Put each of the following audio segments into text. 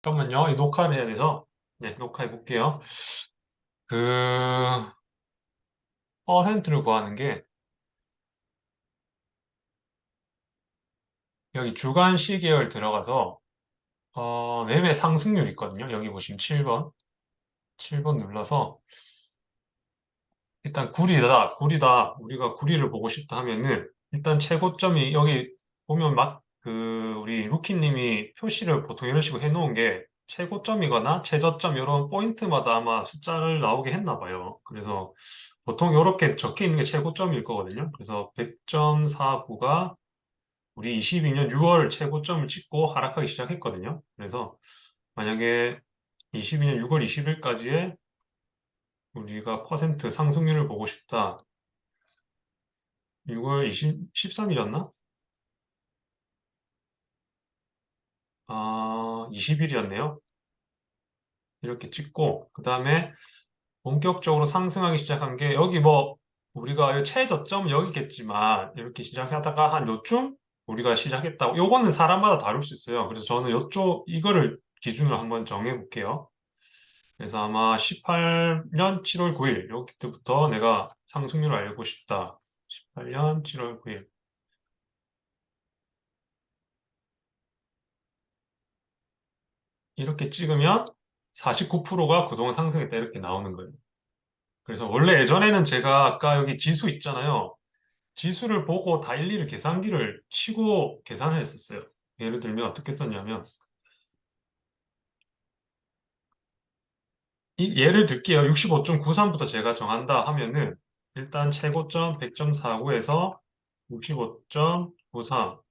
잠깐만요. 이 녹화를 해야 돼서, 네, 녹화해 볼게요. 그, 퍼센트를 구하는 게, 여기 주간 시계열 들어가서, 매매 상승률 있거든요. 여기 보시면 7번. 7번 눌러서, 일단 구리다. 우리가 구리를 보고 싶다 하면은, 일단 최고점이 여기 보면 우리 루키님이 표시를 보통 이런 식으로 해놓은 게, 최고점이거나 최저점 이런 포인트마다 아마 숫자를 나오게 했나 봐요. 그래서 보통 이렇게 적혀 있는 게 최고점일 거거든요. 그래서 100.49가 우리 22년 6월 최고점을 찍고 하락하기 시작했거든요. 그래서 만약에 22년 6월 20일까지의 우리가 퍼센트 상승률을 보고 싶다. 6월 13일이었나? 20일이었네요. 이렇게 찍고, 그 다음에 본격적으로 상승하기 시작한 게, 여기 뭐, 우리가 최저점 여기겠지만, 이렇게 시작하다가 한 요쯤 우리가 시작했다고. 요거는 사람마다 다를 수 있어요. 그래서 저는 이거를 기준으로 한번 정해 볼게요. 그래서 아마 18년 7월 9일, 여기 때부터 내가 상승률을 알고 싶다. 18년 7월 9일. 이렇게 찍으면 49%가 그동안 상승했다. 이렇게 나오는 거예요. 그래서 원래 예전에는 제가 아까 여기 지수 있잖아요. 지수를 보고 다 일일이 계산기를 치고 계산을 했었어요. 예를 들면 어떻게 썼냐면, 예를 들게요. 65.93부터 제가 정한다 하면은, 일단 최고점 100.49에서 65.93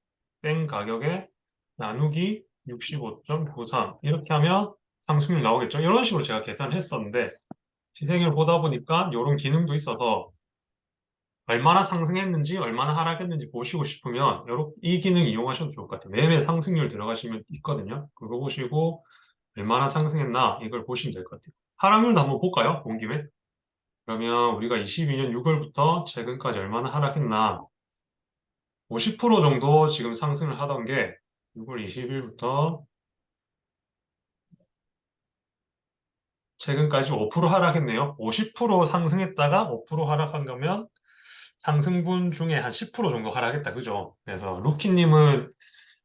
뺀 가격에 나누기 65.93 이렇게 하면 상승률 나오겠죠. 이런 식으로 제가 계산을 했었는데, 시세를 보다 보니까 이런 기능도 있어서 얼마나 상승했는지, 얼마나 하락했는지 보시고 싶으면, 이 기능 이용하셔도 좋을 것 같아요. 매매 상승률 들어가시면 있거든요. 그거 보시고, 얼마나 상승했나, 이걸 보시면 될 것 같아요. 하락률도 한번 볼까요? 본 김에. 그러면 우리가 22년 6월부터 최근까지 얼마나 하락했나, 50% 정도 지금 상승을 하던 게, 6월 20일부터 최근까지 5% 하락했네요. 50% 상승했다가 5% 하락한 거면 상승분 중에 한 10% 정도 하락했다. 그죠? 그래서 루키님은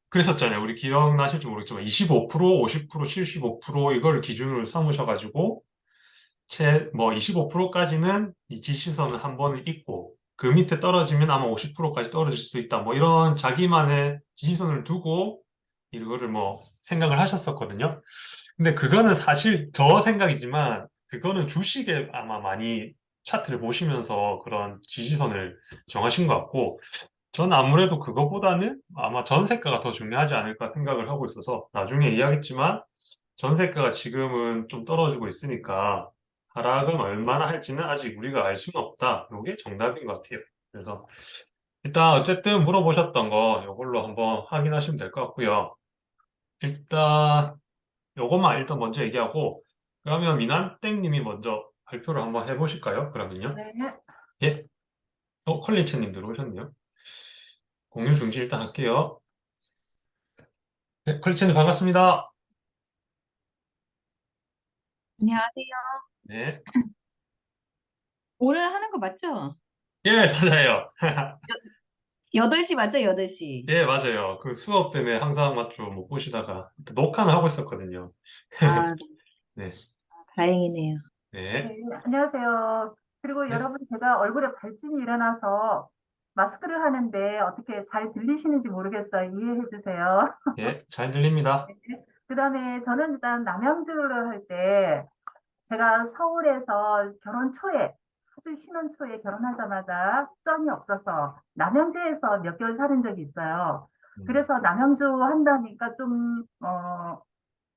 그랬었잖아요. 우리 기억나실지 모르겠지만 25%, 50%, 75% 이걸 기준으로 삼으셔가지고 뭐 25%까지는 이 지시선을 한 번을 읽고 그 밑에 떨어지면 아마 50%까지 떨어질 수도 있다. 뭐 이런 자기만의 지시선을 두고 이거를 뭐 생각을 하셨었거든요. 근데 그거는 사실 저 생각이지만 그거는 주식에 아마 많이 차트를 보시면서 그런 지지선을 정하신 것 같고 저는 아무래도 그거보다는 아마 전세가가 더 중요하지 않을까 생각을 하고 있어서 나중에 이야기했지만 전세가가 지금은 좀 떨어지고 있으니까 하락은 얼마나 할지는 아직 우리가 알 수는 없다. 이게 정답인 것 같아요. 그래서 일단 어쨌든 물어보셨던 거 이걸로 한번 확인하시면 될 것 같고요. 일단 요것만 일단 먼저 얘기하고 그러면 미난땡님이 먼저 발표를 한번 해보실까요? 그러면요. 네, 예. 컬리체님 들어오셨네요. 공유 중지 일단 할게요. 네, 컬리체님 반갑습니다. 안녕하세요. 네. 오늘 하는 거 맞죠? 예, 맞아요. 8시 맞죠? 8시. 예, 맞아요. 그 수업 때문에 항상 맞죠. 못 보시다가 녹화는 하고 있었거든요. 아, 네. 다행이네요. 네. 네, 안녕하세요. 그리고 네. 여러분, 제가 얼굴에 발진이 일어나서 마스크를 하는데 어떻게 잘 들리시는지 모르겠어요. 이해해 주세요. 예, 잘 들립니다. 그다음에 저는 일단 남양주를 할 때 제가 서울에서 결혼 초에 아주 신혼 초에 결혼하자마자 쩐이 없어서 남양주에서 몇 개월 살은 적이 있어요. 음, 그래서 남양주 한다니까 좀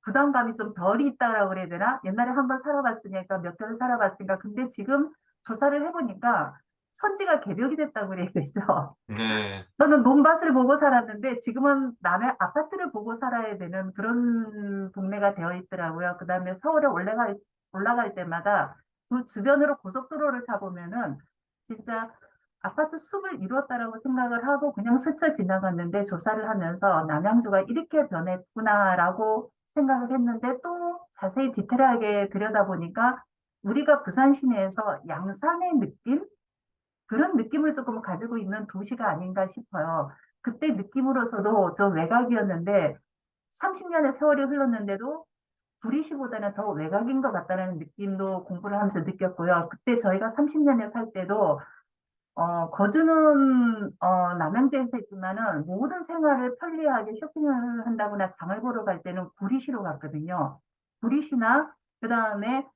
부담감이 좀 덜이 있다라고 그래야 되나? 옛날에 한번 살아봤으니까 몇 개월 살아봤으니까 근데 지금 조사를 해보니까 천지가 개벽이 됐다고 그래야 되죠. 네. 저는 논밭을 보고 살았는데 지금은 남의 아파트를 보고 살아야 되는 그런 동네가 되어 있더라고요. 그다음에 서울에 올라갈 때마다 그 주변으로 고속도로를 타보면은 진짜 아파트 숲을 이루었다라고 생각을 하고 그냥 스쳐 지나갔는데 조사를 하면서 남양주가 이렇게 변했구나라고 생각을 했는데 또 자세히 디테일하게 들여다보니까 우리가 부산 시내에서 양산의 느낌? 그런 느낌을 조금 가지고 있는 도시가 아닌가 싶어요. 그때 느낌으로서도 좀 외곽이었는데 30년의 세월이 흘렀는데도 구리시보다는 더 외곽인 것 같다는 느낌도 공부를 하면서 느꼈고요. 그때 저희가 30년에 살 때도 거주는 남양주에서 했지만은 모든 생활을 편리하게 쇼핑을 한다거나 장을 보러 갈 때는 구리시로 갔거든요. 구리시나 그다음에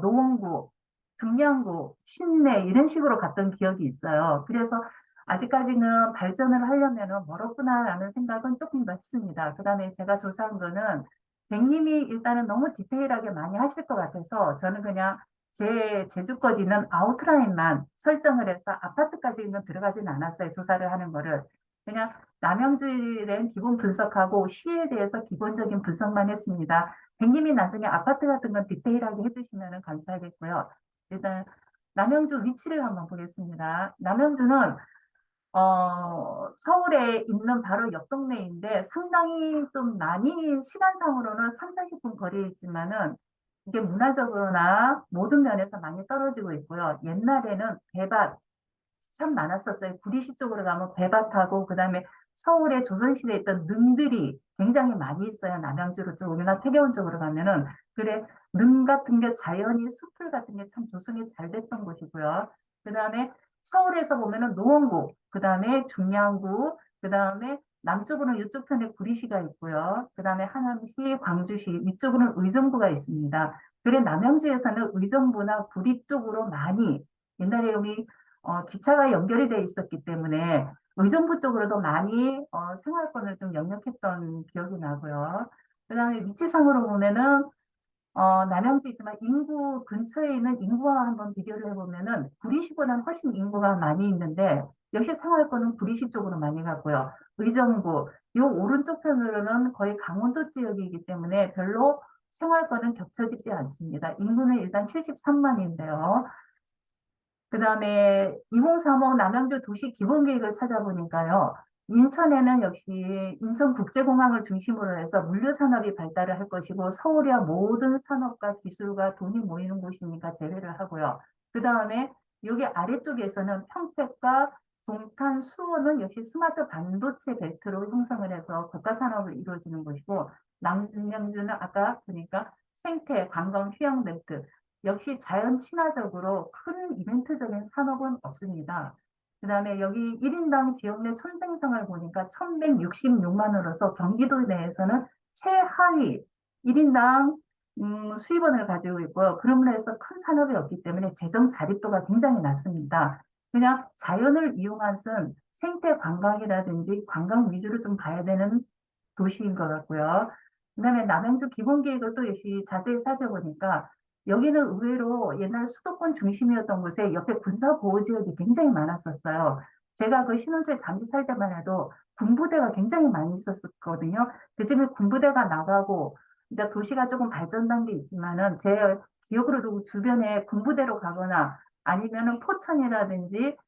노원구, 중량구, 신내 이런 식으로 갔던 기억이 있어요. 그래서 아직까지는 발전을 하려면은 멀었구나라는 생각은 조금 났습니다. 그다음에 제가 조사한 거는 백님이 일단은 너무 디테일하게 많이 하실 것 같아서 저는 그냥 제 제주껏 있는 아웃라인만 설정을 해서 아파트까지는 들어가진 않았어요. 조사를 하는 거를. 그냥 남양주에 대한 기본 분석하고 시에 대해서 기본적인 분석만 했습니다. 백님이 나중에 아파트 같은 건 디테일하게 해주시면 감사하겠고요. 일단 남양주 위치를 한번 보겠습니다. 남양주는 서울에 있는 바로 옆 동네인데 상당히 좀 많이 시간상으로는 3, 40분 거리에 있지만은 이게 문화적으로나 모든 면에서 많이 떨어지고 있고요. 옛날에는 배밭 참 많았었어요. 구리시 쪽으로 가면 배밭하고 그다음에 서울에 조선시대에 있던 능들이 굉장히 많이 있어요. 남양주 쪽이나 태계원 쪽으로 가면은 그래 능 같은 게 자연이 숲을 같은 게 참 조성이 잘 됐던 곳이고요. 그다음에 서울에서 보면은 노원구, 그다음에 중량구, 그다음에 남쪽으로는 이쪽 편에 구리시가 있고요. 그다음에 하남시, 광주시 위쪽으로는 의정부가 있습니다. 그래 남양주에서는 의정부나 구리 쪽으로 많이 옛날에 여기 기차가 연결이 돼 있었기 때문에 의정부 쪽으로도 많이 생활권을 좀 영역했던 기억이 나고요. 그다음에 위치상으로 보면은 남양주이지만 인구 근처에 있는 인구와 한번 비교를 해보면은 구리시보다는 훨씬 인구가 많이 있는데 역시 생활권은 구리시 쪽으로 많이 갔고요. 의정부 요 오른쪽 편으로는 거의 강원도 지역이기 때문에 별로 생활권은 겹쳐지지 않습니다. 인구는 일단 73만인데요. 그 다음에 2035 남양주 도시 기본계획을 찾아보니까요. 인천에는 역시 인천국제공항을 중심으로 해서 물류산업이 발달을 할 것이고 서울이야 모든 산업과 기술과 돈이 모이는 곳이니까 제외를 하고요. 그 다음에 여기 아래쪽에서는 평택과 동탄, 수원은 역시 스마트 반도체 벨트로 형성을 해서 국가산업을 이루어지는 곳이고 남양주는 아까 보니까 생태, 관광, 휴양 벨트 역시 자연 친화적으로 큰 이벤트적인 산업은 없습니다. 그 다음에 여기 1인당 지역 내 촌생성을 보니까 1166만으로서 경기도 내에서는 최하위 1인당 수입원을 가지고 있고요. 그럼으로 해서 큰 산업이 없기 때문에 재정 자립도가 굉장히 낮습니다. 그냥 자연을 이용한 생태 관광이라든지 관광 위주로 좀 봐야 되는 도시인 것 같고요. 그다음에 남양주 기본계획을 또 역시 자세히 살펴보니까 여기는 의외로 옛날 수도권 중심이었던 곳에 옆에 군사보호지역이 굉장히 많았었어요. 제가 그 신혼초에 잠시 살 때만 해도 군부대가 굉장히 많이 있었거든요. 그중에 군부대가 나가고 이제 도시가 조금 발전한 게 있지만은 제 기억으로도 주변에 군부대로 가거나 아니면은 포천이라든지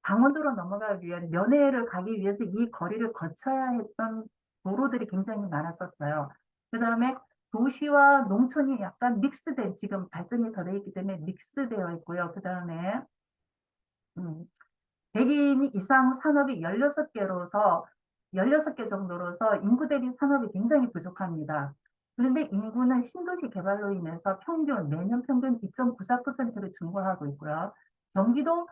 강원도로 넘어가기 위한 면회를 가기 위해서 이 거리를 거쳐야 했던 도로들이 굉장히 많았었어요. 그 다음에 도시와 농촌이 약간 믹스된 지금 발전이 더 돼 있기 때문에 믹스되어 있고요. 그 다음에 100인 이상 산업이 16개로서 16개 정도로서 인구 대비 산업이 굉장히 부족합니다. 그런데 인구는 신도시 개발로 인해서 매년 평균 2.94%를 증가하고 있고요. 경기도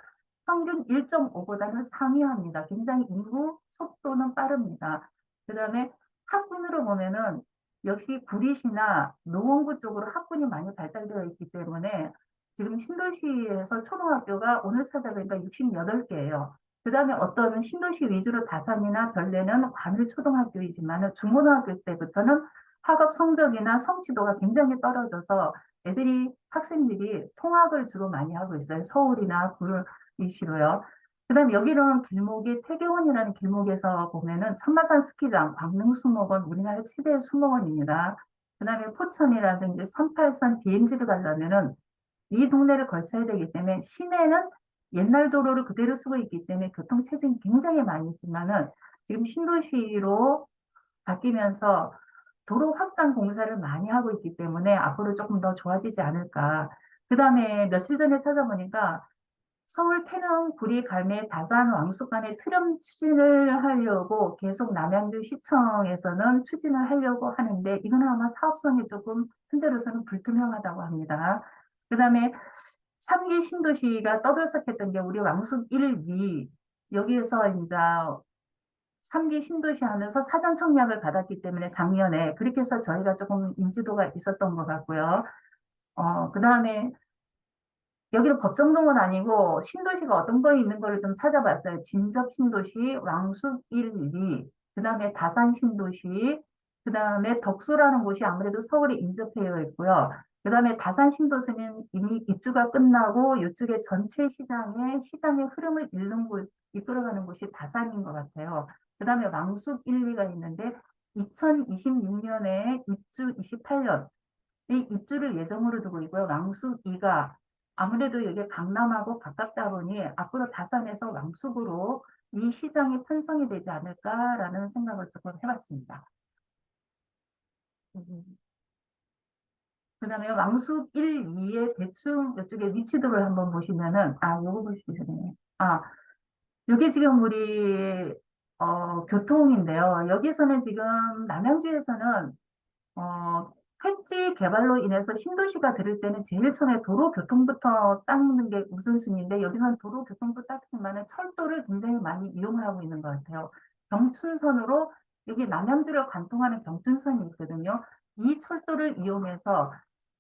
평균 1.5보다는 상회합니다. 굉장히 인구 속도는 빠릅니다. 그 다음에 학군으로 보면은 역시 구리시나 노원구 쪽으로 학군이 많이 발달되어 있기 때문에 지금 신도시에서 초등학교가 오늘 찾아보니까 68개예요. 그 다음에 어떤 신도시 위주로 다산이나 별내는 과밀 초등학교이지만 중고등학교 때부터는 학업 성적이나 성취도가 굉장히 떨어져서 학생들이 통학을 주로 많이 하고 있어요. 서울이나 구리시로요. 그 다음에 여기는 길목이 태계원이라는 길목에서 보면은 천마산 스키장, 광릉수목원, 우리나라 최대 수목원입니다. 그 다음에 포천이라든지 38선 DMZ를 가려면은 이 동네를 거쳐야 되기 때문에 시내는 옛날 도로를 그대로 쓰고 있기 때문에 교통 체증이 굉장히 많이 있지만은 지금 신도시로 바뀌면서 도로 확장 공사를 많이 하고 있기 때문에 앞으로 조금 더 좋아지지 않을까. 그 다음에 며칠 전에 찾아보니까 서울 태릉 구리 갈매 다산 왕숙 간의 트램 추진을 하려고 계속 남양주 시청에서는 추진을 하려고 하는데 이거는 아마 사업성이 조금 현재로서는 불투명하다고 합니다. 그 다음에 3기 신도시가 떠들썩했던 게 우리 왕숙 1위 여기에서 이제 3기 신도시 하면서 사전 청약을 받았기 때문에 작년에 그렇게 해서 저희가 조금 인지도가 있었던 것 같고요. 그 다음에 여기는 법정동은 아니고 신도시가 어떤 거 있는 거를 좀 찾아봤어요. 진접 신도시, 왕숙 1, 2, 그 다음에 다산 신도시, 그 다음에 덕수라는 곳이 아무래도 서울에 인접해 있고요. 그 다음에 다산 신도시는 이미 입주가 끝나고 이쪽에 전체 시장의 흐름을 이끌어가는 곳이 다산인 것 같아요. 그 다음에 왕숙 1, 2가 있는데 2026년에 입주 28년 이 입주를 예정으로 두고 있고요. 왕숙 2가 아무래도 여기 강남하고 가깝다 보니 앞으로 다산에서 왕숙으로 이 시장이 편성이 되지 않을까라는 생각을 조금 해봤습니다. 그 다음에 왕숙 1, 2의 대충 이쪽에 위치도를 한번 보시면은, 요거 보시겠네요. 요게 지금 우리, 교통인데요. 여기서는 지금 남양주에서는 횟지 개발로 인해서 신도시가 들을 때는 제일 처음에 도로교통부터 닦는 게 우선순위인데 여기서는 도로교통도 닦지만은 철도를 굉장히 많이 이용을 하고 있는 것 같아요. 경춘선으로 여기 남양주를 관통하는 경춘선이 있거든요. 이 철도를 이용해서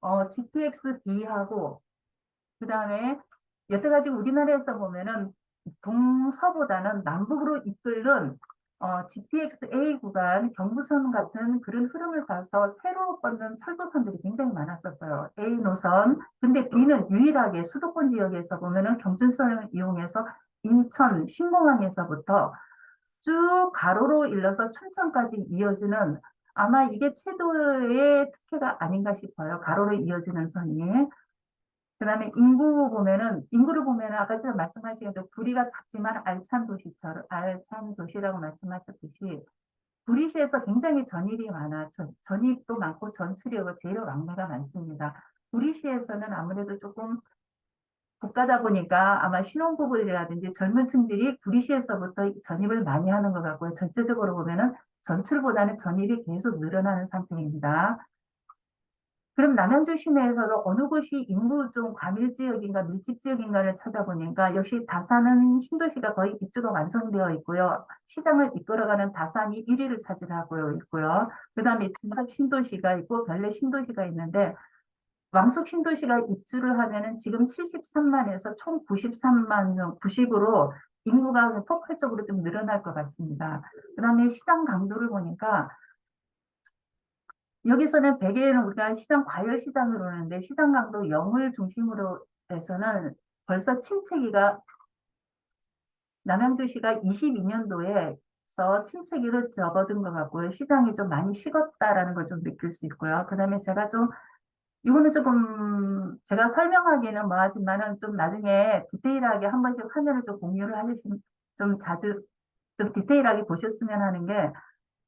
GTX-B하고 그 다음에 여태까지 우리나라에서 보면은 동서보다는 남북으로 이끌는 GTX-A 구간, 경부선 같은 그런 흐름을 봐서 새로 뻗는 철도선들이 굉장히 많았었어요. A 노선. 근데 B는 유일하게 수도권 지역에서 보면은 경춘선을 이용해서 인천 신공항에서부터 쭉 가로로 일러서 춘천까지 이어지는 아마 이게 최도의 특혜가 아닌가 싶어요. 가로로 이어지는 선이. 그 다음에 인구를 보면은 아까 제가 말씀하신 대로 구리가 작지만 알찬 도시라고 말씀하셨듯이 구리시에서 굉장히 전입이 많아. 전입도 많고 전출이고 제일 왕래가 많습니다. 구리시에서는 아무래도 조금 국가다 보니까 아마 신혼부부들이라든지 젊은 층들이 구리시에서부터 전입을 많이 하는 것 같고요. 전체적으로 보면은 전출보다는 전입이 계속 늘어나는 상태입니다. 그럼 남양주 시내에서도 어느 곳이 인구 좀 과밀 지역인가 밀집 지역인가를 찾아보니까 역시 다산은 신도시가 거의 입주가 완성되어 있고요. 시장을 이끌어가는 다산이 1위를 차지하고 있고요. 그 다음에 진석 신도시가 있고 별내 신도시가 있는데 왕숙 신도시가 입주를 하면은 지금 73만에서 총 93만 명, 90으로 인구가 폭발적으로 좀 늘어날 것 같습니다. 그 다음에 시장 강도를 보니까 여기서는 대개는 우리가 시장 과열 시장으로 오는데 시장 강도 0을 중심으로 해서는 벌써 침체기가 남양주시가 22년도에서 침체기를 접어든 것 같고요. 시장이 좀 많이 식었다라는 걸 좀 느낄 수 있고요. 그 다음에 제가 좀 이거는 조금 제가 설명하기는 뭐하지만은 좀 나중에 디테일하게 한 번씩 화면을 좀 공유를 해주시면 좀 자주 좀 디테일하게 보셨으면 하는 게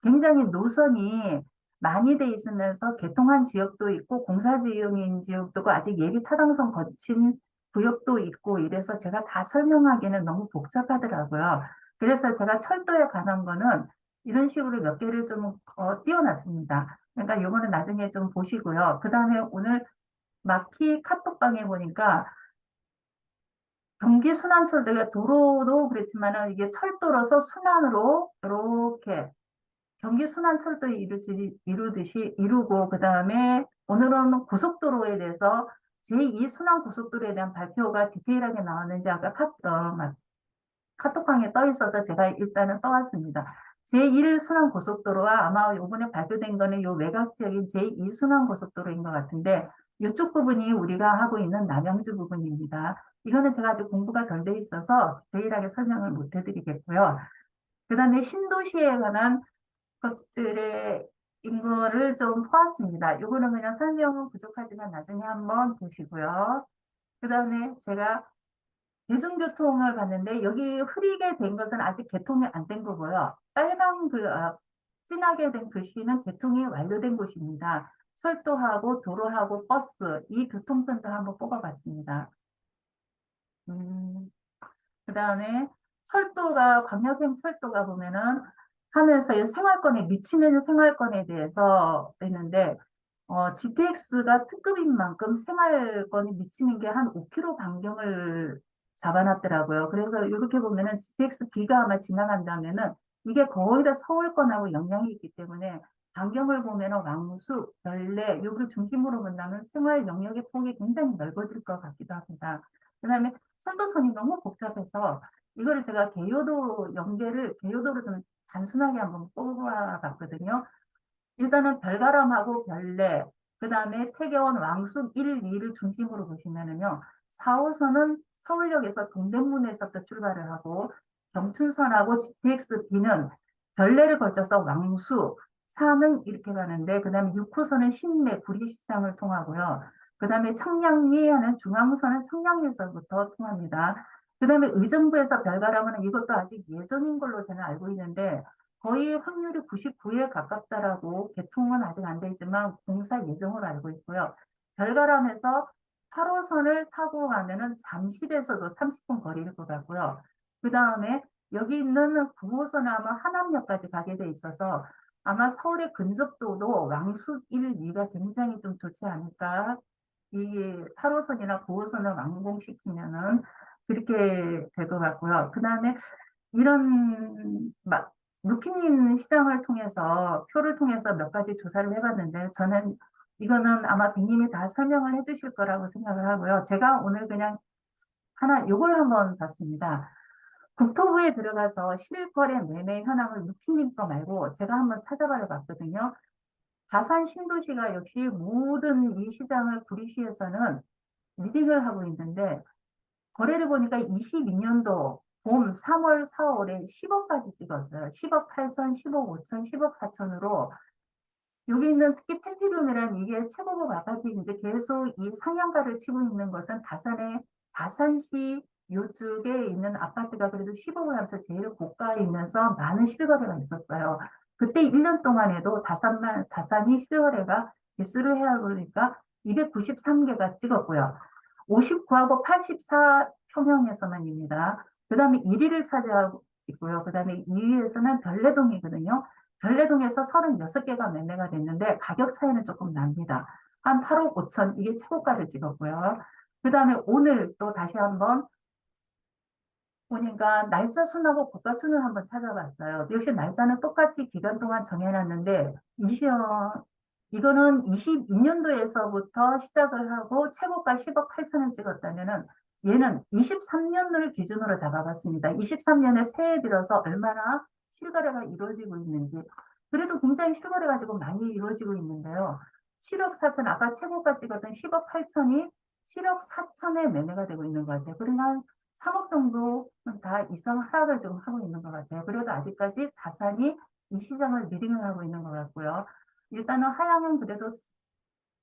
굉장히 노선이 많이 돼 있으면서 개통한 지역도 있고 공사 지역인 지역도 있고 아직 예비 타당성 거친 구역도 있고 이래서 제가 다 설명하기는 너무 복잡하더라고요. 그래서 제가 철도에 관한 거는 이런 식으로 몇 개를 좀 띄워놨습니다. 그러니까 요거는 나중에 좀 보시고요. 그 다음에 오늘 마키 카톡방에 보니까 경기 순환철도가 도로도 그렇지만은 이게 철도로서 순환으로 이렇게 경기 순환철도 이루듯이 이루고 그 다음에 오늘은 고속도로에 대해서 제2 순환고속도로에 대한 발표가 디테일하게 나왔는지 아까 카톡방에 떠 있어서 제가 일단은 떠왔습니다. 제1 순환고속도로와 아마 이번에 발표된 거는 요 외곽 지역인 제2 순환고속도로인 것 같은데 이쪽 부분이 우리가 하고 있는 남양주 부분입니다. 이거는 제가 아직 공부가 덜 돼 있어서 디테일하게 설명을 못 해드리겠고요. 그 다음에 신도시에 관한 것들의 인거를 좀 보았습니다. 요거는 그냥 설명은 부족하지만 나중에 한번 보시고요. 그 다음에 제가 대중교통을 봤는데 여기 흐리게 된 것은 아직 개통이 안 된 거고요. 빨간 진하게 된 글씨는 개통이 완료된 곳입니다. 철도하고 도로하고 버스, 이 교통편도 한번 뽑아봤습니다. 그다음에 철도가, 광역행 철도가 보면은 하면서 이 생활권에 미치는 생활권에 대해서 했는데, GTX가 특급인 만큼 생활권이 미치는 게 한 5km 반경을 잡아놨더라고요. 그래서 이렇게 보면은 GTX D가 아마 지나간다면은 이게 거의 다 서울권하고 영향이 있기 때문에 반경을 보면은 왕숙, 별내, 여기를 중심으로 본다면 생활 영역의 폭이 굉장히 넓어질 것 같기도 합니다. 그다음에 철도선이 너무 복잡해서 이거를 제가 개요도를 좀 단순하게 한번 뽑아봤거든요. 일단은 별가람하고 별내, 그 다음에 태계원 왕숙 1, 2를 중심으로 보시면은요, 4호선은 서울역에서 동대문에서부터 출발을 하고, 경춘선하고 GTX-B는 별내를 거쳐서 왕숙, 사는 이렇게 가는데, 그 다음에 6호선은 신내, 구리시장을 통하고요. 그 다음에 청량리 하는 중앙선은 청량리에서부터 통합니다. 그 다음에 의정부에서 별가람은 이것도 아직 예정인 걸로 저는 알고 있는데, 거의 확률이 99에 가깝다라고 개통은 아직 안 돼 있지만 공사 예정으로 알고 있고요. 별가람에서 8호선을 타고 가면은 잠실에서도 30분 거리일 것 같고요. 그 다음에 여기 있는 9호선은 아마 하남역까지 가게 돼 있어서 아마 서울의 근접도도 왕숙 1, 2가 굉장히 좀 좋지 않을까. 이 8호선이나 9호선을 완공시키면은 그렇게 될 것 같고요. 그 다음에 이런 루키님 시장을 통해서 표를 통해서 몇 가지 조사를 해봤는데 저는 이거는 아마 빅님이 다 설명을 해주실 거라고 생각을 하고요. 제가 오늘 그냥 하나 요걸 한번 봤습니다. 국토부에 들어가서 실거래 매매 현황을 루키님 거 말고 제가 한번 찾아봐 봤거든요. 다산 신도시가 역시 모든 이 시장을 구리시에서는 리딩을 하고 있는데 거래를 보니까 22년도 봄 3월, 4월에 10억까지 찍었어요. 10억 8천, 10억 5천, 10억 4천으로 여기 있는 특히 펜티룸이라는 이게 최고급 아파트 이제 계속 이 상향가를 치고 있는 것은 다산시 요쪽에 있는 아파트가 그래도 10억을 하면서 제일 고가에 있면서 많은 실거래가 있었어요. 그때 1년 동안에도 다산이 실거래가 개수를 해야 보니까 293개가 찍었고요. 59하고 84 평형에서만입니다. 그 다음에 1위를 차지하고 있고요. 그 다음에 2위에서는 별내동이거든요. 별내동에서 36개가 매매가 됐는데 가격 차이는 조금 납니다. 한 8억 5천 이게 최고가를 찍었고요. 그 다음에 오늘 또 다시 한번 보니까 날짜 순하고 고가 순을 한번 찾아봤어요. 역시 날짜는 똑같이 기간 동안 정해놨는데 이거는 22년도에서부터 시작을 하고 최고가 10억 8천을 찍었다면은 얘는 23년을 기준으로 잡아봤습니다. 23년에 새해 들어서 얼마나 실거래가 이루어지고 있는지. 그래도 굉장히 실거래가 지금 많이 이루어지고 있는데요. 7억 4천, 아까 최고가 찍었던 10억 8천이 7억 4천에 매매가 되고 있는 것 같아요. 그러니까 한 3억 정도 다 이상 하락을 지금 하고 있는 것 같아요. 그래도 아직까지 다산이 이 시장을 리딩을 하고 있는 것 같고요. 일단은 하향은 그래도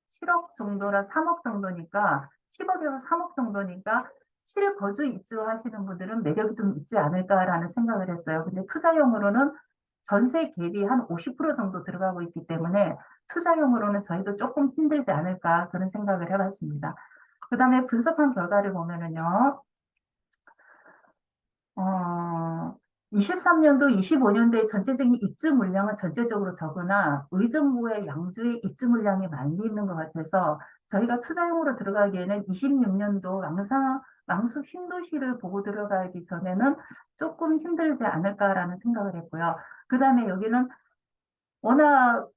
7억 정도나 3억 정도니까 10억에서 3억 정도니까 실거주 입주하시는 분들은 매력이 좀 있지 않을까라는 생각을 했어요. 근데 투자용으로는 전세 갭이 한 50% 정도 들어가고 있기 때문에 투자용으로는 저희도 조금 힘들지 않을까 그런 생각을 해봤습니다. 그 다음에 분석한 결과를 보면은요. 23년도, 25년도의 전체적인 입주 물량은 전체적으로 적으나 의정부의 양주의 입주 물량이 많이 있는 것 같아서 저희가 투자용으로 들어가기에는 26년도 왕숙 신도시를 보고 들어가기 전에는 조금 힘들지 않을까라는 생각을 했고요. 그 다음에 여기는 워낙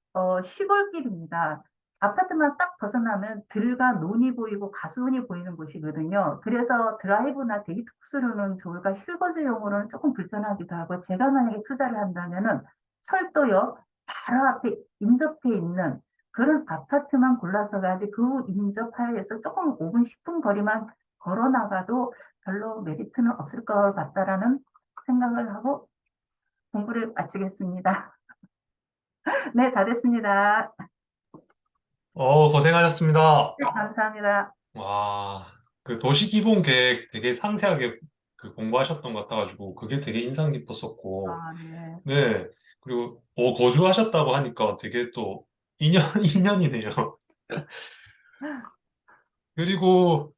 시골길입니다. 아파트만 딱 벗어나면 들과 논이 보이고 가수원이 보이는 곳이거든요. 그래서 드라이브나 데이트 코스로는 좋을까 실거주용으로는 조금 불편하기도 하고 제가 만약에 투자를 한다면은 철도역 바로 앞에 인접해 있는 그런 아파트만 골라서 가지 그 인접하에서 조금 5분, 10분 거리만 걸어 나가도 별로 메리트는 없을 것 같다라는 생각을 하고 공부를 마치겠습니다. 네, 다 됐습니다. 고생하셨습니다. 네, 감사합니다. 와, 그 도시기본 계획 되게 상세하게 그 공부하셨던 것 같아가지고 그게 되게 인상 깊었었고, 아, 네. 네. 그리고 거주하셨다고 하니까 되게 또 인연 인연이네요. 그리고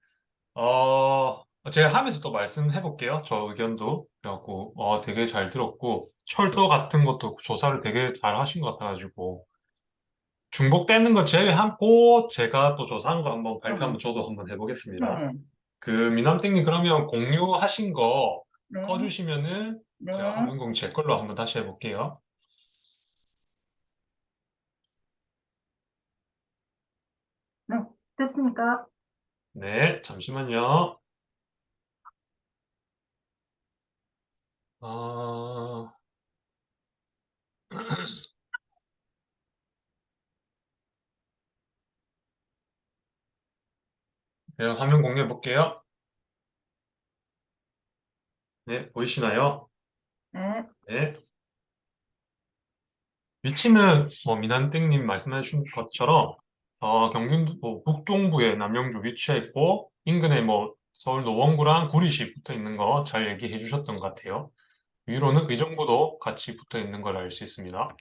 제가 하면서 또 말씀해 볼게요. 저 의견도. 그래갖고 되게 잘 들었고 철도 같은 것도 조사를 되게 잘 하신 것 같아가지고 중복되는 거 제외하고 제가 또 조사한 거 한번 발표 네. 한번 저도 한번 해보겠습니다. 네. 그 미남땡님 그러면 공유하신 거 네. 꺼주시면은 제가 네. 화면 공유 제 걸로 한번 다시 해볼게요. 네. 됐습니까? 네, 잠시만요. 어, 네, 화면 공유해 볼게요. 네, 보이시나요? 네. 네. 위치는 뭐 미남땡님 말씀하신 것처럼 경기도 뭐 북동부에 남영주 위치해 있고 인근에 뭐 서울 노원구랑 구리시 붙어 있는 거 잘 얘기해 주셨던 것 같아요. 위로는 의정부도 같이 붙어 있는 걸 알 수 있습니다.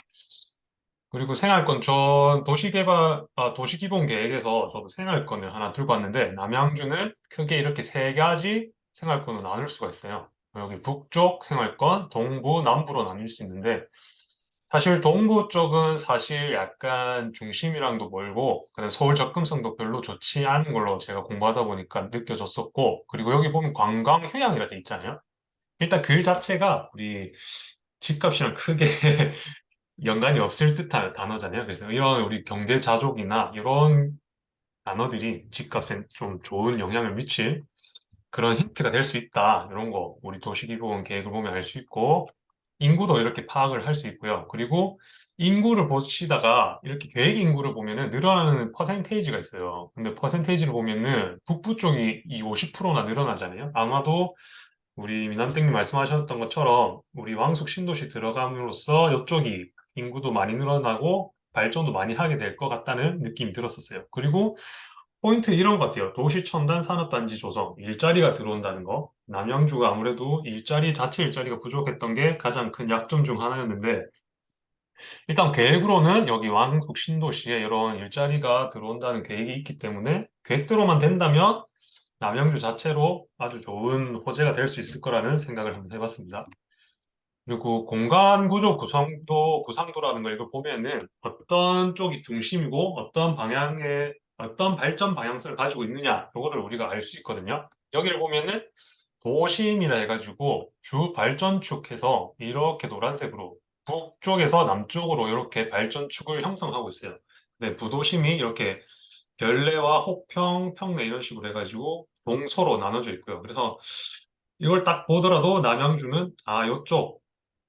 그리고 생활권 전 도시기본 계획에서 저도 생활권을 하나 들고 왔는데 남양주는 크게 이렇게 세 가지 생활권으로 나눌 수가 있어요. 여기 북쪽 생활권, 동부, 남부로 나뉠 수 있는데 사실 동부 쪽은 사실 약간 중심이랑도 멀고 그다음에 서울 접근성도 별로 좋지 않은 걸로 제가 공부하다 보니까 느껴졌었고 그리고 여기 보면 관광 휴양이라 돼 있잖아요. 일단 글 자체가 우리 집값이랑 크게 연관이 없을 듯한 단어잖아요. 그래서 이런 우리 경제 자족이나 이런 단어들이 집값에 좀 좋은 영향을 미칠 그런 힌트가 될 수 있다. 이런 거 우리 도시기본 계획을 보면 알 수 있고 인구도 이렇게 파악을 할 수 있고요. 그리고 인구를 보시다가 이렇게 계획 인구를 보면은 늘어나는 퍼센테이지가 있어요. 근데 퍼센테이지를 보면은 북부 쪽이 이 50%나 늘어나잖아요. 아마도 우리 미남땡님 말씀하셨던 것처럼 우리 왕숙 신도시 들어감으로써 이쪽이 인구도 많이 늘어나고 발전도 많이 하게 될 것 같다는 느낌이 들었었어요. 그리고 포인트 이런 것 같아요. 도시 첨단 산업단지 조성, 일자리가 들어온다는 거. 남양주가 아무래도 자체 일자리가 부족했던 게 가장 큰 약점 중 하나였는데, 일단 계획으로는 여기 왕국 신도시에 이런 일자리가 들어온다는 계획이 있기 때문에 계획대로만 된다면 남양주 자체로 아주 좋은 호재가 될 수 있을 거라는 생각을 한번 해봤습니다. 그리고 공간 구조 구상도라는 걸 이거 보면은 어떤 쪽이 중심이고 어떤 방향의 어떤 발전 방향성을 가지고 있느냐, 이거를 우리가 알 수 있거든요. 여기를 보면은 도심이라 해가지고 주 발전축 해서 이렇게 노란색으로 북쪽에서 남쪽으로 이렇게 발전축을 형성하고 있어요. 네, 부도심이 이렇게 별내와 혹평, 평내 이런 식으로 해가지고 동서로 나눠져 있고요. 그래서 이걸 딱 보더라도 남양주는 이쪽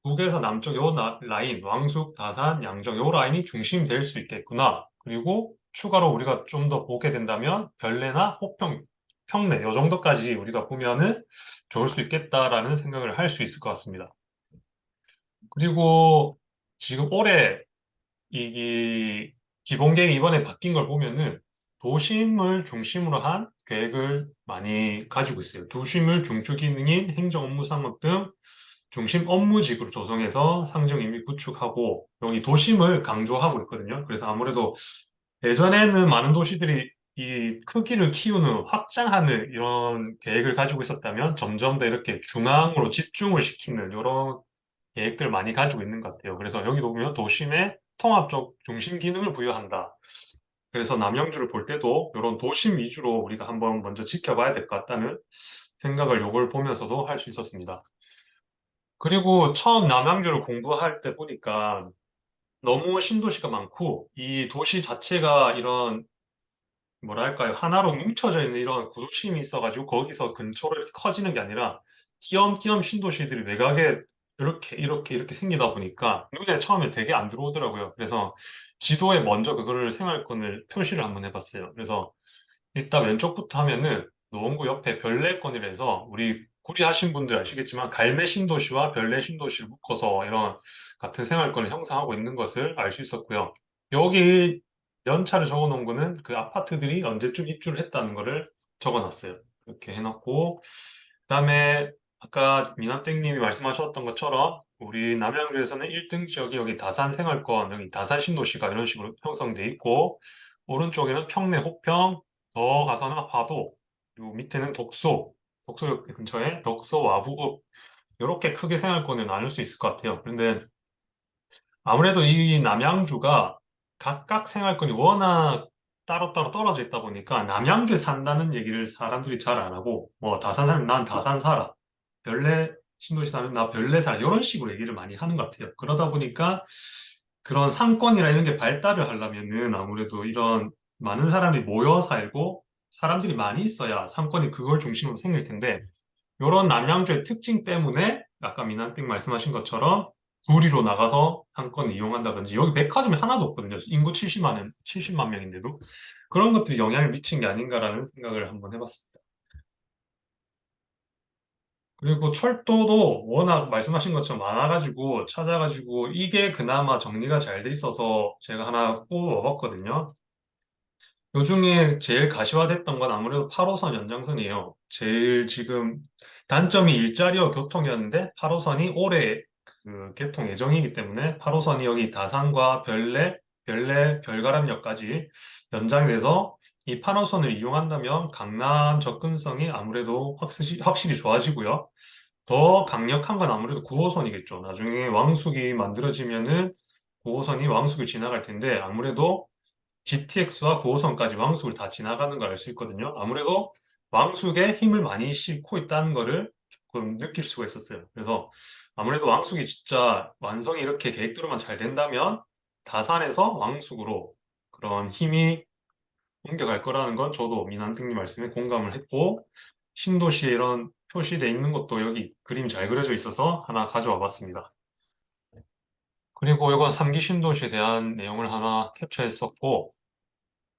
북에서 남쪽 라인, 왕숙, 다산, 양정 요 라인이 중심이 될 수 있겠구나. 그리고 추가로 우리가 좀 더 보게 된다면 별내나 혹평, 평내 요 정도까지 우리가 보면은 좋을 수 있겠다라는 생각을 할 수 있을 것 같습니다. 그리고 지금 올해 이 기본 계획이 이번에 바뀐 걸 보면은 도심을 중심으로 한 계획을 많이 가지고 있어요. 도심을 중추 기능인 행정 업무 상업 등 중심 업무직으로 조성해서 상정 임무 구축하고 여기 도심을 강조하고 있거든요. 그래서 아무래도 예전에는 많은 도시들이 이 크기를 키우는 확장하는 이런 계획을 가지고 있었다면 점점 더 이렇게 중앙으로 집중을 시키는 이런 계획들 많이 가지고 있는 것 같아요. 그래서 여기도 보면 도심의 통합적 중심 기능을 부여한다. 그래서 남양주를 볼 때도 이런 도심 위주로 우리가 한번 먼저 지켜봐야 될 것 같다는 생각을 요걸 보면서도 할 수 있었습니다. 그리고 처음 남양주를 공부할 때 보니까 너무 신도시가 많고 이 도시 자체가 이런 뭐랄까요 하나로 뭉쳐져 있는 이런 구도심이 있어가지고 거기서 근초로 이렇게 커지는 게 아니라 띄엄띄엄 신도시들이 외곽에 이렇게 생기다 보니까 눈에 처음에 되게 안 들어오더라고요. 그래서 지도에 먼저 그거를 생활권을 표시를 한번 해봤어요. 그래서 일단 왼쪽부터 하면은 노원구 옆에 별내권이라 해서 우리 구리하신 분들 아시겠지만 갈매 신도시와 별내 신도시를 묶어서 이런 같은 생활권을 형성하고 있는 것을 알 수 있었고요. 여기 연차를 적어 놓은 거는 그 아파트들이 언제쯤 입주를 했다는 거를 적어 놨어요. 이렇게 해놓고 그다음에 아까 미남땡님이 말씀하셨던 것처럼 우리 남양주에서는 1등 지역이 여기 다산 생활권, 여기 다산 신도시가 이런 식으로 형성돼 있고 오른쪽에는 평내 호평, 더 가서는 화도, 그리고 밑에는 독소 근처에 덕소, 와부읍 이렇게 크게 생활권을 나눌 수 있을 것 같아요. 그런데 아무래도 이 남양주가 각각 생활권이 워낙 따로따로 떨어져 있다 보니까 남양주에 산다는 얘기를 사람들이 잘 안 하고 뭐 다산 살면 난 다산 살아. 별내 신도시 살면 나 별내 살아. 이런 식으로 얘기를 많이 하는 것 같아요. 그러다 보니까 그런 상권이나 이런 게 발달을 하려면은 아무래도 이런 많은 사람이 모여 살고 사람들이 많이 있어야 상권이 그걸 중심으로 생길 텐데 이런 남양주의 특징 때문에 아까 미남땡 말씀하신 것처럼 구리로 나가서 상권을 이용한다든지 여기 백화점이 하나도 없거든요. 인구 70만 명인데도 그런 것들이 영향을 미친 게 아닌가라는 생각을 한번 해봤습니다. 그리고 철도도 워낙 말씀하신 것처럼 많아가지고 찾아가지고 이게 그나마 정리가 잘 돼 있어서 제가 하나 꼽아봤거든요. 요 중에 제일 가시화됐던 건 아무래도 8호선 연장선이에요. 제일 지금 단점이 일자리와 교통이었는데 8호선이 올해 그 개통 예정이기 때문에 8호선이 여기 다산과 별가람역까지 연장이 돼서 이 8호선을 이용한다면 강남 접근성이 아무래도 확실히 좋아지고요. 더 강력한 건 아무래도 9호선이겠죠. 나중에 왕숙이 만들어지면은 9호선이 왕숙을 지나갈 텐데 아무래도 GTX와 9호선까지 왕숙을 다 지나가는 걸 알 수 있거든요. 아무래도 왕숙에 힘을 많이 싣고 있다는 거를 조금 느낄 수가 있었어요. 그래서 아무래도 왕숙이 진짜 완성이 이렇게 계획대로만 잘 된다면 다산에서 왕숙으로 그런 힘이 옮겨갈 거라는 건 저도 민한승님 말씀에 공감을 했고 신도시에 이런 표시되어 있는 것도 여기 그림 잘 그려져 있어서 하나 가져와 봤습니다. 그리고 이건 3기 신도시에 대한 내용을 하나 캡처했었고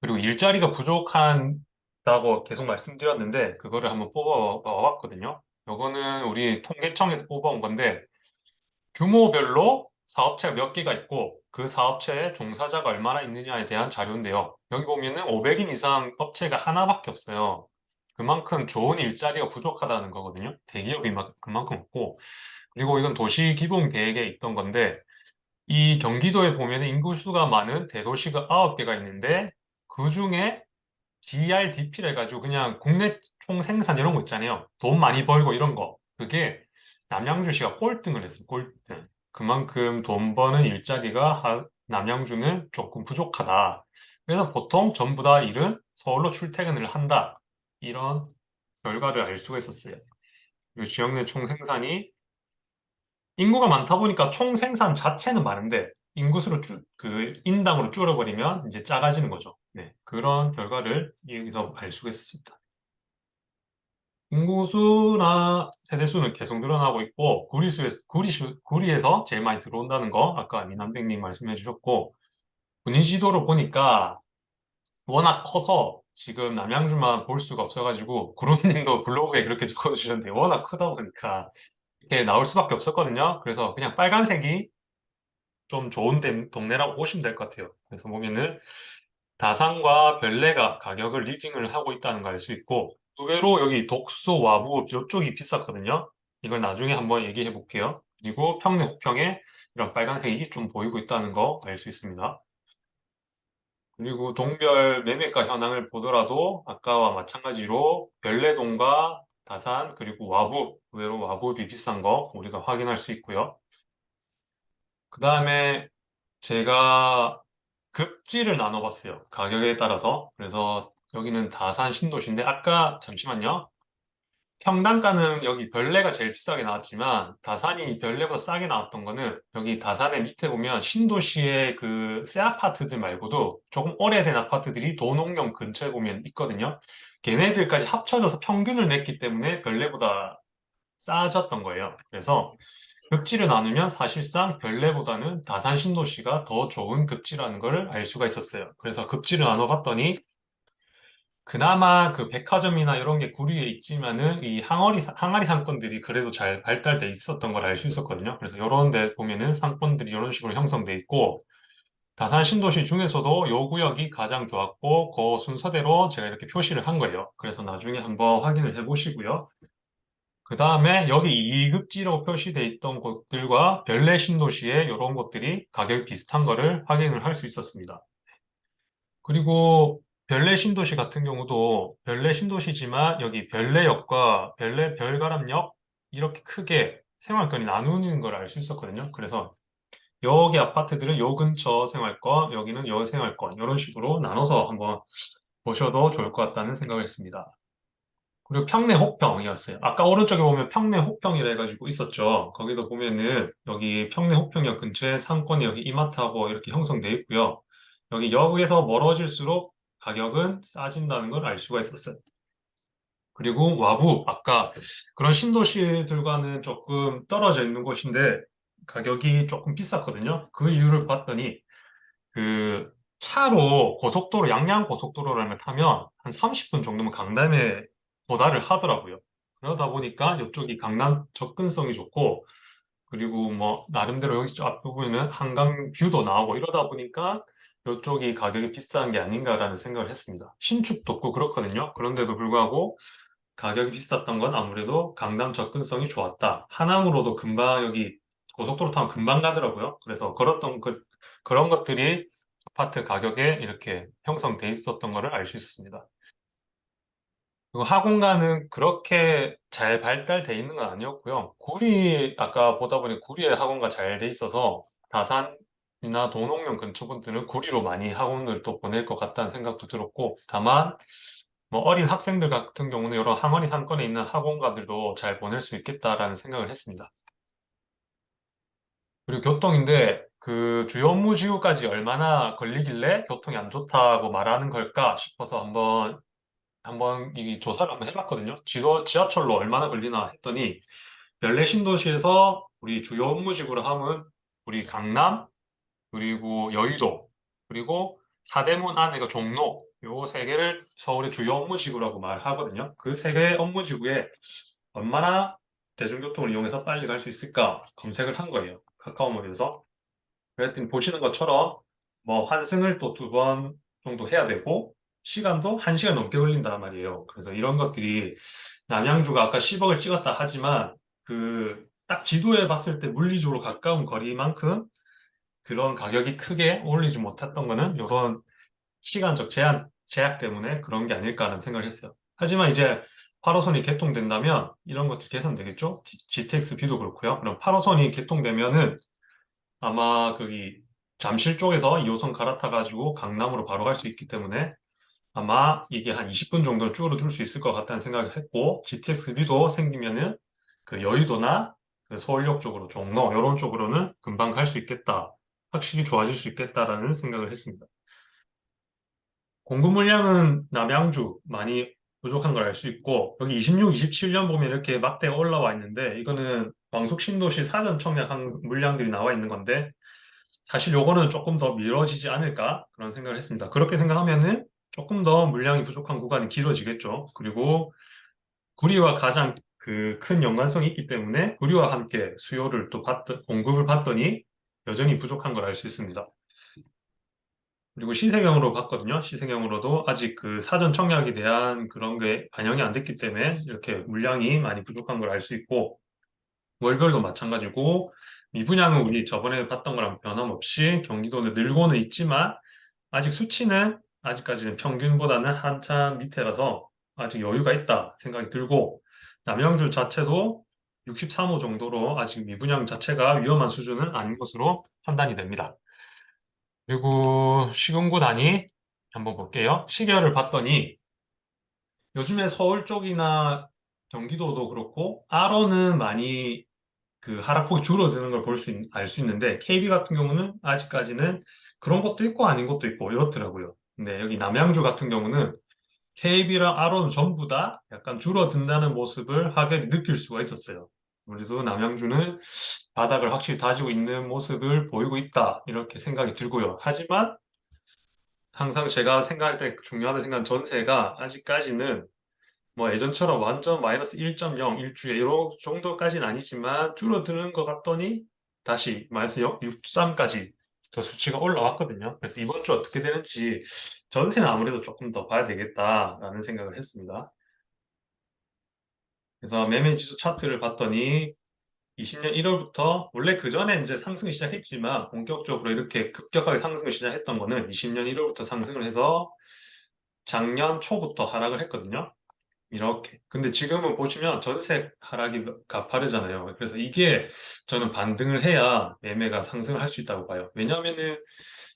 그리고 일자리가 부족하다고 계속 말씀드렸는데 그거를 한번 뽑아봤거든요. 요거는 우리 통계청에서 뽑아온 건데 규모별로 사업체가 몇 개가 있고 그 사업체에 종사자가 얼마나 있느냐에 대한 자료인데요. 여기 보면은 500인 이상 업체가 하나밖에 없어요. 그만큼 좋은 일자리가 부족하다는 거거든요. 대기업이 그만큼 없고 그리고 이건 도시 기본 계획에 있던 건데 이 경기도에 보면 인구수가 많은 대도시가 9개가 있는데 그중에 GRDP를 해가지고 그냥 국내 총생산 이런 거 있잖아요. 돈 많이 벌고 이런 거. 그게 남양주시가 꼴등을 했어요. 꼴등. 그만큼 돈 버는 일자리가 남양주는 조금 부족하다. 그래서 보통 전부 다 일은 서울로 출퇴근을 한다. 이런 결과를 알 수가 있었어요. 그리고 지역 내 총생산이 인구가 많다 보니까 총 생산 자체는 많은데 인구수를 인당으로 줄여버리면 이제 작아지는 거죠. 네, 그런 결과를 여기서 알 수가 있습니다. 인구수나 세대수는 계속 늘어나고 있고 구리에서 제일 많이 들어온다는 거 아까 민남백님 말씀해 주셨고 군인지도를 보니까 워낙 커서 지금 남양주만 볼 수가 없어가지고 구름님도 블로그에 그렇게 적어주셨는데 워낙 크다 보니까 이렇게 나올 수밖에 없었거든요. 그래서 그냥 빨간색이 좀 좋은 동네라고 보시면 될 것 같아요. 그래서 보면은 다산과 별내가 가격을 리딩을 하고 있다는 걸 알 수 있고 의외로 여기 독소, 와부 이쪽이 비쌌거든요. 이걸 나중에 한번 얘기해 볼게요. 그리고 평내 호평에 이런 빨간색이 좀 보이고 있다는 거 알 수 있습니다. 그리고 동별 매매가 현황을 보더라도 아까와 마찬가지로 별내동과 다산 그리고 와부 의외로 와부비 비싼 거 우리가 확인할 수 있고요. 그 다음에 제가 급지를 나눠봤어요. 가격에 따라서. 그래서 여기는 다산 신도시인데 아까 잠시만요. 평당가는 여기 별내가 제일 비싸게 나왔지만 다산이 별내보다 싸게 나왔던 거는 여기 다산의 밑에 보면 신도시의 그 새 아파트들 말고도 조금 오래된 아파트들이 도농역 근처에 보면 있거든요. 걔네들까지 합쳐져서 평균을 냈기 때문에 별내보다 싸졌던 거예요. 그래서 급지를 나누면 사실상 별내보다는 다산 신도시가 더 좋은 급지라는 걸 알 수가 있었어요. 그래서 급지를 나눠봤더니 그나마 그 백화점이나 이런 게 구리에 있지만은 이 항아리 상권들이 그래도 잘 발달돼 있었던 걸 알 수 있었거든요. 그래서 이런 데 보면은 상권들이 이런 식으로 형성돼 있고 다산 신도시 중에서도 요 구역이 가장 좋았고 그 순서대로 제가 이렇게 표시를 한 거예요. 그래서 나중에 한번 확인을 해 보시고요. 그 다음에 여기 2급지라고 표시되어 있던 곳들과 별내 신도시의 이런 곳들이 가격이 비슷한 거를 확인을 할 수 있었습니다. 그리고 별내 신도시 같은 경우도 별내 신도시지만 여기 별내역과 별내 별가람역 이렇게 크게 생활권이 나누는 걸 알 수 있었거든요. 그래서 여기 아파트들은 요 근처 생활권, 여기는 여 생활권 이런 식으로 나눠서 한번 보셔도 좋을 것 같다는 생각을 했습니다. 그리고 평내 혹평이었어요. 아까 오른쪽에 보면 평내 혹평이라 해가지고 있었죠. 거기도 보면은 여기 평내 혹평역 근처에 상권이 여기 이마트하고 이렇게 형성되어 있고요. 여기 역에서 멀어질수록 가격은 싸진다는 걸 알 수가 있었어요. 그리고 와부, 아까 그런 신도시들과는 조금 떨어져 있는 곳인데 가격이 조금 비쌌거든요. 그 이유를 봤더니 그 차로 고속도로, 양양 고속도로라는 걸 타면 한 30분 정도면 강남에 도달을 하더라고요. 그러다 보니까 이쪽이 강남 접근성이 좋고, 그리고 뭐, 나름대로 여기 저 앞에 보면은 한강 뷰도 나오고 이러다 보니까 이쪽이 가격이 비싼 게 아닌가라는 생각을 했습니다. 신축도 없고 그렇거든요. 그런데도 불구하고 가격이 비쌌던 건 아무래도 강남 접근성이 좋았다. 하남으로도 금방 여기 고속도로 타면 금방 가더라고요. 그래서 그런 것들이 아파트 가격에 이렇게 형성돼 있었던 것을 알 수 있었습니다. 그리고 학원가는 그렇게 잘 발달돼 있는 건 아니었고요. 아까 보다 보니 구리에 학원가 잘 돼 있어서 다산이나 도농면 근처 분들은 구리로 많이 학원을 또 보낼 것 같다는 생각도 들었고, 다만 뭐 어린 학생들 같은 경우는 이런 항원이 상권에 있는 학원가들도 잘 보낼 수 있겠다라는 생각을 했습니다. 그리고 교통인데 그 주요 업무지구까지 얼마나 걸리길래 교통이 안 좋다고 말하는 걸까 싶어서 한번 이 조사를 한번 해봤거든요. 지하철로 얼마나 걸리나 했더니 연례 신도시에서 우리 주요 업무지구로 하면 우리 강남 그리고 여의도 그리고 사대문 안에 그 종로 요 세 개를 서울의 주요 업무지구라고 말하거든요. 그 세 개의 업무지구에 얼마나 대중교통을 이용해서 빨리 갈 수 있을까 검색을 한 거예요. 카카오맵에서. 그랬더니 보시는 것처럼 뭐 환승을 또 2번 정도 해야 되고 시간도 1시간 넘게 걸린단 말이에요. 그래서 이런 것들이 남양주가 아까 10억을 찍었다 하지만 그 딱 지도에 봤을 때 물리적으로 가까운 거리만큼 그런 가격이 크게 오르지 못했던 거는 이런 시간적 제약 때문에 그런 게 아닐까 하는 생각을 했어요. 하지만 이제 8호선이 개통된다면 이런 것들이 개선되겠죠? GTX-B도 그렇고요. 그럼 8호선이 개통되면은 아마 거기 잠실 쪽에서 2호선 갈아타가지고 강남으로 바로 갈 수 있기 때문에 아마 이게 한 20분 정도는 줄어들 수 있을 것 같다는 생각을 했고 GTX-B도 생기면은 그 여의도나 그 서울역 쪽으로 종로 이런 쪽으로는 금방 갈 수 있겠다. 확실히 좋아질 수 있겠다라는 생각을 했습니다. 공급 물량은 남양주 많이 부족한 걸 알 수 있고 여기 26, 27년 보면 이렇게 막대가 올라와 있는데 이거는 광속 신도시 사전 청약한 물량들이 나와 있는 건데 사실 요거는 조금 더 미뤄지지 않을까 그런 생각을 했습니다. 그렇게 생각하면은 조금 더 물량이 부족한 구간이 길어지겠죠. 그리고 구리와 가장 그 큰 연관성이 있기 때문에 구리와 함께 공급을 받더니 여전히 부족한 걸 알 수 있습니다. 그리고 시세경으로 봤거든요. 시세경으로도 아직 그 사전 청약에 대한 그런 게 반영이 안 됐기 때문에 이렇게 물량이 많이 부족한 걸 알 수 있고 월별도 마찬가지고 미분양은 우리 저번에 봤던 거랑 변함없이 경기도는 늘고는 있지만 아직 수치는 아직까지는 평균보다는 한참 밑에라서 아직 여유가 있다 생각이 들고 남양주 자체도 63호 정도로 아직 미분양 자체가 위험한 수준은 아닌 것으로 판단이 됩니다. 그리고 시군구 단위 한번 볼게요. 시계를 봤더니 요즘에 서울 쪽이나 경기도도 그렇고 아로는 많이 그 하락폭이 줄어드는 걸 알 수 있는데 KB 같은 경우는 아직까지는 그런 것도 있고 아닌 것도 있고 이렇더라고요. 근데 여기 남양주 같은 경우는 KB랑 아로는 전부 다 약간 줄어든다는 모습을 확연히 느낄 수가 있었어요. 그래서 남양주는 바닥을 확실히 다지고 있는 모습을 보이고 있다 이렇게 생각이 들고요. 하지만 항상 제가 생각할 때 중요하다 생각하는 전세가 아직까지는 뭐 예전처럼 완전 마이너스 1.0 일주에 이런 정도까지는 아니지만 줄어드는 것 같더니 다시 마이너스 6.3까지 저 수치가 올라왔거든요. 그래서 이번 주 어떻게 되는지 전세는 아무래도 조금 더 봐야 되겠다라는 생각을 했습니다. 그래서 매매 지수 차트를 봤더니 20년 1월부터 원래 그 전에 이제 상승을 시작했지만 본격적으로 이렇게 급격하게 상승을 시작했던 거는 20년 1월부터 상승을 해서 작년 초부터 하락을 했거든요. 이렇게. 근데 지금은 보시면 전세 하락이 가파르잖아요. 그래서 이게 저는 반등을 해야 매매가 상승을 할 수 있다고 봐요. 왜냐하면은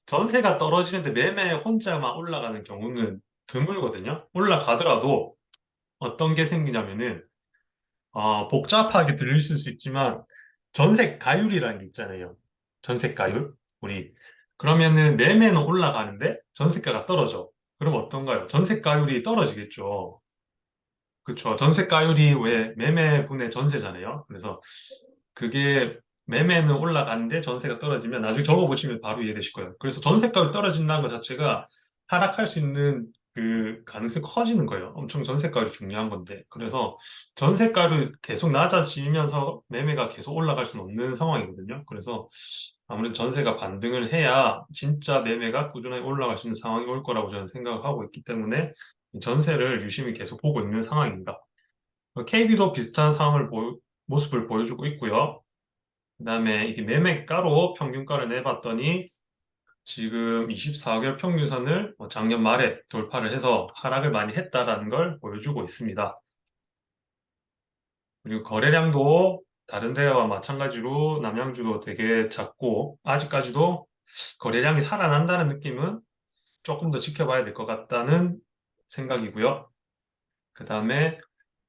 전세가 떨어지는데 매매 혼자만 올라가는 경우는 드물거든요. 올라가더라도 어떤 게 생기냐면은 복잡하게 들릴 수 있지만 전세 가율이라는 게 있잖아요. 전세 가율. 우리 그러면은 매매는 올라가는데 전세가가 떨어져. 그럼 어떤가요? 전세 가율이 떨어지겠죠. 그렇죠. 전세가율이 왜 매매분의 전세잖아요. 그래서 그게 매매는 올라가는데 전세가 떨어지면 나중에 적어보시면 바로 이해되실 거예요. 그래서 전세가율 떨어진다는 것 자체가 하락할 수 있는 그 가능성이 커지는 거예요. 엄청 전세가율이 중요한 건데. 그래서 전세가율이 계속 낮아지면서 매매가 계속 올라갈 수는 없는 상황이거든요. 그래서 아무래도 전세가 반등을 해야 진짜 매매가 꾸준하게 올라갈 수 있는 상황이 올 거라고 저는 생각을 하고 있기 때문에 이 전세를 유심히 계속 보고 있는 상황입니다. KB도 비슷한 모습을 보여주고 있고요. 그다음에 이게 매매가로 평균가를 내봤더니 지금 24개월 평균선을 작년 말에 돌파를 해서 하락을 많이 했다라는 걸 보여주고 있습니다. 그리고 거래량도 다른 데와 마찬가지로 남양주도 되게 작고 아직까지도 거래량이 살아난다는 느낌은 조금 더 지켜봐야 될 것 같다는 생각이고요. 그 다음에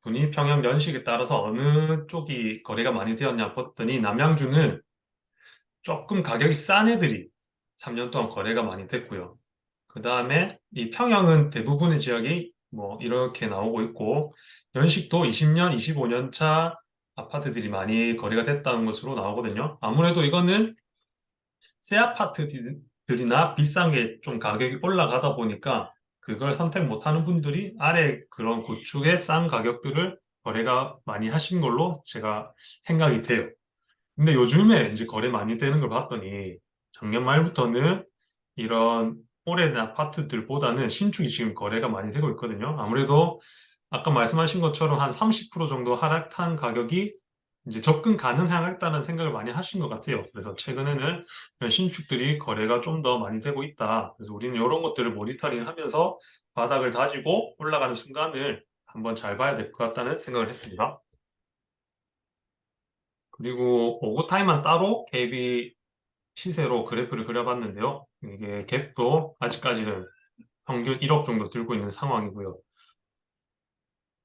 분위 평형 연식에 따라서 어느 쪽이 거래가 많이 되었냐 봤더니 남양주는 조금 가격이 싼 애들이 3년 동안 거래가 많이 됐고요. 그 다음에 이 평형은 대부분의 지역이 뭐 이렇게 나오고 있고 연식도 20년, 25년 차 아파트들이 많이 거래가 됐다는 것으로 나오거든요. 아무래도 이거는 새 아파트들이나 비싼 게 좀 가격이 올라가다 보니까 그걸 선택 못하는 분들이 아래 그런 구축의 싼 가격들을 거래가 많이 하신 걸로 제가 생각이 돼요. 근데 요즘에 이제 거래 많이 되는 걸 봤더니 작년 말부터는 이런 오래된 아파트들보다는 신축이 지금 거래가 많이 되고 있거든요. 아무래도 아까 말씀하신 것처럼 한 30% 정도 하락한 가격이 이제 접근 가능하겠다는 생각을 많이 하신 것 같아요. 그래서 최근에는 이런 신축들이 거래가 좀 더 많이 되고 있다. 그래서 우리는 이런 것들을 모니터링 하면서 바닥을 다지고 올라가는 순간을 한번 잘 봐야 될 것 같다는 생각을 했습니다. 그리고 오거타임만 따로 KB 시세로 그래프를 그려봤는데요. 이게 갭도 아직까지는 평균 1억 정도 들고 있는 상황이고요.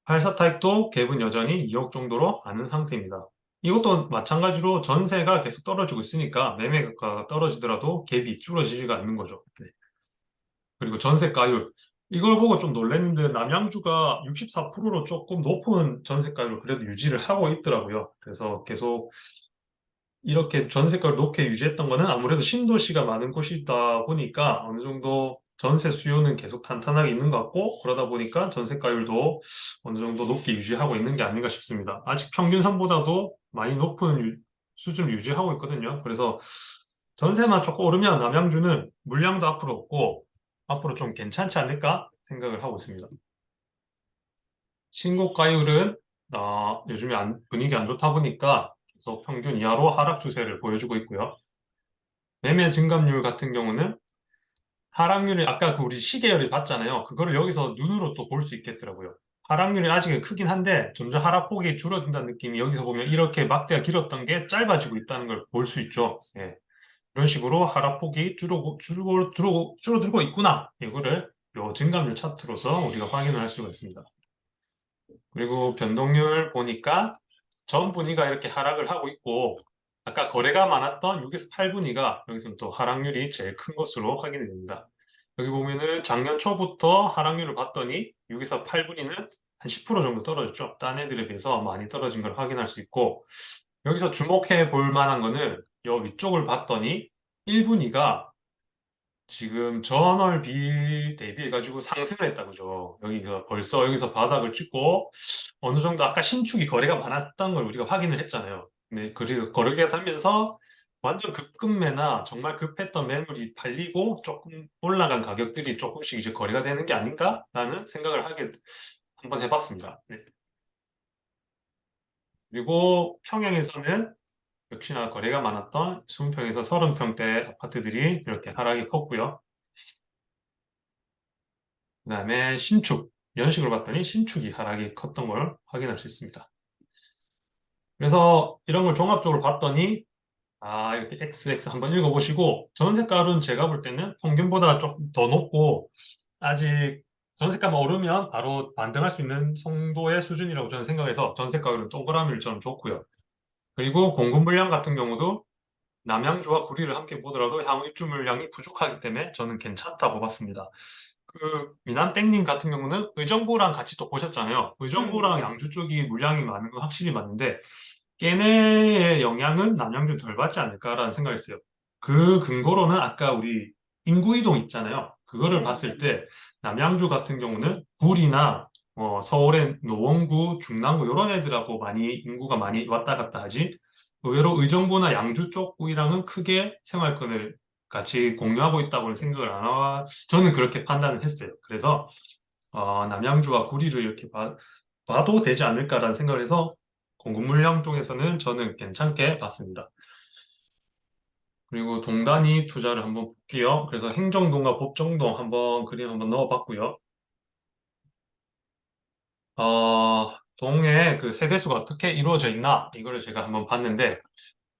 84 타입도 갭은 여전히 2억 정도로 많은 상태입니다. 이것도 마찬가지로 전세가 계속 떨어지고 있으니까 매매가가 떨어지더라도 갭이 줄어지지가 않는 거죠. 네. 그리고 전세가율. 이걸 보고 좀 놀랐는데 남양주가 64%로 조금 높은 전세가율을 그래도 유지를 하고 있더라고요. 그래서 계속 이렇게 전세가를 높게 유지했던 거는 아무래도 신도시가 많은 곳이다 보니까 어느 정도 전세 수요는 계속 탄탄하게 있는 것 같고 그러다 보니까 전세가율도 어느 정도 높게 유지하고 있는 게 아닌가 싶습니다. 아직 평균선보다도 많이 높은 수준을 유지하고 있거든요. 그래서 전세만 조금 오르면 남양주는 물량도 앞으로 없고 앞으로 좀 괜찮지 않을까 생각을 하고 있습니다. 신고가율은 요즘에 분위기 안 좋다 보니까 계속 평균 이하로 하락 추세를 보여주고 있고요. 매매 증감률 같은 경우는 하락률이 아까 그 우리 시계열이 봤잖아요. 그거를 여기서 눈으로 또 볼 수 있겠더라고요. 하락률이 아직은 크긴 한데 점점 하락폭이 줄어든다는 느낌이 여기서 보면 이렇게 막대가 길었던 게 짧아지고 있다는 걸 볼 수 있죠. 예. 이런 식으로 하락폭이 줄어들고 있구나. 이거를 요 증감률 차트로서 우리가 확인을 할 수가 있습니다. 그리고 변동률 보니까 전 분위가 이렇게 하락을 하고 있고 아까 거래가 많았던 6에서 8분위가 여기서는 또 하락률이 제일 큰 것으로 확인이 됩니다. 여기 보면은 작년 초부터 하락률을 봤더니 6에서 8분위는 한 10% 정도 떨어졌죠. 딴 애들에 비해서 많이 떨어진 걸 확인할 수 있고 여기서 주목해 볼 만한 거는 여 위쪽을 봤더니 1분위가 지금 전월 비 대비해가지고 상승을 했다 그죠. 여기가 벌써 여기서 바닥을 찍고 어느 정도 아까 신축이 거래가 많았던 걸 우리가 확인을 했잖아요. 근데 그리고 거래가 되면서 완전 급급매나 정말 급했던 매물이 팔리고 조금 올라간 가격들이 조금씩 이제 거래가 되는 게 아닌가라는 생각을 하게 한번 해봤습니다. 네. 그리고 평양에서는 역시나 거래가 많았던 20평에서 30평대 아파트들이 이렇게 하락이 컸고요. 그 다음에 신축, 연식으로 봤더니 신축이 하락이 컸던 걸 확인할 수 있습니다. 그래서 이런 걸 종합적으로 봤더니 이렇게 XX 한번 읽어보시고 전세가율은 제가 볼 때는 평균보다 조금 더 높고 아직 전세가만 오르면 바로 반등할 수 있는 정도의 수준이라고 저는 생각해서 전세가율은 동그라미를 저는 줬고요. 그리고 공급 물량 같은 경우도 남양주와 구리를 함께 보더라도 향후 입주 물량이 부족하기 때문에 저는 괜찮다고 봤습니다. 그 미남땡님 같은 경우는 의정부랑 같이 또 보셨잖아요. 의정부랑 네. 양주 쪽이 물량이 많은 건 확실히 맞는데 걔네의 영향은 남양주 덜 받지 않을까라는 생각이 있어요. 그 근거로는 아까 우리 인구 이동 있잖아요. 그거를 네. 봤을 때 남양주 같은 경우는 구리나 서울의 노원구, 중랑구 이런 애들하고 많이 인구가 많이 왔다 갔다 하지. 의외로 의정부나 양주 쪽이랑은 크게 생활권을 같이 공유하고 있다고는 생각을 안 하고 저는 그렇게 판단을 했어요. 그래서 남양주와 구리를 이렇게 봐도 되지 않을까라는 생각을 해서 공급 물량 쪽에서는 저는 괜찮게 봤습니다. 그리고 동단위 투자를 한번 볼게요. 그래서 행정동과 법정동 한번 그림 한번 넣어봤고요. 동의 그 세대수가 어떻게 이루어져 있나 이거를 제가 한번 봤는데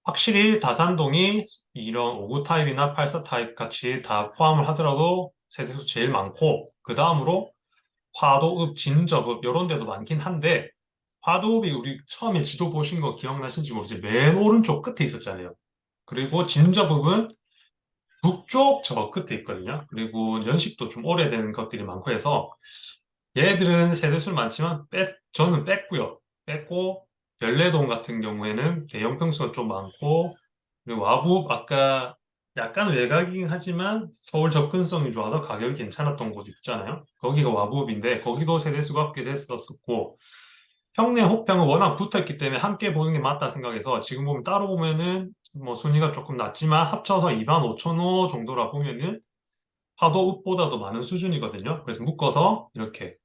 확실히 다산동이 이런 5구 타입이나 84 타입 같이 다 포함을 하더라도 세대수 제일 많고 그 다음으로 화도읍, 진저읍 이런 데도 많긴 한데 화도읍이 우리 처음에 지도 보신 거 기억나신지 모르겠지만 맨 오른쪽 끝에 있었잖아요. 그리고 진저읍은 북쪽 저 끝에 있거든요. 그리고 연식도 좀 오래된 것들이 많고 해서 얘들은 세대수는 많지만 저는 뺐고요. 뺐고 별내동 같은 경우에는 대형 평수가 좀 많고 그리고 와북 아까 약간 외곽이긴 하지만 서울 접근성이 좋아서 가격이 괜찮았던 곳 있잖아요. 거기가 와부읍인데 거기도 세대수가 꽤 됐었고 평내 호평은 워낙 붙어있기 때문에 함께 보는 게 맞다 생각해서 지금 보면 따로 보면은 뭐 순위가 조금 낮지만 합쳐서 2만 5천 호 정도라 보면은 파도읍보다도 많은 수준이거든요. 그래서 묶어서 이렇게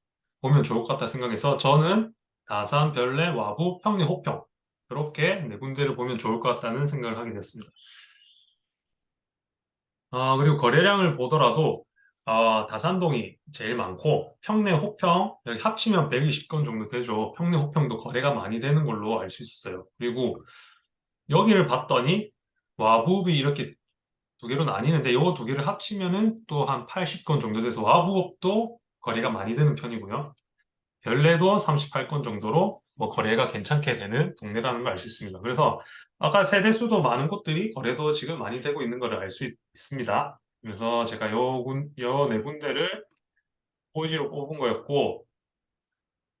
보면 좋을 것 같다 생각해서 저는 다산, 별내, 와부, 평내, 호평 이렇게 네 군데를 보면 좋을 것 같다는 생각을 하게 됐습니다. 그리고 거래량을 보더라도 다산동이 제일 많고 평내, 호평 여기 합치면 120건 정도 되죠. 평내, 호평도 거래가 많이 되는 걸로 알 수 있었어요. 그리고 여기를 봤더니 와부읍이 이렇게 두 개로 나뉘는데 이 두 개를 합치면은 또 한 80건 정도 돼서 와부읍도 거래가 많이 되는 편이고요. 별내도 38건 정도로 뭐 거래가 괜찮게 되는 동네라는 걸 알 수 있습니다. 그래서 아까 세대수도 많은 곳들이 거래도 지금 많이 되고 있는 걸 알 수 있습니다. 그래서 제가 요 네 군데를 포지로 뽑은 거였고,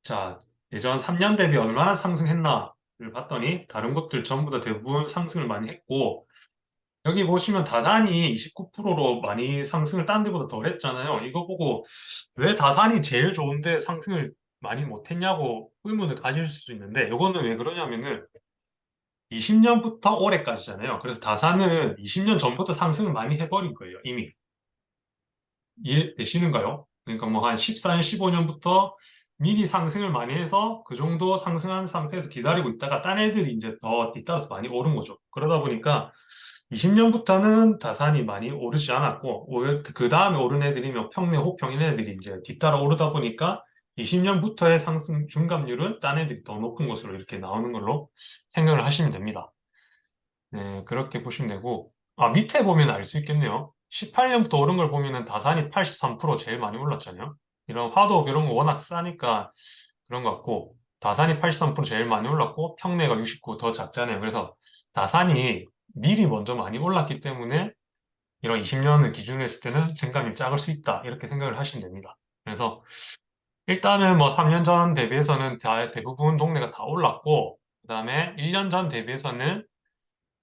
자, 예전 3년 대비 얼마나 상승했나를 봤더니 다른 곳들 전부 다 대부분 상승을 많이 했고, 여기 보시면 다산이 29%로 많이 상승을 딴 데보다 덜 했잖아요. 이거 보고 왜 다산이 제일 좋은데 상승을 많이 못했냐고 의문을 가질 수 있는데 이거는 왜 그러냐면은 20년부터 올해까지잖아요. 그래서 다산은 20년 전부터 상승을 많이 해버린 거예요, 이미. 이해되시는가요? 그러니까 뭐 한 14년, 15년부터 미리 상승을 많이 해서 그 정도 상승한 상태에서 기다리고 있다가 딴 애들이 이제 더 뒤따라서 많이 오른 거죠. 그러다 보니까 20년부터는 다산이 많이 오르지 않았고, 그 다음에 오른 애들이면 평내, 호평인 애들이 이제 뒤따라 오르다 보니까 20년부터의 상승 중감률은 딴 애들이 더 높은 것으로 이렇게 나오는 걸로 생각을 하시면 됩니다. 네, 그렇게 보시면 되고, 밑에 보면 알 수 있겠네요. 18년부터 오른 걸 보면은 다산이 83% 제일 많이 올랐잖아요. 이런 화도 이런 거 워낙 싸니까 그런 것 같고, 다산이 83% 제일 많이 올랐고, 평내가 69 더 작잖아요. 그래서 다산이 미리 먼저 많이 올랐기 때문에 이런 20년을 기준으로 했을 때는 증감이 작을 수 있다. 이렇게 생각을 하시면 됩니다. 그래서 일단은 뭐 3년 전 대비해서는 대부분 동네가 다 올랐고, 그 다음에 1년 전 대비해서는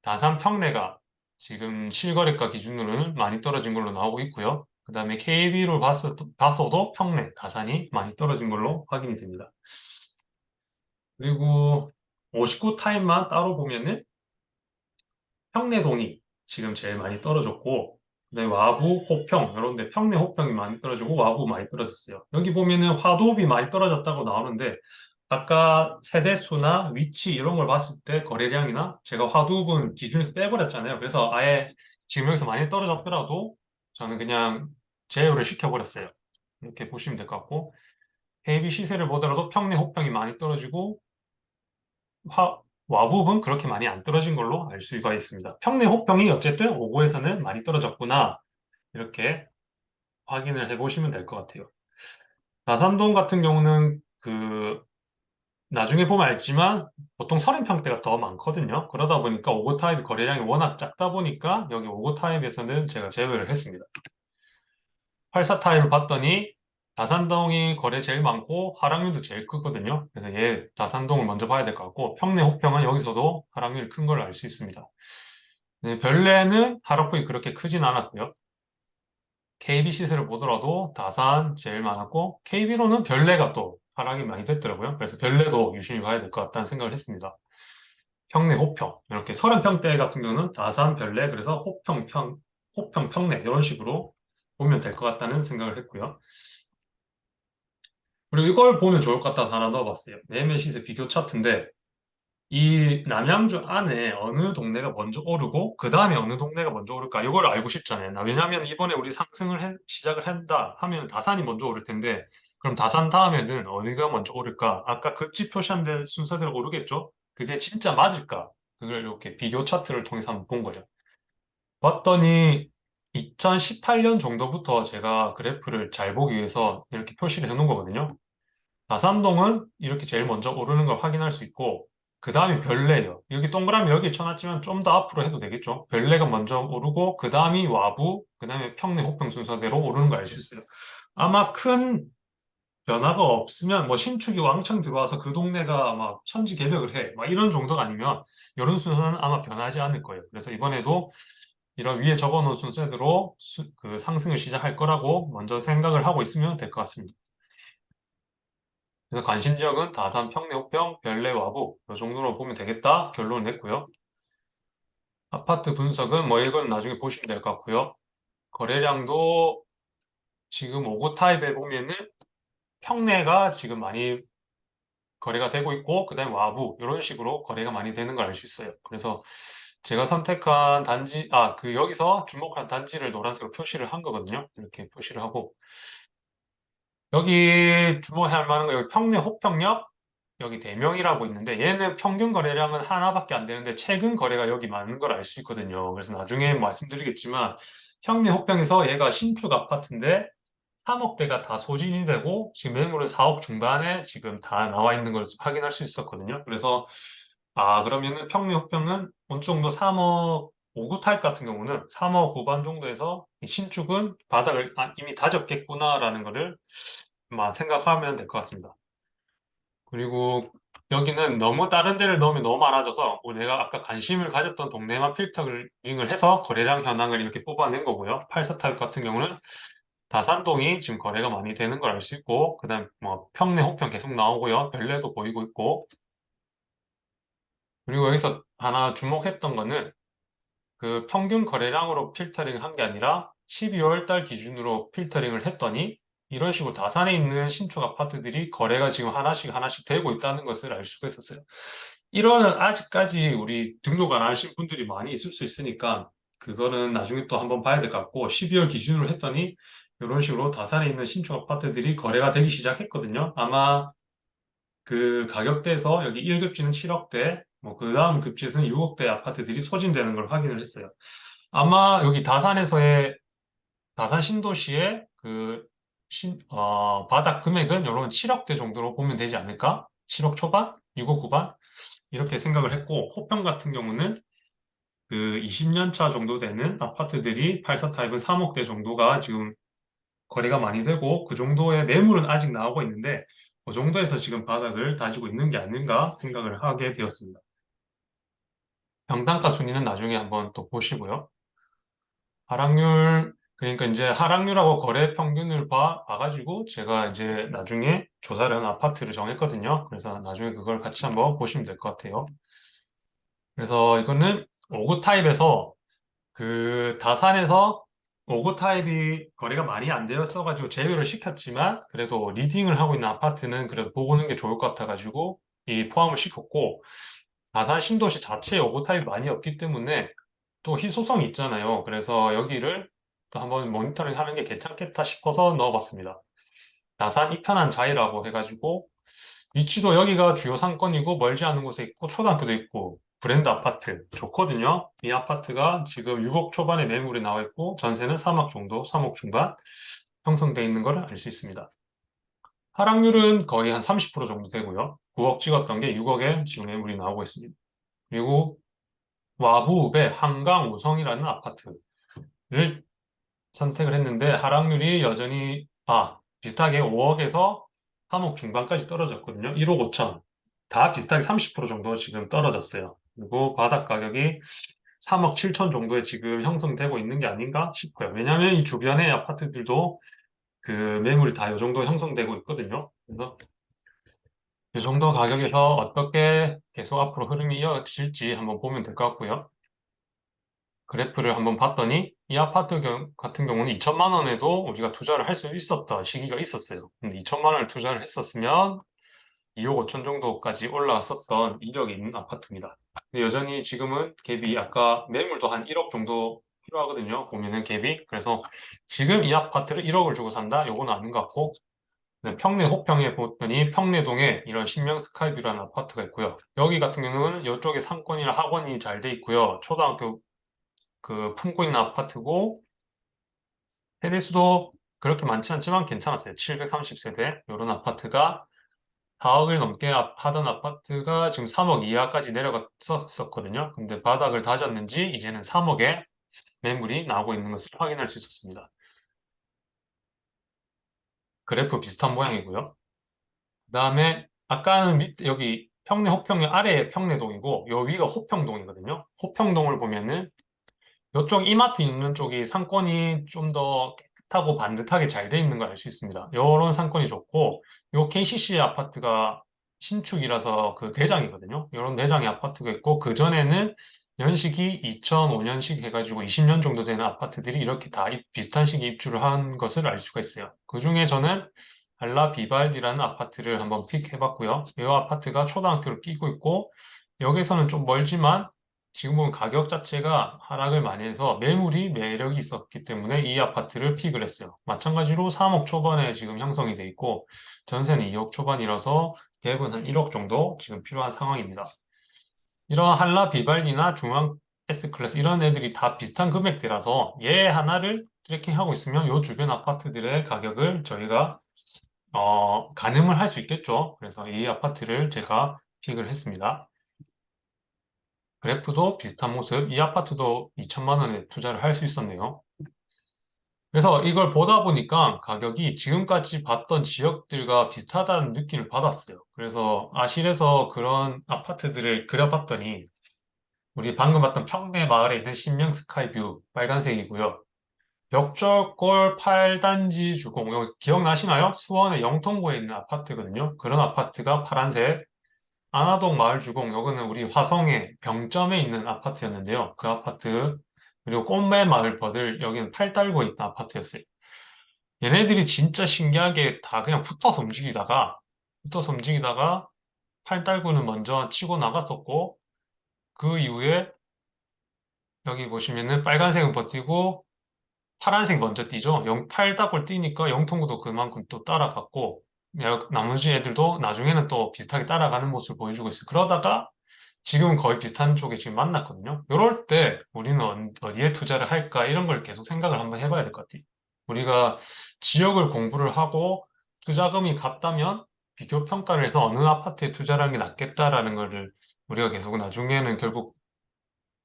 다산 평내가 지금 실거래가 기준으로는 많이 떨어진 걸로 나오고 있고요. 그 다음에 KB로 봤어도 평내, 다산이 많이 떨어진 걸로 확인이 됩니다. 그리고 59 타입만 따로 보면은 평내동이 지금 제일 많이 떨어졌고, 그다음에 와부, 호평 이런 데 평내, 호평이 많이 떨어지고 와부 많이 떨어졌어요. 여기 보면은 화도읍이 많이 떨어졌다고 나오는데 아까 세대수나 위치 이런 걸 봤을 때 거래량이나 제가 화두분 기준에서 빼버렸잖아요. 그래서 아예 지금 여기서 많이 떨어졌더라도 저는 그냥 제어를 시켜버렸어요. 이렇게 보시면 될 것 같고 KB 시세를 보더라도 평내 호평이 많이 떨어지고 와부분 그렇게 많이 안 떨어진 걸로 알 수가 있습니다. 평내 호평이 어쨌든 5구에서는 많이 떨어졌구나 이렇게 확인을 해보시면 될 것 같아요. 나산동 같은 경우는 나중에 보면 알지만 보통 30평대가 더 많거든요. 그러다 보니까 5구 타입 거래량이 워낙 작다 보니까 여기 5구 타입에서는 제가 제외를 했습니다. 84 타입을 봤더니 다산동이 거래 제일 많고 하락률도 제일 크거든요. 그래서 얘 다산동을 먼저 봐야 될 것 같고 평내 호평은 여기서도 하락률이 큰 걸 알 수 있습니다. 네, 별내는 하락폭이 그렇게 크진 않았고요. KB 시세를 보더라도 다산 제일 많았고 KB로는 별내가 또 하락이 많이 됐더라고요. 그래서 별내도 유심히 봐야 될 것 같다는 생각을 했습니다. 평내, 호평 이렇게 30평대 같은 경우는 다산, 별내 그래서 호평, 호평, 평내 이런 식으로 보면 될 것 같다는 생각을 했고요. 그리고 이걸 보면 좋을 것 같아서 하나 넣어봤어요. 매매 시세 비교 차트인데 이 남양주 안에 어느 동네가 먼저 오르고 그 다음에 어느 동네가 먼저 오를까 이걸 알고 싶잖아요. 왜냐하면 이번에 우리 시작을 한다 하면 다산이 먼저 오를 텐데 그럼 다산 다음에는 어디가 먼저 오를까? 아까 그 집 표시한 데 순서대로 오르겠죠? 그게 진짜 맞을까? 그걸 이렇게 비교 차트를 통해서 한번 본 거예요. 봤더니 2018년 정도부터 제가 그래프를 잘 보기 위해서 이렇게 표시를 해놓은 거거든요. 나산동은 이렇게 제일 먼저 오르는 걸 확인할 수 있고, 그 다음이 별내예요. 여기 동그라미 여기 쳐놨지만 좀 더 앞으로 해도 되겠죠. 별내가 먼저 오르고, 그 다음이 와부, 그 다음에 평내, 호평 순서대로 오르는 걸 알 수 있어요. 아마 큰 변화가 없으면, 뭐 신축이 왕창 들어와서 그 동네가 막 천지개벽을 해. 막 이런 정도가 아니면, 이런 순서는 아마 변하지 않을 거예요. 그래서 이번에도 이런 위에 적어놓은 순서대로 그 상승을 시작할 거라고 먼저 생각을 하고 있으면 될 것 같습니다. 그래서 관심 지역은 다산, 평내, 호평, 별내, 와부 이 정도로 보면 되겠다 결론을 냈고요. 아파트 분석은 뭐 이건 나중에 보시면 될 것 같고요. 거래량도 지금 5구 타입에 보면은 평내가 지금 많이 거래가 되고 있고 그다음에 와부 이런 식으로 거래가 많이 되는 걸 알 수 있어요. 그래서 제가 선택한 단지, 여기서 주목한 단지를 노란색으로 표시를 한 거거든요. 이렇게 표시를 하고 여기 주목할 만한 거 여기 평내 호평역 여기 대명이라고 있는데 얘는 평균 거래량은 하나밖에 안 되는데 최근 거래가 여기 많은 걸 알 수 있거든요. 그래서 나중에 말씀드리겠지만 평내 호평에서 얘가 신축 아파트인데 3억대가 다 소진이 되고 지금 매물은 4억 중반에 지금 다 나와 있는 걸 확인할 수 있었거든요. 그래서 그러면은 평내 호평은 어느 정도 3억 5구 타입 같은 경우는 3억 후반 정도에서 이 신축은 바닥을 이미 다졌겠구나라는 거를 아마 생각하면 될 것 같습니다. 그리고 여기는 너무 다른 데를 넣으면 너무 많아져서 내가 아까 관심을 가졌던 동네만 필터링을 해서 거래량 현황을 이렇게 뽑아낸 거고요. 84타입 같은 경우는 다산동이 지금 거래가 많이 되는 걸 알 수 있고 그다음 뭐 평내 호평 계속 나오고요. 별내도 보이고 있고 그리고 여기서 하나 주목했던 거는 그 평균 거래량으로 필터링을 한 게 아니라 12월 달 기준으로 필터링을 했더니 이런 식으로 다산에 있는 신축 아파트들이 거래가 지금 하나씩 하나씩 되고 있다는 것을 알 수가 있었어요. 1월은 아직까지 우리 등록 안 하신 분들이 많이 있을 수 있으니까 그거는 나중에 또 한번 봐야 될 것 같고 12월 기준으로 했더니 이런 식으로 다산에 있는 신축 아파트들이 거래가 되기 시작했거든요. 아마 그 가격대에서 여기 1급지는 7억대, 뭐 그 다음 급지에서는 6억대 아파트들이 소진되는 걸 확인을 했어요. 아마 여기 다산 신도시의 바닥 금액은 이런 7억대 정도로 보면 되지 않을까? 7억 초반? 6억 후반? 이렇게 생각을 했고, 호평 같은 경우는 그 20년 차 정도 되는 아파트들이 84 타입은 3억대 정도가 지금 거래가 많이 되고, 그 정도의 매물은 아직 나오고 있는데, 그 정도에서 지금 바닥을 다지고 있는 게 아닌가 생각을 하게 되었습니다. 평당가 순위는 나중에 한번 또 보시고요. 하락률, 그러니까 이제 하락률하고 거래 평균을 봐가지고 제가 이제 나중에 조사를 한 아파트를 정했거든요. 그래서 나중에 그걸 같이 한번 보시면 될 것 같아요. 그래서 이거는 5구 타입에서 그 다산에서 오고 타입이 거래가 많이 안 되었어가지고 제외를 시켰지만 그래도 리딩을 하고 있는 아파트는 그래도 보고는 게 좋을 것 같아가지고 이 포함을 시켰고 아산 신도시 자체에 오고 타입이 많이 없기 때문에 또 희소성이 있잖아요. 그래서 여기를 또 한번 모니터링 하는 게 괜찮겠다 싶어서 넣어봤습니다. 나산 이편한 자이라고 해가지고 위치도 여기가 주요 상권이고 멀지 않은 곳에 있고 초등학교도 있고 브랜드 아파트 좋거든요. 이 아파트가 지금 6억 초반에 매물이 나와 있고 전세는 3억 정도, 3억 중반 형성되어 있는 걸 알 수 있습니다. 하락률은 거의 한 30% 정도 되고요. 9억 찍었던 게 6억에 지금 매물이 나오고 있습니다. 그리고 와부읍의 한강 우성이라는 아파트를 선택을 했는데 하락률이 여전히 비슷하게 5억에서 3억 중반까지 떨어졌거든요. 1억 5천. 다 비슷하게 30% 정도 지금 떨어졌어요. 그리고 바닥 가격이 3억 7천 정도에 지금 형성되고 있는 게 아닌가 싶어요. 왜냐하면 이 주변의 아파트들도 그 매물이 다 이 정도 형성되고 있거든요. 그래서 이 정도 가격에서 어떻게 계속 앞으로 흐름이 이어질지 한번 보면 될 것 같고요. 그래프를 한번 봤더니 이 아파트 같은 경우는 2천만 원에도 우리가 투자를 할 수 있었던 시기가 있었어요. 근데 2천만 원을 투자를 했었으면 2억 5천 정도까지 올라왔었던 이력이 있는 아파트입니다. 근데 여전히 지금은 갭이 아까 매물도 한 1억 정도 필요하거든요. 보면은 갭이. 그래서 지금 이 아파트를 1억을 주고 산다? 요거는 아닌 것 같고 평내 호평에 보더니 평내동에 이런 신명 스카이뷰라는 아파트가 있고요. 여기 같은 경우는 이쪽에 상권이나 학원이 잘 돼 있고요. 초등학교 품고 있는 아파트고 세대수도 그렇게 많지 않지만 괜찮았어요. 730세대 이런 아파트가 4억을 넘게 하던 아파트가 지금 3억 이하까지 내려갔었거든요. 근데 바닥을 다졌는지 이제는 3억에 매물이 나오고 있는 것을 확인할 수 있었습니다. 그래프 비슷한 모양이고요. 그 다음에 아까는 여기 평내 호평역 아래에 평내동이고 요 위가 호평동이거든요. 호평동을 보면은 이쪽 이마트 있는 쪽이 상권이 좀 더 깨끗하고 반듯하게 잘 돼 있는 걸 알 수 있습니다. 이런 상권이 좋고, 요 KCC 아파트가 신축이라서 그 대장이거든요. 이런 대장의 아파트가 있고, 그전에는 연식이 2005년식 해가지고 20년 정도 되는 아파트들이 이렇게 다 비슷한 시기에 입주를 한 것을 알 수가 있어요. 그 중에 저는 알라 비발디라는 아파트를 한번 픽해봤고요. 이 아파트가 초등학교를 끼고 있고, 여기서는 좀 멀지만 지금 보면 가격 자체가 하락을 많이 해서 매물이 매력이 있었기 때문에 이 아파트를 픽을 했어요. 마찬가지로 3억 초반에 지금 형성이 돼 있고 전세는 2억 초반이라서 갭은 한 1억 정도 지금 필요한 상황입니다. 이런 한라 비발디나 중앙 S클래스 이런 애들이 다 비슷한 금액대라서 얘 하나를 트래킹하고 있으면 이 주변 아파트들의 가격을 저희가 가늠을 할 수 있겠죠. 그래서 이 아파트를 제가 픽을 했습니다. 그래프도 비슷한 모습, 이 아파트도 2천만 원에 투자를 할 수 있었네요. 그래서 이걸 보다 보니까 가격이 지금까지 봤던 지역들과 비슷하다는 느낌을 받았어요. 그래서 아실에서 그런 아파트들을 그려봤더니 우리 방금 봤던 평내 마을에 있는 신명 스카이뷰 빨간색이고요. 역절골 8단지 주공, 이거 기억나시나요? 수원의 영통구에 있는 아파트거든요. 그런 아파트가 파란색, 안화동 마을주공, 요거는 우리 화성의 병점에 있는 아파트였는데요. 그 아파트, 그리고 꽃매 마을버들, 여기는 팔달구에 있는 아파트였어요. 얘네들이 진짜 신기하게 다 그냥 붙어서 움직이다가, 팔달구는 먼저 치고 나갔었고, 그 이후에 여기 보시면은 빨간색은 버티고, 파란색 먼저 뛰죠. 팔달구를 뛰니까 영통구도 그만큼 또 따라갔고, 나머지 애들도 나중에는 또 비슷하게 따라가는 모습을 보여주고 있어요. 그러다가 지금은 거의 비슷한 쪽에 지금 만났거든요. 이럴 때 우리는 어디에 투자를 할까 이런 걸 계속 생각을 한번 해봐야 될 것 같아요. 우리가 지역을 공부를 하고 투자금이 같다면 비교 평가를 해서 어느 아파트에 투자를 하는 게 낫겠다라는 거를 우리가 계속 나중에는 결국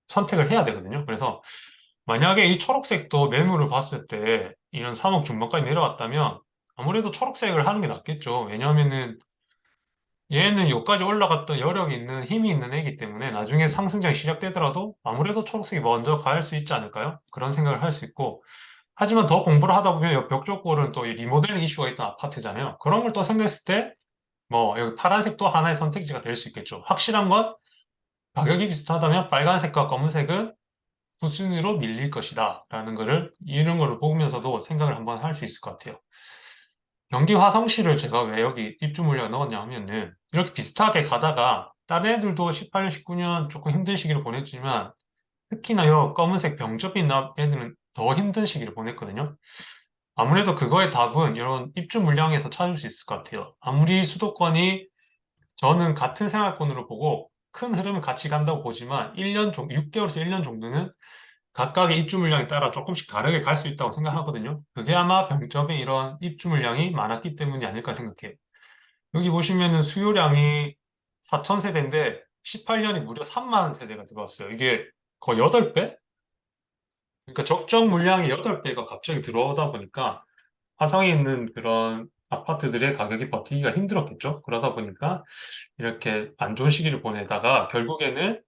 선택을 해야 되거든요. 그래서 만약에 이 초록색도 매물을 봤을 때 이런 3억 중반까지 내려왔다면 아무래도 초록색을 하는 게 낫겠죠. 왜냐하면은 얘는 여기까지 올라갔던 여력이 있는 힘이 있는 애기 때문에 나중에 상승장이 시작되더라도 아무래도 초록색이 먼저 갈 수 있지 않을까요? 그런 생각을 할 수 있고 하지만 더 공부를 하다 보면 옆 벽쪽골은 또 이 리모델링 이슈가 있던 아파트잖아요. 그런 걸 또 생각했을 때 뭐 여기 파란색도 하나의 선택지가 될 수 있겠죠. 확실한 건 가격이 비슷하다면 빨간색과 검은색은 수준으로 밀릴 것이다 라는 거를 이런 거를 보면서도 생각을 한번 할 수 있을 것 같아요. 경기 화성시를 제가 왜 여기 입주 물량을 넣었냐 하면은 이렇게 비슷하게 가다가 다른 애들도 18년, 19년 조금 힘든 시기를 보냈지만 특히나 요 검은색 병접인 애들은 더 힘든 시기를 보냈거든요. 아무래도 그거의 답은 이런 입주 물량에서 찾을 수 있을 것 같아요. 아무리 수도권이 저는 같은 생활권으로 보고 큰 흐름을 같이 간다고 보지만 1년 정도, 6개월에서 1년 정도는 각각의 입주 물량에 따라 조금씩 다르게 갈 수 있다고 생각하거든요. 그게 아마 병점에 이런 입주 물량이 많았기 때문이 아닐까 생각해요. 여기 보시면은 수요량이 4천 세대인데 18년에 무려 3만 세대가 들어왔어요. 이게 거의 8배? 그러니까 적정 물량이 8배가 갑자기 들어오다 보니까 화성에 있는 그런 아파트들의 가격이 버티기가 힘들었겠죠. 그러다 보니까 이렇게 안 좋은 시기를 보내다가 결국에는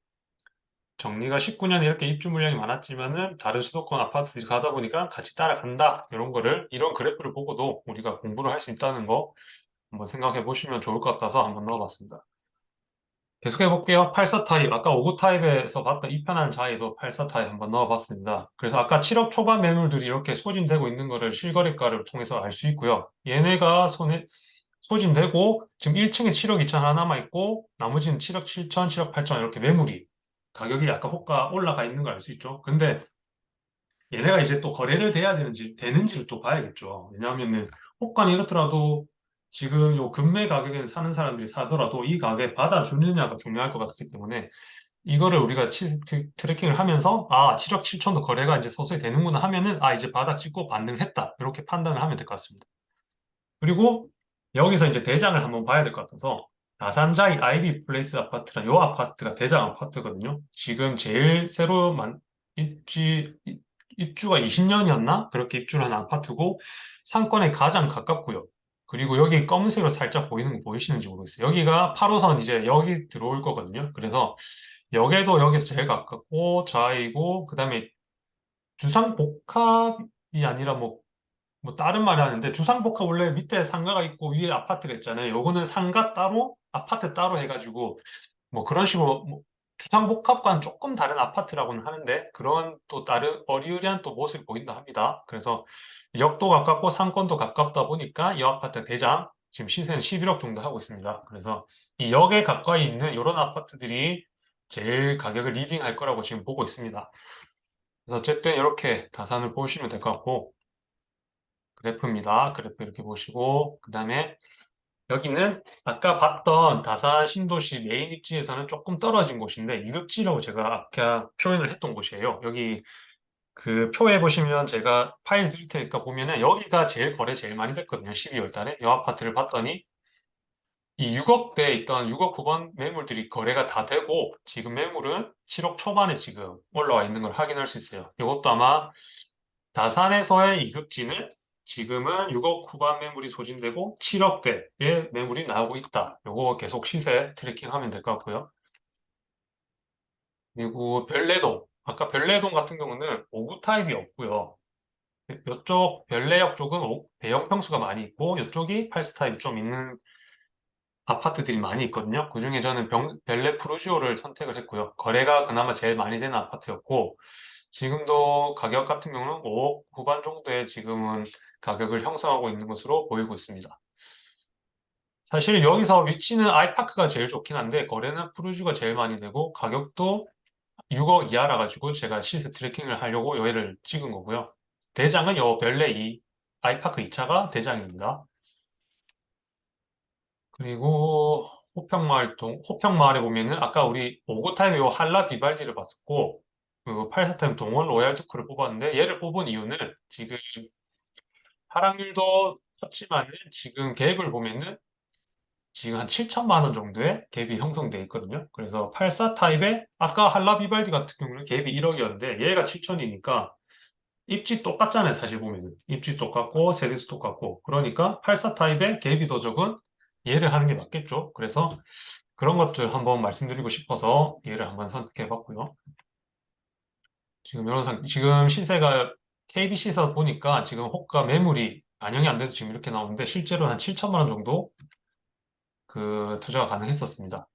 정리가 19년에 이렇게 입주 물량이 많았지만은 다른 수도권 아파트들이 가다 보니까 같이 따라간다. 이런 거를, 이런 그래프를 보고도 우리가 공부를 할 수 있다는 거 한번 생각해 보시면 좋을 것 같아서 한번 넣어봤습니다. 계속해 볼게요. 84 타입. 아까 59 타입에서 봤던 이 편한 자에도 84 타입 한번 넣어봤습니다. 그래서 아까 7억 초반 매물들이 이렇게 소진되고 있는 거를 실거래가를 통해서 알 수 있고요. 얘네가 소진되고 지금 1층에 7억 2천 하나 남아있고 나머지는 7억 7천, 7억 8천 이렇게 매물이 가격이 약간 호가 올라가 있는 걸 알 수 있죠. 근데 얘네가 이제 또 거래를 돼야 되는지를 또 봐야겠죠. 왜냐하면은 호가는 이렇더라도 지금 요 금매 가격에 사는 사람들이 사더라도 이 가격에 받아주느냐가 중요할 것 같기 때문에 이거를 우리가 트래킹을 하면서 아, 7억 7천도 거래가 이제 서서히 되는구나 하면은 아, 이제 바닥 찍고 반등했다. 이렇게 판단을 하면 될 것 같습니다. 그리고 여기서 이제 대장을 한번 봐야 될 것 같아서 다산자이 아이비 플레이스 아파트란 요 아파트가 대장 아파트거든요. 지금 제일 새로 입지, 입주가 20년이었나? 그렇게 입주를 한 아파트고 상권에 가장 가깝고요. 그리고 여기 검은색으로 살짝 보이는 거 보이시는지 모르겠어요. 여기가 8호선 이제 여기 들어올 거거든요. 그래서 역에도 여기서 제일 가깝고 좌이고 그다음에 주상복합이 아니라 뭐 다른 말을 하는데 주상복합 원래 밑에 상가가 있고 위에 아파트가 있잖아요. 요거는 상가 따로 아파트 따로 해가지고 뭐 그런 식으로 뭐 주상복합과는 조금 다른 아파트라고는 하는데 그런 또 다른 어리으리한 또 모습이 보인다 합니다. 그래서 역도 가깝고 상권도 가깝다 보니까 이 아파트 대장 지금 시세는 11억 정도 하고 있습니다. 그래서 이 역에 가까이 있는 이런 아파트들이 제일 가격을 리딩할 거라고 지금 보고 있습니다. 그래서 어쨌든 이렇게 다산을 보시면 될 것 같고 그래프입니다. 그래프 이렇게 보시고 그 다음에 여기는 아까 봤던 다산 신도시 메인 입지에서는 조금 떨어진 곳인데 이급지라고 제가 아까 표현을 했던 곳이에요. 여기 그 표에 보시면 제가 파일 드릴 테니까 보면은 여기가 제일 거래 제일 많이 됐거든요. 12월 달에 이 아파트를 봤더니 이 6억대에 있던 6억 9번 매물들이 거래가 다 되고 지금 매물은 7억 초반에 지금 올라와 있는 걸 확인할 수 있어요. 이것도 아마 다산에서의 이급지는 지금은 6억 후반 매물이 소진되고 7억대의 매물이 나오고 있다. 요거 계속 시세 트래킹하면 될 것 같고요. 그리고 별내동. 아까 별내동 같은 경우는 5구 타입이 없고요. 이쪽 별내역 쪽은 대형 평수가 많이 있고 이쪽이 8스 타입이 좀 있는 아파트들이 많이 있거든요. 그중에 저는 별내 프루지오를 선택을 했고요. 거래가 그나마 제일 많이 되는 아파트였고 지금도 가격 같은 경우는 5억 후반 정도에 지금은 가격을 형성하고 있는 것으로 보이고 있습니다. 사실 여기서 위치는 아이파크가 제일 좋긴 한데 거래는 푸르주가 제일 많이 되고 가격도 6억 이하라 가지고 제가 시세 트래킹을 하려고 여기를 찍은 거고요. 대장은 요 별내 2 아이파크 2차가 대장입니다. 그리고 호평마을에 보면은 아까 우리 5구 타임에 요 한라 비발디를 봤었고 그리고 84 타임 동원 로얄 두크를 뽑았는데 얘를 뽑은 이유는 지금 하락률도 컸지만은 지금 갭을 보면은 지금 한 7천만 원 정도의 갭이 형성돼 있거든요. 그래서 84 타입에 아까 한라 비발디 같은 경우는 갭이 1억이었는데 얘가 7천이니까 입지 똑같잖아요. 사실 보면은 입지 똑같고 세대수 똑같고 그러니까 84 타입에 갭이 더 적은 얘를 하는 게 맞겠죠. 그래서 그런 것들 한번 말씀드리고 싶어서 얘를 한번 선택해 봤고요. 지금 시세가 KBC에서 보니까 지금 호가 매물이 반영이 안 돼서 지금 이렇게 나오는데 실제로 한 7천만 원 정도 그 투자가 가능했었습니다.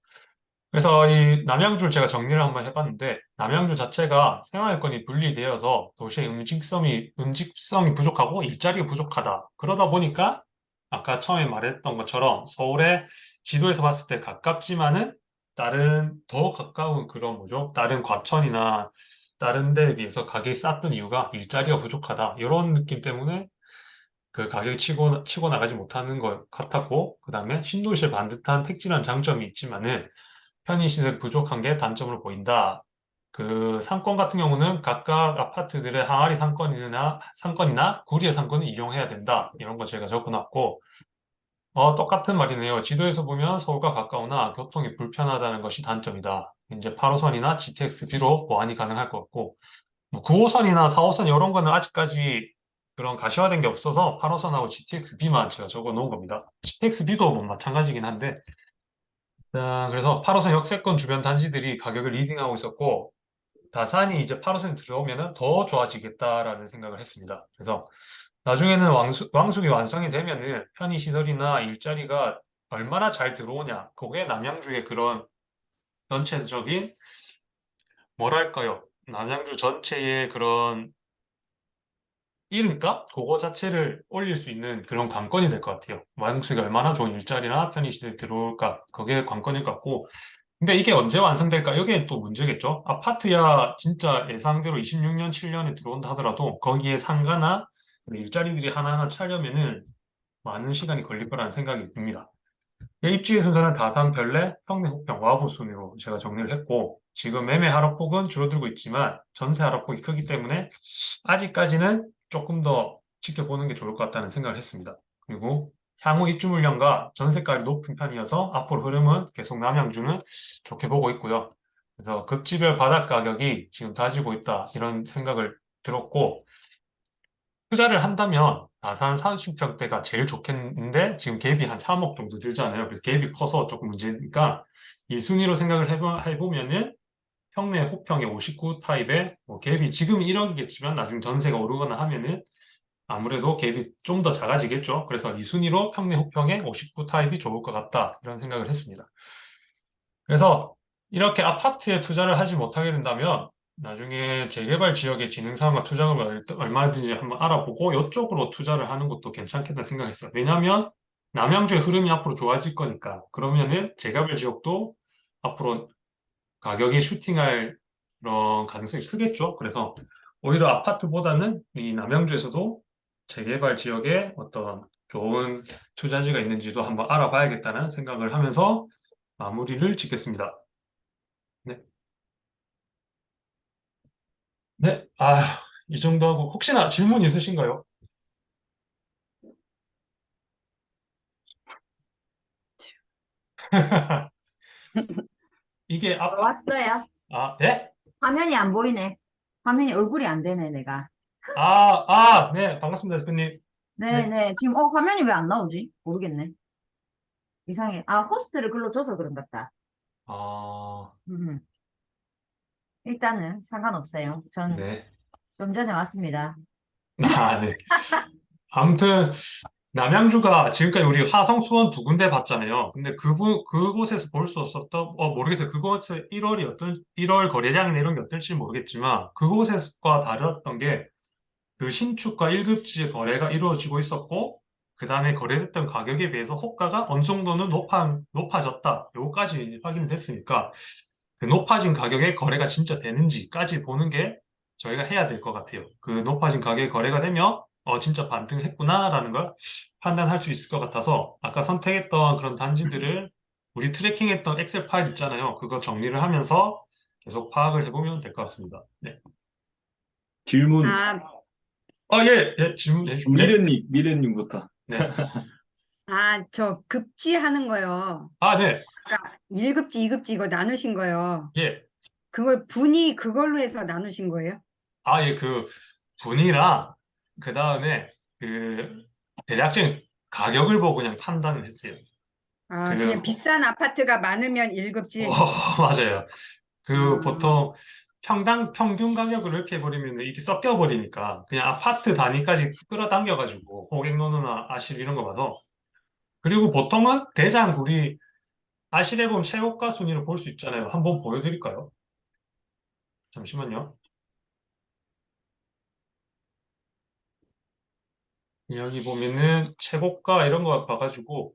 그래서 이 남양주를 제가 정리를 한번 해봤는데, 남양주 자체가 생활권이 분리되어서 도시의 음직성이 부족하고 일자리가 부족하다. 그러다 보니까 아까 처음에 말했던 것처럼 서울의 지도에서 봤을 때 가깝지만은 다른 더 가까운 그런 뭐죠? 다른 과천이나 다른 데에 비해서 가격이 쌌던 이유가 일자리가 부족하다. 이런 느낌 때문에 그 가격이 치고 나가지 못하는 것 같았고, 그 다음에 신도시의 반듯한 택지라는 장점이 있지만은 편의시설 부족한 게 단점으로 보인다. 그 상권 같은 경우는 각각 아파트들의 항아리 상권이나 구리의 상권을 이용해야 된다. 이런 거 제가 적어놨고, 똑같은 말이네요. 지도에서 보면 서울과 가까우나 교통이 불편하다는 것이 단점이다. 이제 8호선이나 GTX-B로 보완이 가능할 것 같고, 뭐 9호선이나 4호선 이런 거는 아직까지 그런 가시화된 게 없어서 8호선하고 GTX-B만 제가 적어 놓은 겁니다. GTX-B도 뭐 마찬가지긴 한데, 그래서 8호선 역세권 주변 단지들이 가격을 리딩하고 있었고, 다산이 이제 8호선에 들어오면 더 좋아지겠다라는 생각을 했습니다. 그래서 나중에는 왕숙이 완성이 되면은 편의시설이나 일자리가 얼마나 잘 들어오냐, 그게 남양주의 그런 전체적인, 뭐랄까요, 남양주 전체의 그런 이름값? 그거 자체를 올릴 수 있는 그런 관건이 될 것 같아요. 왕숙이 얼마나 좋은 일자리나 편의시설이 들어올까, 그게 관건일 것 같고, 근데 이게 언제 완성될까? 이게 또 문제겠죠. 아파트야 진짜 예상대로 26년, 7년에 들어온다 하더라도 거기에 상가나 일자리들이 하나하나 차려면은 많은 시간이 걸릴 거라는 생각이 듭니다. 입지 순서는 다산, 별내, 평내, 호평, 와부 순으로 제가 정리를 했고, 지금 매매 하락폭은 줄어들고 있지만 전세 하락폭이 크기 때문에 아직까지는 조금 더 지켜보는 게 좋을 것 같다는 생각을 했습니다. 그리고 향후 입주 물량과 전세가율이 높은 편이어서 앞으로 흐름은 계속 남양주는 좋게 보고 있고요. 그래서 급지별 바닥 가격이 지금 다지고 있다, 이런 생각을 들었고, 투자를 한다면 다산 30평대가 제일 좋겠는데 지금 갭이 한 3억 정도 들잖아요. 그래서 갭이 커서 조금 문제니까 이 순위로 생각을 해보면은 평내 호평의 59 타입의 뭐 갭이 지금 1억이겠지만 나중에 전세가 오르거나 하면은 아무래도 갭이 좀 더 작아지겠죠. 그래서 이 순위로 평내 호평의 59 타입이 좋을 것 같다, 이런 생각을 했습니다. 그래서 이렇게 아파트에 투자를 하지 못하게 된다면 나중에 재개발 지역의 진흥사업과 투자금을 얼마든지 한번 알아보고 이쪽으로 투자를 하는 것도 괜찮겠다 생각했어요. 왜냐하면 남양주의 흐름이 앞으로 좋아질 거니까. 그러면은 재개발 지역도 앞으로 가격이 슈팅할 그런 가능성이 크겠죠. 그래서 오히려 아파트보다는 이 남양주에서도 재개발 지역에 어떤 좋은 투자지가 있는지도 한번 알아봐야겠다는 생각을 하면서 마무리를 짓겠습니다. 네. 네. 이 정도 하고 혹시나 질문 있으신가요? 이게 왔어요. 예? 화면이 안 보이네. 화면이 얼굴이 안 되네, 내가. 네. 반갑습니다, 대표님. 네. 네네. 지금, 화면이 왜 안 나오지? 모르겠네. 이상해. 호스트를 글로 줘서 그런 것 같다. 아, 음. 일단은 상관없어요. 전 네. 좀 전에 왔습니다. 네. 아무튼 남양주가 지금까지 우리 화성, 수원 두 군데 봤잖아요. 근데 그곳에서 볼 수 없었던, 모르겠어요. 그곳의 1월 거래량이나 이런 게 어떨지 모르겠지만, 그곳과 다르던 게, 그 신축과 1급지의 거래가 이루어지고 있었고, 그 다음에 거래됐던 가격에 비해서 호가가 어느 정도는 높아졌다. 요거까지 확인이 됐으니까, 그 높아진 가격에 거래가 진짜 되는지까지 보는 게 저희가 해야 될 것 같아요. 그 높아진 가격에 거래가 되면 진짜 반등했구나라는 걸 판단할 수 있을 것 같아서 아까 선택했던 그런 단지들을 우리 트래킹했던 엑셀 파일 있잖아요. 그거 정리를 하면서 계속 파악을 해보면 될 것 같습니다. 네. 질문, 아, 예, 질문해 주세요. 네. 미래님부터. 네. 저 급지하는 거요. 네. 아까 1급지, 2급지 이거 나누신 거요. 예. 그걸 분위 그걸로 해서 나누신 거예요? 예, 그 분이랑 그 다음에 그 대략적인 가격을 보고 그냥 판단을 했어요. 그냥 그 비싼 아파트가 많으면 1급지. 맞아요. 그 아, 보통 평균 가격을 이렇게 해버리면 이게 섞여버리니까 그냥 아파트 단위까지 끌어당겨가지고 고객노노나 아실 이런 거 봐서. 그리고 보통은 대장 우리 아실에 보면 최고가 순위를 볼 수 있잖아요. 한번 보여드릴까요? 잠시만요. 여기 보면은 최고가 이런 거 봐가지고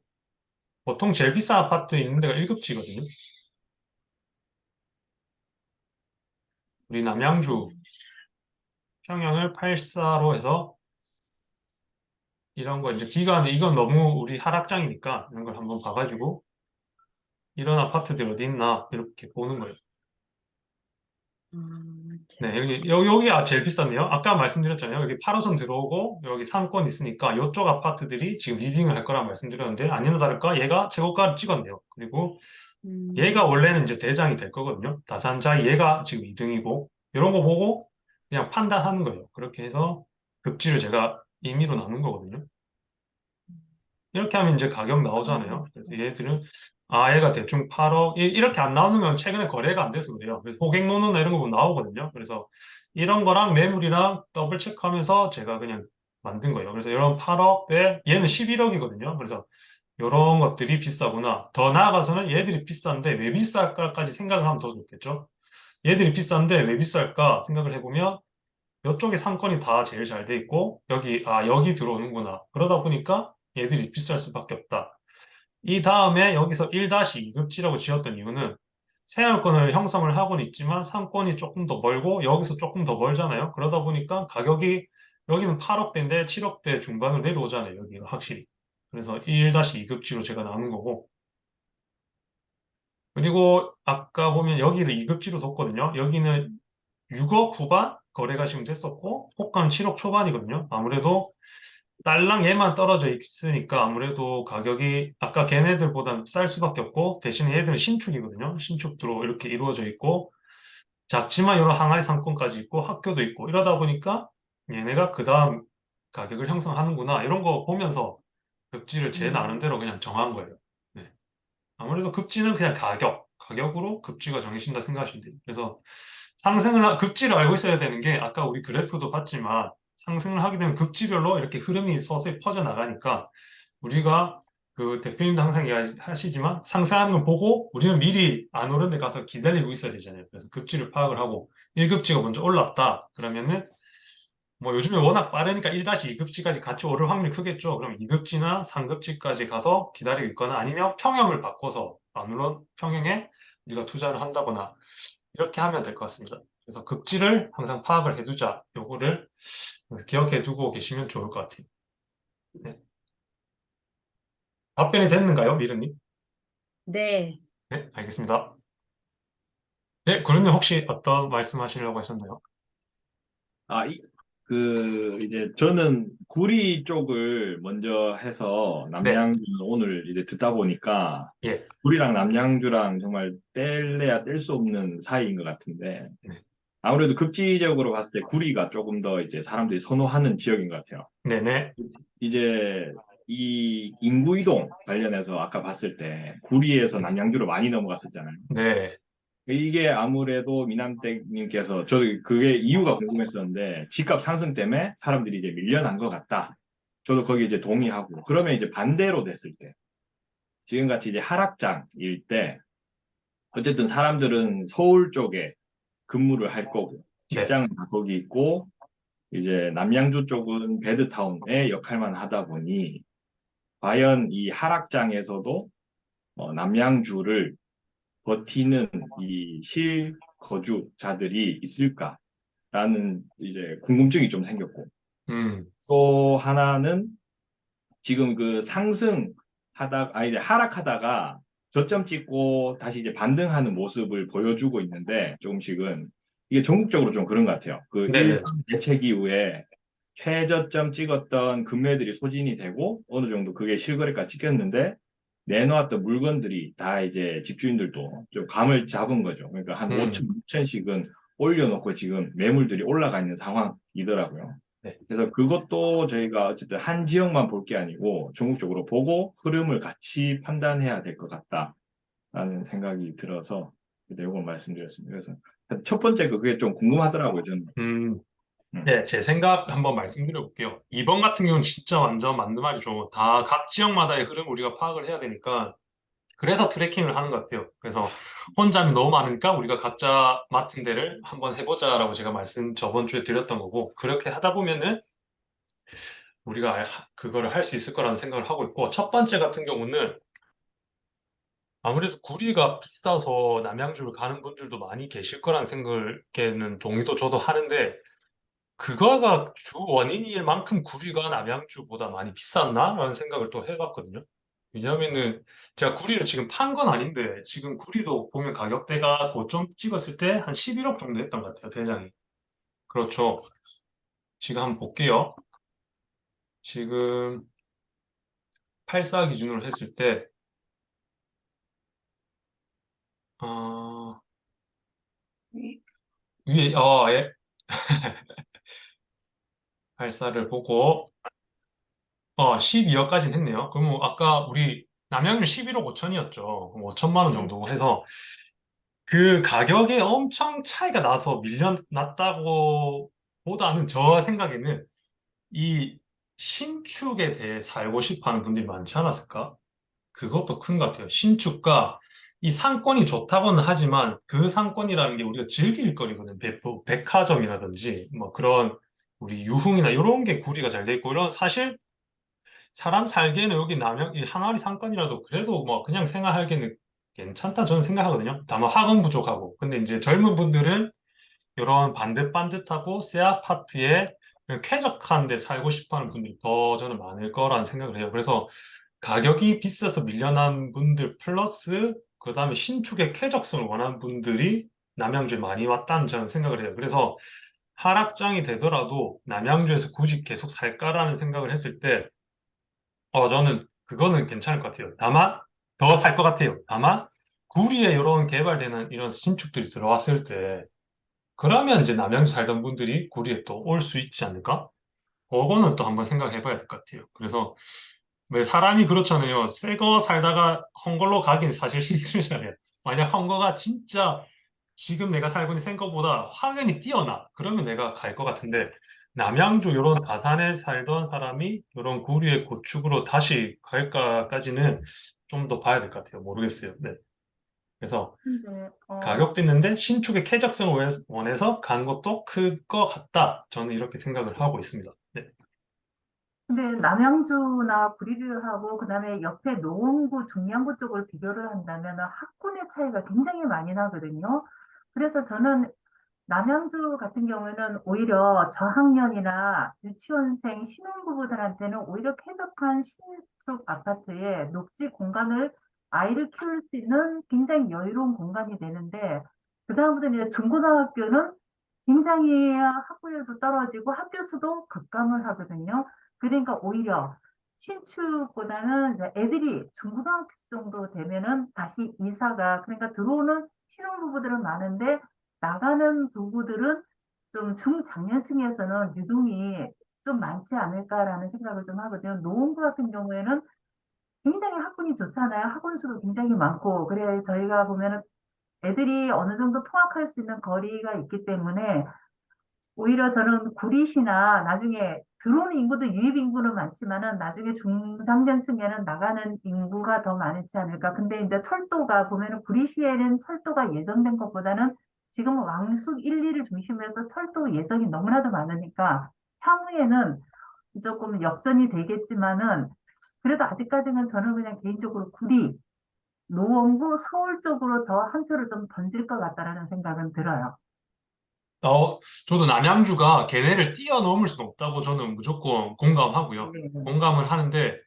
보통 제일 비싼 아파트 있는 데가 1급지거든요. 우리 남양주 평형을 84로 해서 이런 거 이제 기간 이건 너무 우리 하락장이니까 이런 걸 한번 봐가지고 이런 아파트들 어디 있나 이렇게 보는 거예요. 네, 여기가 제일 비쌌네요. 아까 말씀드렸잖아요. 여기 8호선 들어오고 여기 상권 있으니까 이쪽 아파트들이 지금 리딩을 할 거라 말씀드렸는데 아니나 다를까 얘가 최고가를 찍었네요. 그리고 얘가 원래는 이제 대장이 될 거거든요. 다산자이 얘가 지금 2등이고 이런 거 보고 그냥 판단하는 거예요. 그렇게 해서 급지를 제가 임의로 나눈 거거든요. 이렇게 하면 이제 가격 나오잖아요. 그래서 얘들은 얘가 대충 8억 이렇게 안 나오는 건 최근에 거래가 안 돼서 그래요. 그래서 호갱노노나 이런 거 보면 나오거든요. 그래서 이런 거랑 매물이랑 더블 체크하면서 제가 그냥 만든 거예요. 그래서 이런 8억에 얘는 11억이거든요. 그래서 이런 것들이 비싸구나. 더 나아가서는 얘들이 비싼데 왜 비쌀까까지 생각을 하면 더 좋겠죠. 얘들이 비싼데 왜 비쌀까 생각을 해보면 이쪽에 상권이 다 제일 잘 돼 있고 여기 들어오는구나. 그러다 보니까 얘들이 비쌀 수밖에 없다. 이 다음에 여기서 1-2급지라고 지었던 이유는 생활권을 형성을 하고는 있지만 상권이 조금 더 멀고 여기서 조금 더 멀잖아요. 그러다 보니까 가격이 여기는 8억대인데 7억대 중반으로 내려오잖아요. 여기가 확실히. 그래서 1-2급지로 제가 나눈 거고. 그리고 아까 보면 여기를 2급지로 뒀거든요. 여기는 6억 후반 거래가 지금 됐었고 호가는 7억 초반이거든요. 아무래도 딸랑 얘만 떨어져 있으니까 아무래도 가격이 아까 걔네들보다는 쌀 수밖에 없고 대신에 얘들은 신축이거든요. 신축도로 이렇게 이루어져 있고 작지만 이런 항아리 상권까지 있고 학교도 있고 이러다 보니까 얘네가 그 다음 가격을 형성하는구나 이런 거 보면서 급지를 제 나름대로 그냥 정한 거예요. 네. 아무래도 급지는 그냥 가격으로 급지가 정해진다 생각하시면 돼요. 그래서 급지를 알고 있어야 되는 게 아까 우리 그래프도 봤지만 상승을 하게 되면 급지별로 이렇게 흐름이 서서히 퍼져나가니까 우리가 그 대표님도 항상 이야기하시지만 상승하는 걸 보고 우리는 미리 안 오른 데 가서 기다리고 있어야 되잖아요. 그래서 급지를 파악을 하고 1급지가 먼저 올랐다. 그러면은 뭐 요즘에 워낙 빠르니까 1-2급지까지 같이 오를 확률이 크겠죠. 그럼 2급지나 3급지까지 가서 기다리고 있거나 아니면 평형을 바꿔서 안 오른 평형에 우리가 투자를 한다거나 이렇게 하면 될 것 같습니다. 그래서 급지를 항상 파악을 해두자. 요거를 기억해 두고 계시면 좋을 것 같아요. 네. 답변이 됐는가요, 미르님? 네. 네, 알겠습니다. 네, 그런데 혹시 어떤 말씀 하시려고 하셨나요? 이제 저는 구리 쪽을 먼저 해서 네, 남양주는 오늘 이제 듣다 보니까 예, 구리랑 남양주랑 정말 뗄래야 뗄 수 없는 사이인 것 같은데 네, 아무래도 급지적으로 봤을 때 구리가 조금 더 이제 사람들이 선호하는 지역인 것 같아요. 네네, 이제 이 인구 이동 관련해서 아까 봤을 때 구리에서 남양주로 많이 넘어갔었잖아요. 네, 이게 아무래도 미남댁님께서 저도 그게 이유가 궁금했었는데 집값 상승 때문에 사람들이 이제 밀려난 것 같다. 저도 거기 이제 동의하고 그러면 이제 반대로 됐을 때 지금같이 이제 하락장일 때 어쨌든 사람들은 서울 쪽에 근무를 할 거고 네, 직장은 다 거기 있고 이제 남양주 쪽은 베드타운의 역할만 하다 보니 과연 이 하락장에서도 남양주를 버티는 이 실거주자들이 있을까라는 이제 궁금증이 좀 생겼고 음, 또 하나는 지금 그 이제 하락하다가 저점 찍고 다시 이제 반등하는 모습을 보여주고 있는데 조금씩은 이게 전국적으로 좀 그런 것 같아요. 그 네네, 1.3 대책 이후에 최저점 찍었던 금매들이 소진이 되고 어느 정도 그게 실거래가 찍혔는데 내놓았던 물건들이 다 이제 집주인들도 좀 감을 잡은 거죠. 그러니까 한 5천, 6천씩은 올려놓고 지금 매물들이 올라가 있는 상황이더라고요. 네. 그래서 그것도 저희가 어쨌든 한 지역만 볼 게 아니고 전국적으로 보고 흐름을 같이 판단해야 될 것 같다라는 생각이 들어서 이걸 말씀드렸습니다. 그래서 첫 번째 그게 좀 궁금하더라고요, 저는. 음, 음. 네, 제 생각 한번 말씀드려 볼게요. 이번 같은 경우는 진짜 완전 맞는 말이죠. 다 각 지역마다의 흐름 우리가 파악을 해야 되니까 그래서 트래킹을 하는 것 같아요. 그래서 혼잡이 너무 많으니까 우리가 각자 맡은 데를 한번 해보자라고 제가 말씀 저번 주에 드렸던 거고, 그렇게 하다 보면은 우리가 그거를 할 수 있을 거라는 생각을 하고 있고, 첫 번째 같은 경우는 아무래도 구리가 비싸서 남양주를 가는 분들도 많이 계실 거라는 생각에는 동의도 저도 하는데, 그거가 주 원인일 만큼 구리가 남양주보다 많이 비쌌나? 라는 생각을 또 해봤거든요. 왜냐하면은 제가 구리를 지금 판 건 아닌데, 지금 구리도 보면 가격대가 고점 찍었을 때 한 11억 정도 했던 것 같아요, 대장이. 그렇죠. 지금 한번 볼게요. 지금 84 기준으로 했을 때, 어, 위에, 예, 84를 보고, 12억까지는 했네요. 그러면 아까 우리 남양주 11억 5천이었죠. 그럼 5천만 원 네. 정도 해서 그 가격에 엄청 차이가 나서 밀려났다고 보다는 저 생각에는 이 신축에 대해 살고 싶어 하는 분들이 많지 않았을까? 그것도 큰 것 같아요. 신축과 이 상권이 좋다고는 하지만 그 상권이라는 게 우리가 즐길 거리거든. 백화점이라든지 뭐 그런 우리 유흥이나 이런 게 구리가 잘 돼 있고, 이런 사실 사람 살기에는 여기 남양, 이 항아리 상권이라도 그래도 뭐 그냥 생활하기에는 괜찮다 저는 생각하거든요. 다만 학원 부족하고. 근데 이제 젊은 분들은 이런 반듯반듯하고 새 아파트에 그냥 쾌적한 데 살고 싶어 하는 분들이 더 저는 많을 거라는 생각을 해요. 그래서 가격이 비싸서 밀려난 분들 플러스 그다음에 신축의 쾌적성을 원하는 분들이 남양주에 많이 왔다는 저는 생각을 해요. 그래서 하락장이 되더라도 남양주에서 굳이 계속 살까라는 생각을 했을 때 저는 그거는 괜찮을 것 같아요. 다만 더 살 것 같아요. 다만 구리에 이런 개발되는 이런 신축들이 들어왔을 때 그러면 이제 남양주 살던 분들이 구리에 또 올 수 있지 않을까? 그거는 또 한번 생각해 봐야 될 것 같아요. 그래서 왜 사람이 그렇잖아요. 새 거 살다가 헝걸로 가긴 사실 힘들잖아요. 만약 헝거가 진짜 지금 내가 살고 있는 생거보다 확연히 뛰어나. 그러면 내가 갈 것 같은데 남양주 이런 다산에 살던 사람이 이런 구리의 고축으로 다시 갈까까지는 좀 더 봐야 될 것 같아요. 모르겠어요. 네. 그래서 근데, 가격도 있는데 신축의 쾌적성을 원해서 간 것도 클 것 같다. 저는 이렇게 생각을 하고 있습니다. 네. 근데 남양주나 구리뷰하고 그다음에 옆에 노원구, 중량구 쪽을 비교를 한다면 학군의 차이가 굉장히 많이 나거든요. 그래서 저는 남양주 같은 경우에는 오히려 저학년이나 유치원생 신혼부부들한테는 오히려 쾌적한 신축 아파트에 녹지 공간을 아이를 키울 수 있는 굉장히 여유로운 공간이 되는데, 그다음부터 이제 중고등학교는 굉장히 학구열도 떨어지고 학교 수도 급감을 하거든요. 그러니까 오히려 신축보다는 이제 애들이 중고등학교 정도 되면은 다시 이사가, 그러니까 들어오는 신혼부부들은 많은데 나가는 부부들은 좀 중장년층에서는 유동이 좀 많지 않을까라는 생각을 좀 하거든요. 노원구 같은 경우에는 굉장히 학군이 좋잖아요. 학원 수도 굉장히 많고, 그래 저희가 보면은 애들이 어느 정도 통학할 수 있는 거리가 있기 때문에 오히려 저는 구리시나 나중에 들어오는 인구도 유입 인구는 많지만은 나중에 중장년층에는 나가는 인구가 더 많지 않을까. 근데 이제 철도가 보면은 구리시에는 철도가 예정된 것보다는 지금은 왕숙 1, 2를 중심으로 해서 철도 예정이 너무나도 많으니까 향후에는 조금 역전이 되겠지만은 그래도 아직까지는 저는 그냥 개인적으로 구리, 노원구, 서울 쪽으로 더 한 표를 좀 던질 것 같다라는 생각은 들어요. 저도 남양주가 걔네를 뛰어넘을 수는 없다고 저는 무조건 공감하고요. 네. 공감을 하는데,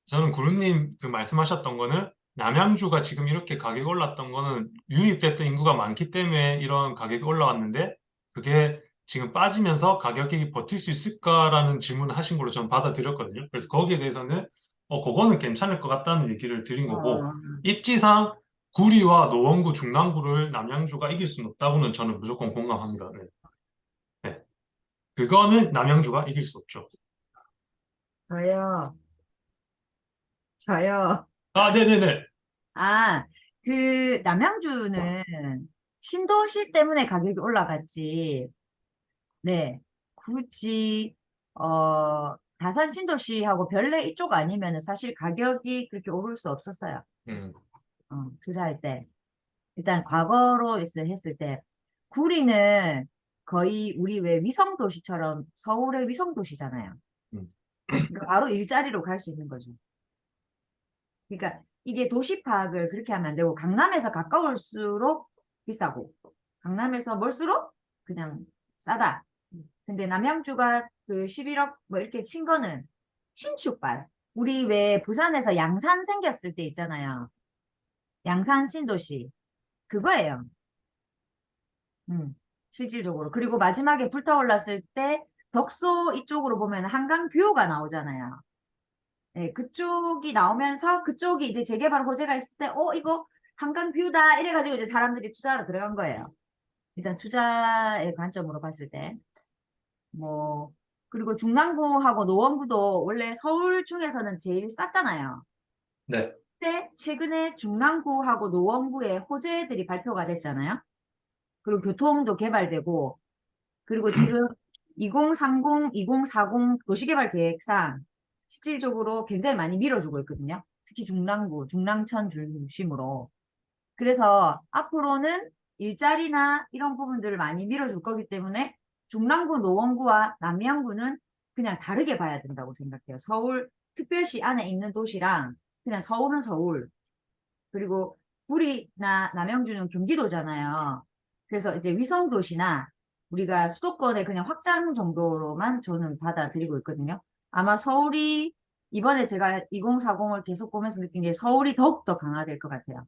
저는 구루님 그 말씀하셨던 거는 남양주가 지금 이렇게 가격이 올랐던 거는 유입됐던 인구가 많기 때문에 이런 가격이 올라왔는데, 그게 지금 빠지면서 가격이 버틸 수 있을까라는 질문을 하신 걸로 저는 받아들였거든요. 그래서 거기에 대해서는 그거는 괜찮을 것 같다는 얘기를 드린 거고, 어, 입지상 구리와 노원구, 중랑구를 남양주가 이길 수는 없다고는 저는 무조건 공감합니다. 네. 네. 그거는 남양주가 이길 수 없죠. 저요. 저요. 네네네. 아, 그 남양주는 신도시 때문에 가격이 올라갔지. 네. 굳이 다산 신도시하고 별내 이쪽 아니면은 사실 가격이 그렇게 오를 수 없었어요. 음. 투자할 때. 일단 과거로 했을 때 구리는 거의 우리 왜 위성도시처럼 서울의 위성도시잖아요. 음. 그러니까 바로 일자리로 갈 수 있는 거죠. 그러니까 이게 도시 파악을 그렇게 하면 안 되고 강남에서 가까울수록 비싸고 강남에서 멀수록 그냥 싸다. 근데 남양주가 그 11억 뭐 이렇게 친 거는 신축발. 우리 왜 부산에서 양산 생겼을 때 있잖아요. 양산 신도시. 그거예요. 실질적으로. 그리고 마지막에 불타올랐을 때 덕소 이쪽으로 보면 한강 뷰가 나오잖아요. 네, 그쪽이 나오면서 그쪽이 이제 재개발 호재가 있을 때, 이거 한강 뷰다. 이래가지고 이제 사람들이 투자하러 들어간 거예요. 일단 투자의 관점으로 봤을 때. 뭐, 그리고 중랑구하고 노원구도 원래 서울 중에서는 제일 쌌잖아요. 네. 근데 최근에 중랑구하고 노원구에 호재들이 발표가 됐잖아요. 그리고 교통도 개발되고, 그리고 지금 2030, 2040 도시개발 계획상 실질적으로 굉장히 많이 밀어주고 있거든요. 특히 중랑구, 중랑천 중심으로. 그래서 앞으로는 일자리나 이런 부분들을 많이 밀어줄 거기 때문에 중랑구, 노원구와 남양구는 그냥 다르게 봐야 된다고 생각해요. 서울 특별시 안에 있는 도시랑 그냥 서울은 서울, 그리고 구리나 남양주는 경기도잖아요. 그래서 이제 위성도시나 우리가 수도권의 그냥 확장 정도로만 저는 받아들이고 있거든요. 아마 서울이 이번에 제가 2040을 계속 보면서 느낀 게 서울이 더욱더 강화될 것 같아요.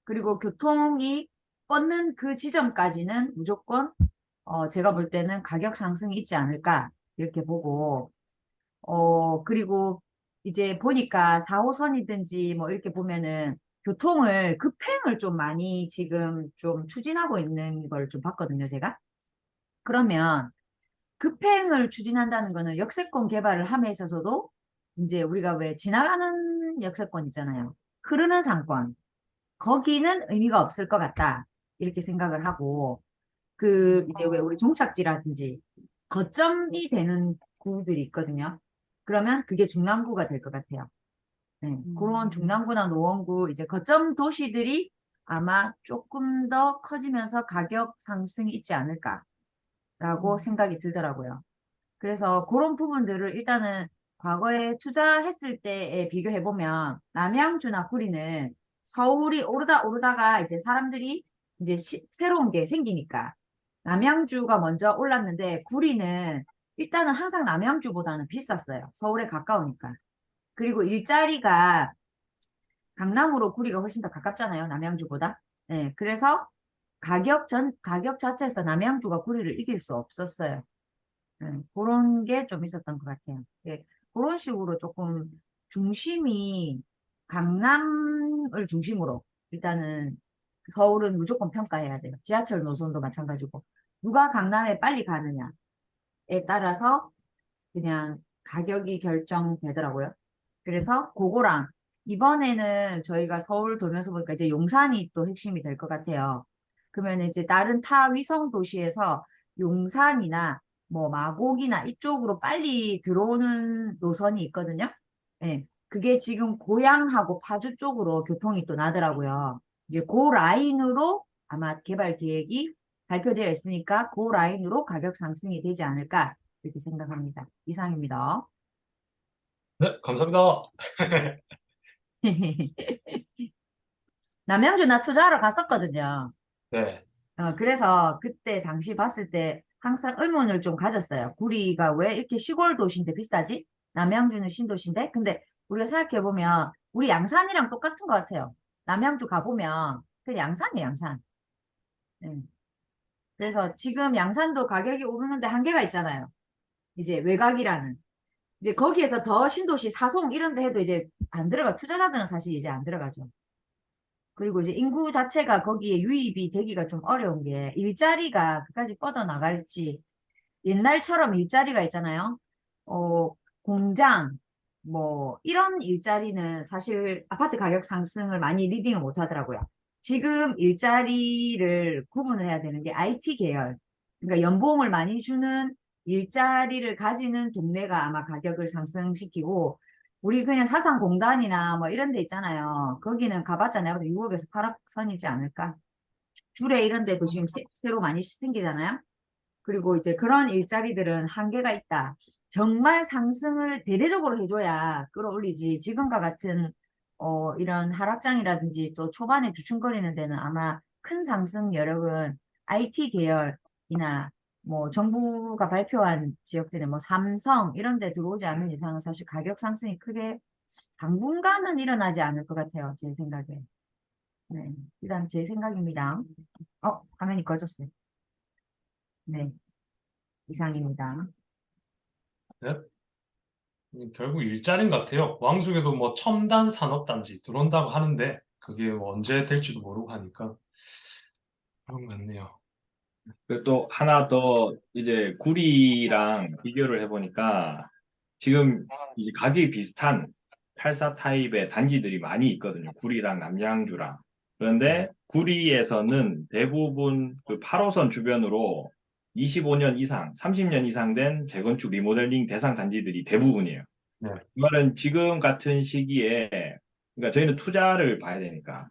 그리고 교통이 뻗는 그 지점까지는 무조건 제가 볼 때는 가격 상승이 있지 않을까 이렇게 보고 그리고 이제 보니까 4호선이든지 뭐 이렇게 보면은 교통을 급행을 좀 많이 지금 좀 추진하고 있는 걸 좀 봤거든요, 제가. 그러면 급행을 추진한다는 거는 역세권 개발을 함에 있어서도 이제 우리가 왜 지나가는 역세권 있잖아요. 흐르는 상권. 거기는 의미가 없을 것 같다. 이렇게 생각을 하고 그 이제 왜 우리 종착지라든지 거점이 되는 구들이 있거든요. 그러면 그게 중랑구가 될 것 같아요. 네, 그런 중랑구나 노원구 이제 거점 도시들이 아마 조금 더 커지면서 가격 상승이 있지 않을까라고 생각이 들더라고요. 그래서 그런 부분들을 일단은 과거에 투자했을 때에 비교해 보면 남양주나 구리는 서울이 오르다가 이제 사람들이 이제 새로운 게 생기니까 남양주가 먼저 올랐는데 구리는 일단은 항상 남양주보다는 비쌌어요. 서울에 가까우니까. 그리고 일자리가 강남으로 구리가 훨씬 더 가깝잖아요. 남양주보다. 네, 그래서 가격 자체에서 남양주가 구리를 이길 수 없었어요. 그런 게 좀 있었던 것 같아요. 예, 그런 식으로 조금 중심이 강남을 중심으로 일단은 서울은 무조건 평가해야 돼요. 지하철 노선도 마찬가지고 누가 강남에 빨리 가느냐에 따라서 그냥 가격이 결정되더라고요. 그래서 그거랑 이번에는 저희가 서울 돌면서 보니까 이제 용산이 또 핵심이 될 것 같아요. 그러면 이제 다른 타 위성 도시에서 용산이나 뭐 마곡이나 이쪽으로 빨리 들어오는 노선이 있거든요. 예. 그게 지금 고양하고 파주 쪽으로 교통이 또 나더라고요. 이제 그 라인으로 아마 개발 계획이 발표되어 있으니까 그 라인으로 가격 상승이 되지 않을까 이렇게 생각합니다. 이상입니다. 네, 감사합니다. 남양주 나 투자하러 갔었거든요. 네. 그래서 그때 당시 봤을 때 항상 의문을 좀 가졌어요. 구리가 왜 이렇게 시골 도시인데 비싸지? 남양주는 신도시인데? 근데 우리가 생각해보면 우리 양산이랑 똑같은 것 같아요. 남양주 가보면 그냥 양산이에요, 양산. 그래서 지금 양산도 가격이 오르는데 한계가 있잖아요. 이제 외곽이라는. 이제 거기에서 더 신도시 사송 이런 데 해도 이제 안 들어가. 투자자들은 사실 이제 안 들어가죠. 그리고 이제 인구 자체가 거기에 유입이 되기가 좀 어려운 게 일자리가 그까지 뻗어나갈지 옛날처럼 일자리가 있잖아요. 공장 뭐 이런 일자리는 사실 아파트 가격 상승을 많이 리딩을 못 하더라고요. 지금 일자리를 구분을 해야 되는 게 IT 계열. 그러니까 연봉을 많이 주는 일자리를 가지는 동네가 아마 가격을 상승시키고 우리 그냥 사상공단이나 뭐 이런 데 있잖아요. 거기는 가봤자 내가 봐도 6억에서 8억 선이지 않을까? 주례 이런 데도 지금 새로 많이 생기잖아요. 그리고 이제 그런 일자리들은 한계가 있다. 정말 상승을 대대적으로 해줘야 끌어올리지. 지금과 같은 이런 하락장이라든지 또 초반에 주춤거리는 데는 아마 큰 상승 여력은 IT 계열이나 뭐 정부가 발표한 지역들의 뭐 삼성 이런 데 들어오지 않는 이상은 사실 가격 상승이 크게 당분간은 일어나지 않을 것 같아요. 제 생각에. 네. 일단 제 생각입니다. 화면이 꺼졌어요. 네. 이상입니다. 네? 결국 일자리인 것 같아요. 왕숙에도 뭐 첨단 산업단지 들어온다고 하는데 그게 뭐 언제 될지도 모르고 하니까 그런 것 같네요. 그리고 또 하나 더 이제 구리랑 비교를 해보니까 지금 이제 가격이 비슷한 84 타입의 단지들이 많이 있거든요. 구리랑 남양주랑. 그런데 구리에서는 대부분 그 8호선 주변으로 25년 이상, 30년 이상 된 재건축 리모델링 대상 단지들이 대부분이에요. 네. 이 말은 지금 같은 시기에, 그러니까 저희는 투자를 봐야 되니까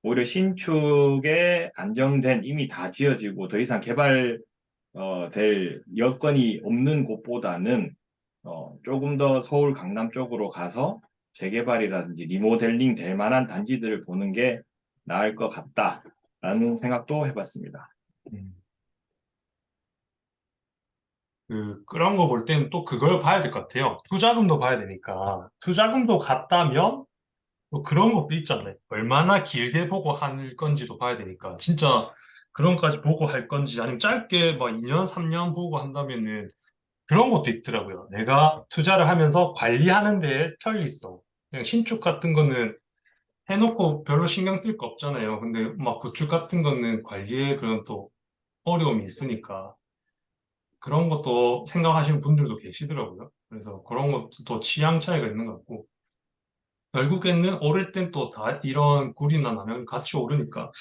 오히려 신축에 안정된 이미 다 지어지고 더 이상 될 여건이 없는 곳보다는 조금 더 서울 강남 쪽으로 가서 재개발이라든지 리모델링 될 만한 단지들을 보는 게 나을 것 같다라는 생각도 해봤습니다. 음. 그런 거 볼 때는 또 그걸 봐야 될 것 같아요. 투자금도 봐야 되니까. 투자금도 같다면 또 그런 것도 있잖아요. 얼마나 길게 보고 할 건지도 봐야 되니까. 진짜 그런 것까지 보고 할 건지 아니면 짧게 막 2년, 3년 보고 한다면은 그런 것도 있더라고요. 내가 투자를 하면서 관리하는 데에 편리성. 그냥 신축 같은 거는 해놓고 별로 신경 쓸 거 없잖아요. 근데 막 구축 같은 거는 관리에 그런 또 어려움이 있으니까. 그런 것도 생각하시는 분들도 계시더라고요. 그래서 그런 것도 또 취향 차이가 있는 것 같고, 결국에는 오를 땐 또 다 이런 굴이나 나면 같이 오르니까,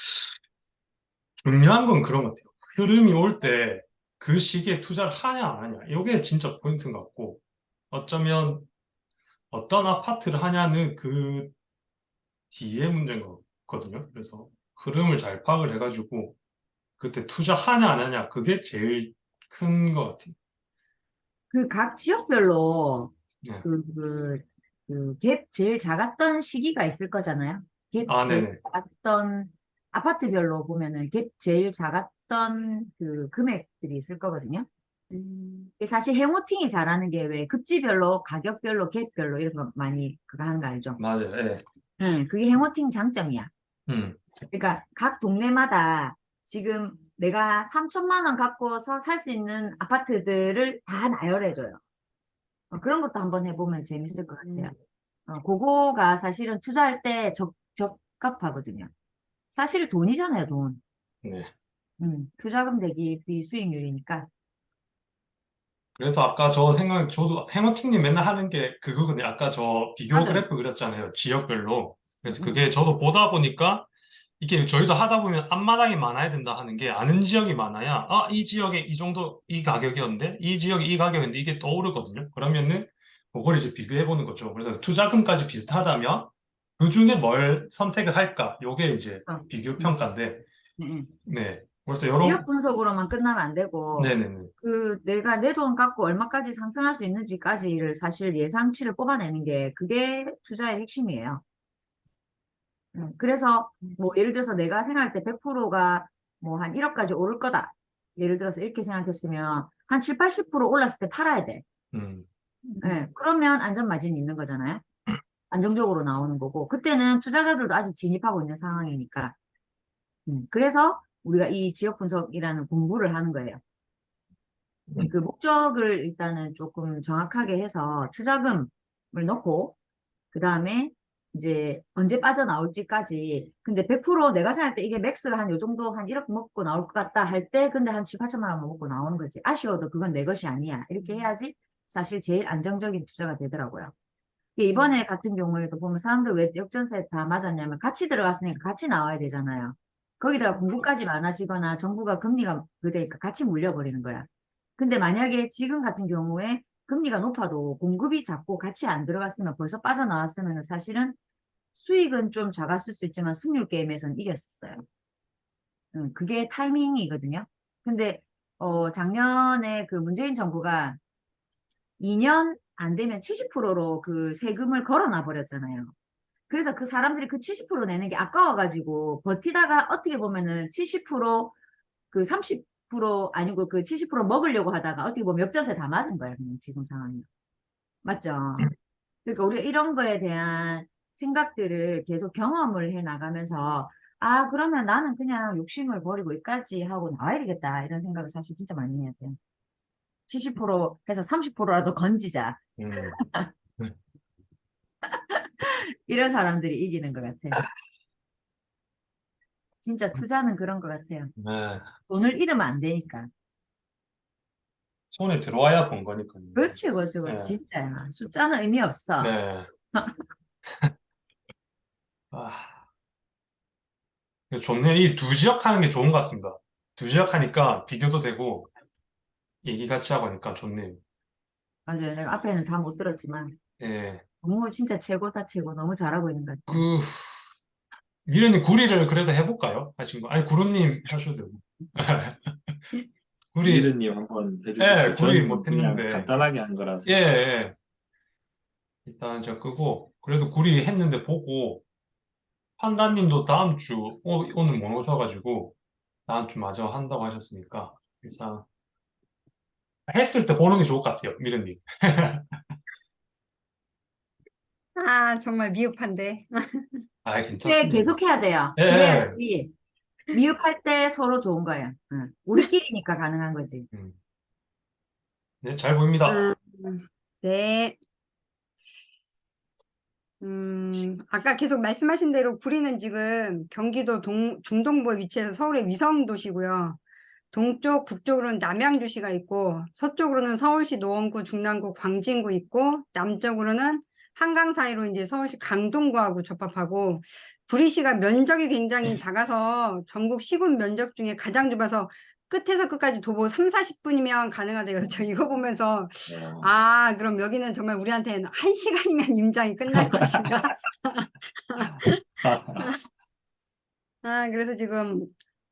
중요한 건 그런 것 같아요. 흐름이 올 때 그 시기에 투자를 하냐 안 하냐. 이게 진짜 포인트인 것 같고, 어쩌면 어떤 아파트를 하냐는 그 뒤에 문제인 거거든요. 그래서 흐름을 잘 파악을 해가지고, 그때 투자하냐 안 하냐, 그게 제일 큰 것 같아요. 그 각 지역별로 네. 갭 제일 작았던 시기가 있을 거잖아요. 갭 아, 제일 네네. 작았던 아파트별로 보면은 갭 제일 작았던 그 금액들이 있을 거거든요. 이게 사실 해모팅이 잘하는 게 왜 급지별로 가격별로 갭별로 이런 거 많이 그거 하는 거 알죠? 맞아요. 예. 응, 그게 해모팅 장점이야. 음. 그러니까 각 동네마다 지금 내가 3천만 원 갖고서 살 수 있는 아파트들을 다 나열해줘요. 그런 것도 한번 해보면 재밌을 것 같아요. 그거가 사실은 투자할 때 적합하거든요. 사실 돈이잖아요, 돈. 네. 투자금 대비 수익률이니까. 그래서 아까 저도 해머팅님 맨날 하는 게 그거거든요. 아까 저 비교 맞아요. 그래프 그렸잖아요. 지역별로. 그래서 음, 그게 저도 보다 보니까 이게 저희도 하다 보면 앞마당이 많아야 된다 하는 게 아는 지역이 많아야 이 지역에 이 정도 이 가격이었는데 이 지역이 이 가격인데 이게 떠오르거든요. 그러면은 그걸 이제 비교해 보는 거죠. 그래서 투자금까지 비슷하다면 그 중에 뭘 선택을 할까? 요게 이제 어, 비교 음, 평가인데 음. 네. 그래서 지역 여러 분석으로만 끝나면 안 되고, 네네네. 내가 내 돈 갖고 얼마까지 상승할 수 있는지까지를 사실 예상치를 뽑아내는 게 그게 투자의 핵심이에요. 그래서 뭐 예를 들어서 내가 생각할 때 100%가 뭐 한 1억까지 오를 거다. 예를 들어서 이렇게 생각했으면 한 7, 80% 올랐을 때 팔아야 돼. 음. 네, 그러면 안전 마진이 있는 거잖아요. 안정적으로 나오는 거고. 그때는 투자자들도 아직 진입하고 있는 상황이니까. 그래서 우리가 이 지역 분석이라는 공부를 하는 거예요. 그 목적을 일단은 조금 정확하게 해서 투자금을 넣고, 그 다음에 이제 언제 빠져나올지까지. 근데 100% 내가 생각할 때 이게 맥스가 한 요 정도 한 1억 먹고 나올 것 같다 할 때, 근데 한 7, 8천만 원 먹고 나오는 거지. 아쉬워도 그건 내 것이 아니야. 이렇게 해야지 사실 제일 안정적인 투자가 되더라고요. 이번에 같은 경우에도 보면 사람들 왜 역전세 다 맞았냐면 같이 들어갔으니까 같이 나와야 되잖아요. 거기다가 공급까지 많아지거나 정부가 금리가 그대니까 같이 물려버리는 거야. 근데 만약에 지금 같은 경우에 금리가 높아도 공급이 작고 같이 안 들어갔으면 벌써 빠져나왔으면 사실은 수익은 좀 작았을 수 있지만 승률 게임에서는 이겼었어요. 그게 타이밍이거든요. 근데 작년에 그 문재인 정부가 2년 안 되면 70%로 그 세금을 걸어놔 버렸잖아요. 그래서 그 사람들이 그 70% 내는 게 아까워가지고 버티다가 어떻게 보면은 70%그 30% 아니고 그 70% 먹으려고 하다가 어떻게 보면 역전세 다 맞은 거예요. 그냥 지금 상황이. 맞죠? 그러니까 우리가 이런 거에 대한 생각들을 계속 경험을 해 나가면서 아, 그러면 나는 그냥 욕심을 버리고 여기까지 하고 나와야 되겠다. 이런 생각을 사실 진짜 많이 해야 돼요. 70% 해서 30%라도 건지자. 음. 이런 사람들이 이기는 것 같아요. 진짜 투자는 그런 것 같아요. 네. 돈을 잃으면 안 되니까. 손에 들어와야 본 거니까요. 그렇지, 그렇지, 네. 그렇지. 진짜야. 숫자는 의미 없어. 네. 아, 좋네. 이 두 지역 하는 게 좋은 것 같습니다. 두 지역 하니까 비교도 되고, 얘기 같이 하고 하니까 좋네요. 맞아요. 내가 앞에는 다 못 들었지만 예. 너무 진짜 최고다, 최고. 너무 잘하고 있는 것 같아요. 그, 미래님 구리를 그래도 해볼까요? 하신 거. 아니, 구루님 하셔도 되고. 구리, 이르님 한번 해주시죠. 예, 구리 저는 못 그냥 했는데. 간단하게 한 거라서. 예, 예. 일단 저 끄고, 그래도 구리 했는데 보고, 판다님도 다음 주, 오늘 못 오셔가지고, 다음 주 마저 한다고 하셨으니까, 일단, 했을 때 보는 게 좋을 것 같아요, 미래님. 아, 정말 미흡한데. 아, 근데 괜찮습니다. 계속 해야 돼요. 예, 예. 그래야지 미흡할 때 서로 좋은 거예요. 응. 우리끼리니까 가능한 거지. 네, 잘 보입니다. 네. 아까 계속 말씀하신 대로 구리는 지금 경기도 중동부에 위치해서 서울의 위성 도시고요. 동쪽, 북쪽으로는 남양주시가 있고, 서쪽으로는 서울시 노원구, 중랑구, 광진구 있고, 남쪽으로는 한강 사이로 이제 서울시 강동구하고 접합하고, 구리시가 면적이 굉장히 작아서 전국 시군 면적 중에 가장 좁아서 끝에서 끝까지 도보 3, 40분이면 가능하대요. 그래서 저 이거 보면서 아, 그럼 여기는 정말 우리한테는 1시간이면 임장이 끝날 것인가? 아, 그래서 지금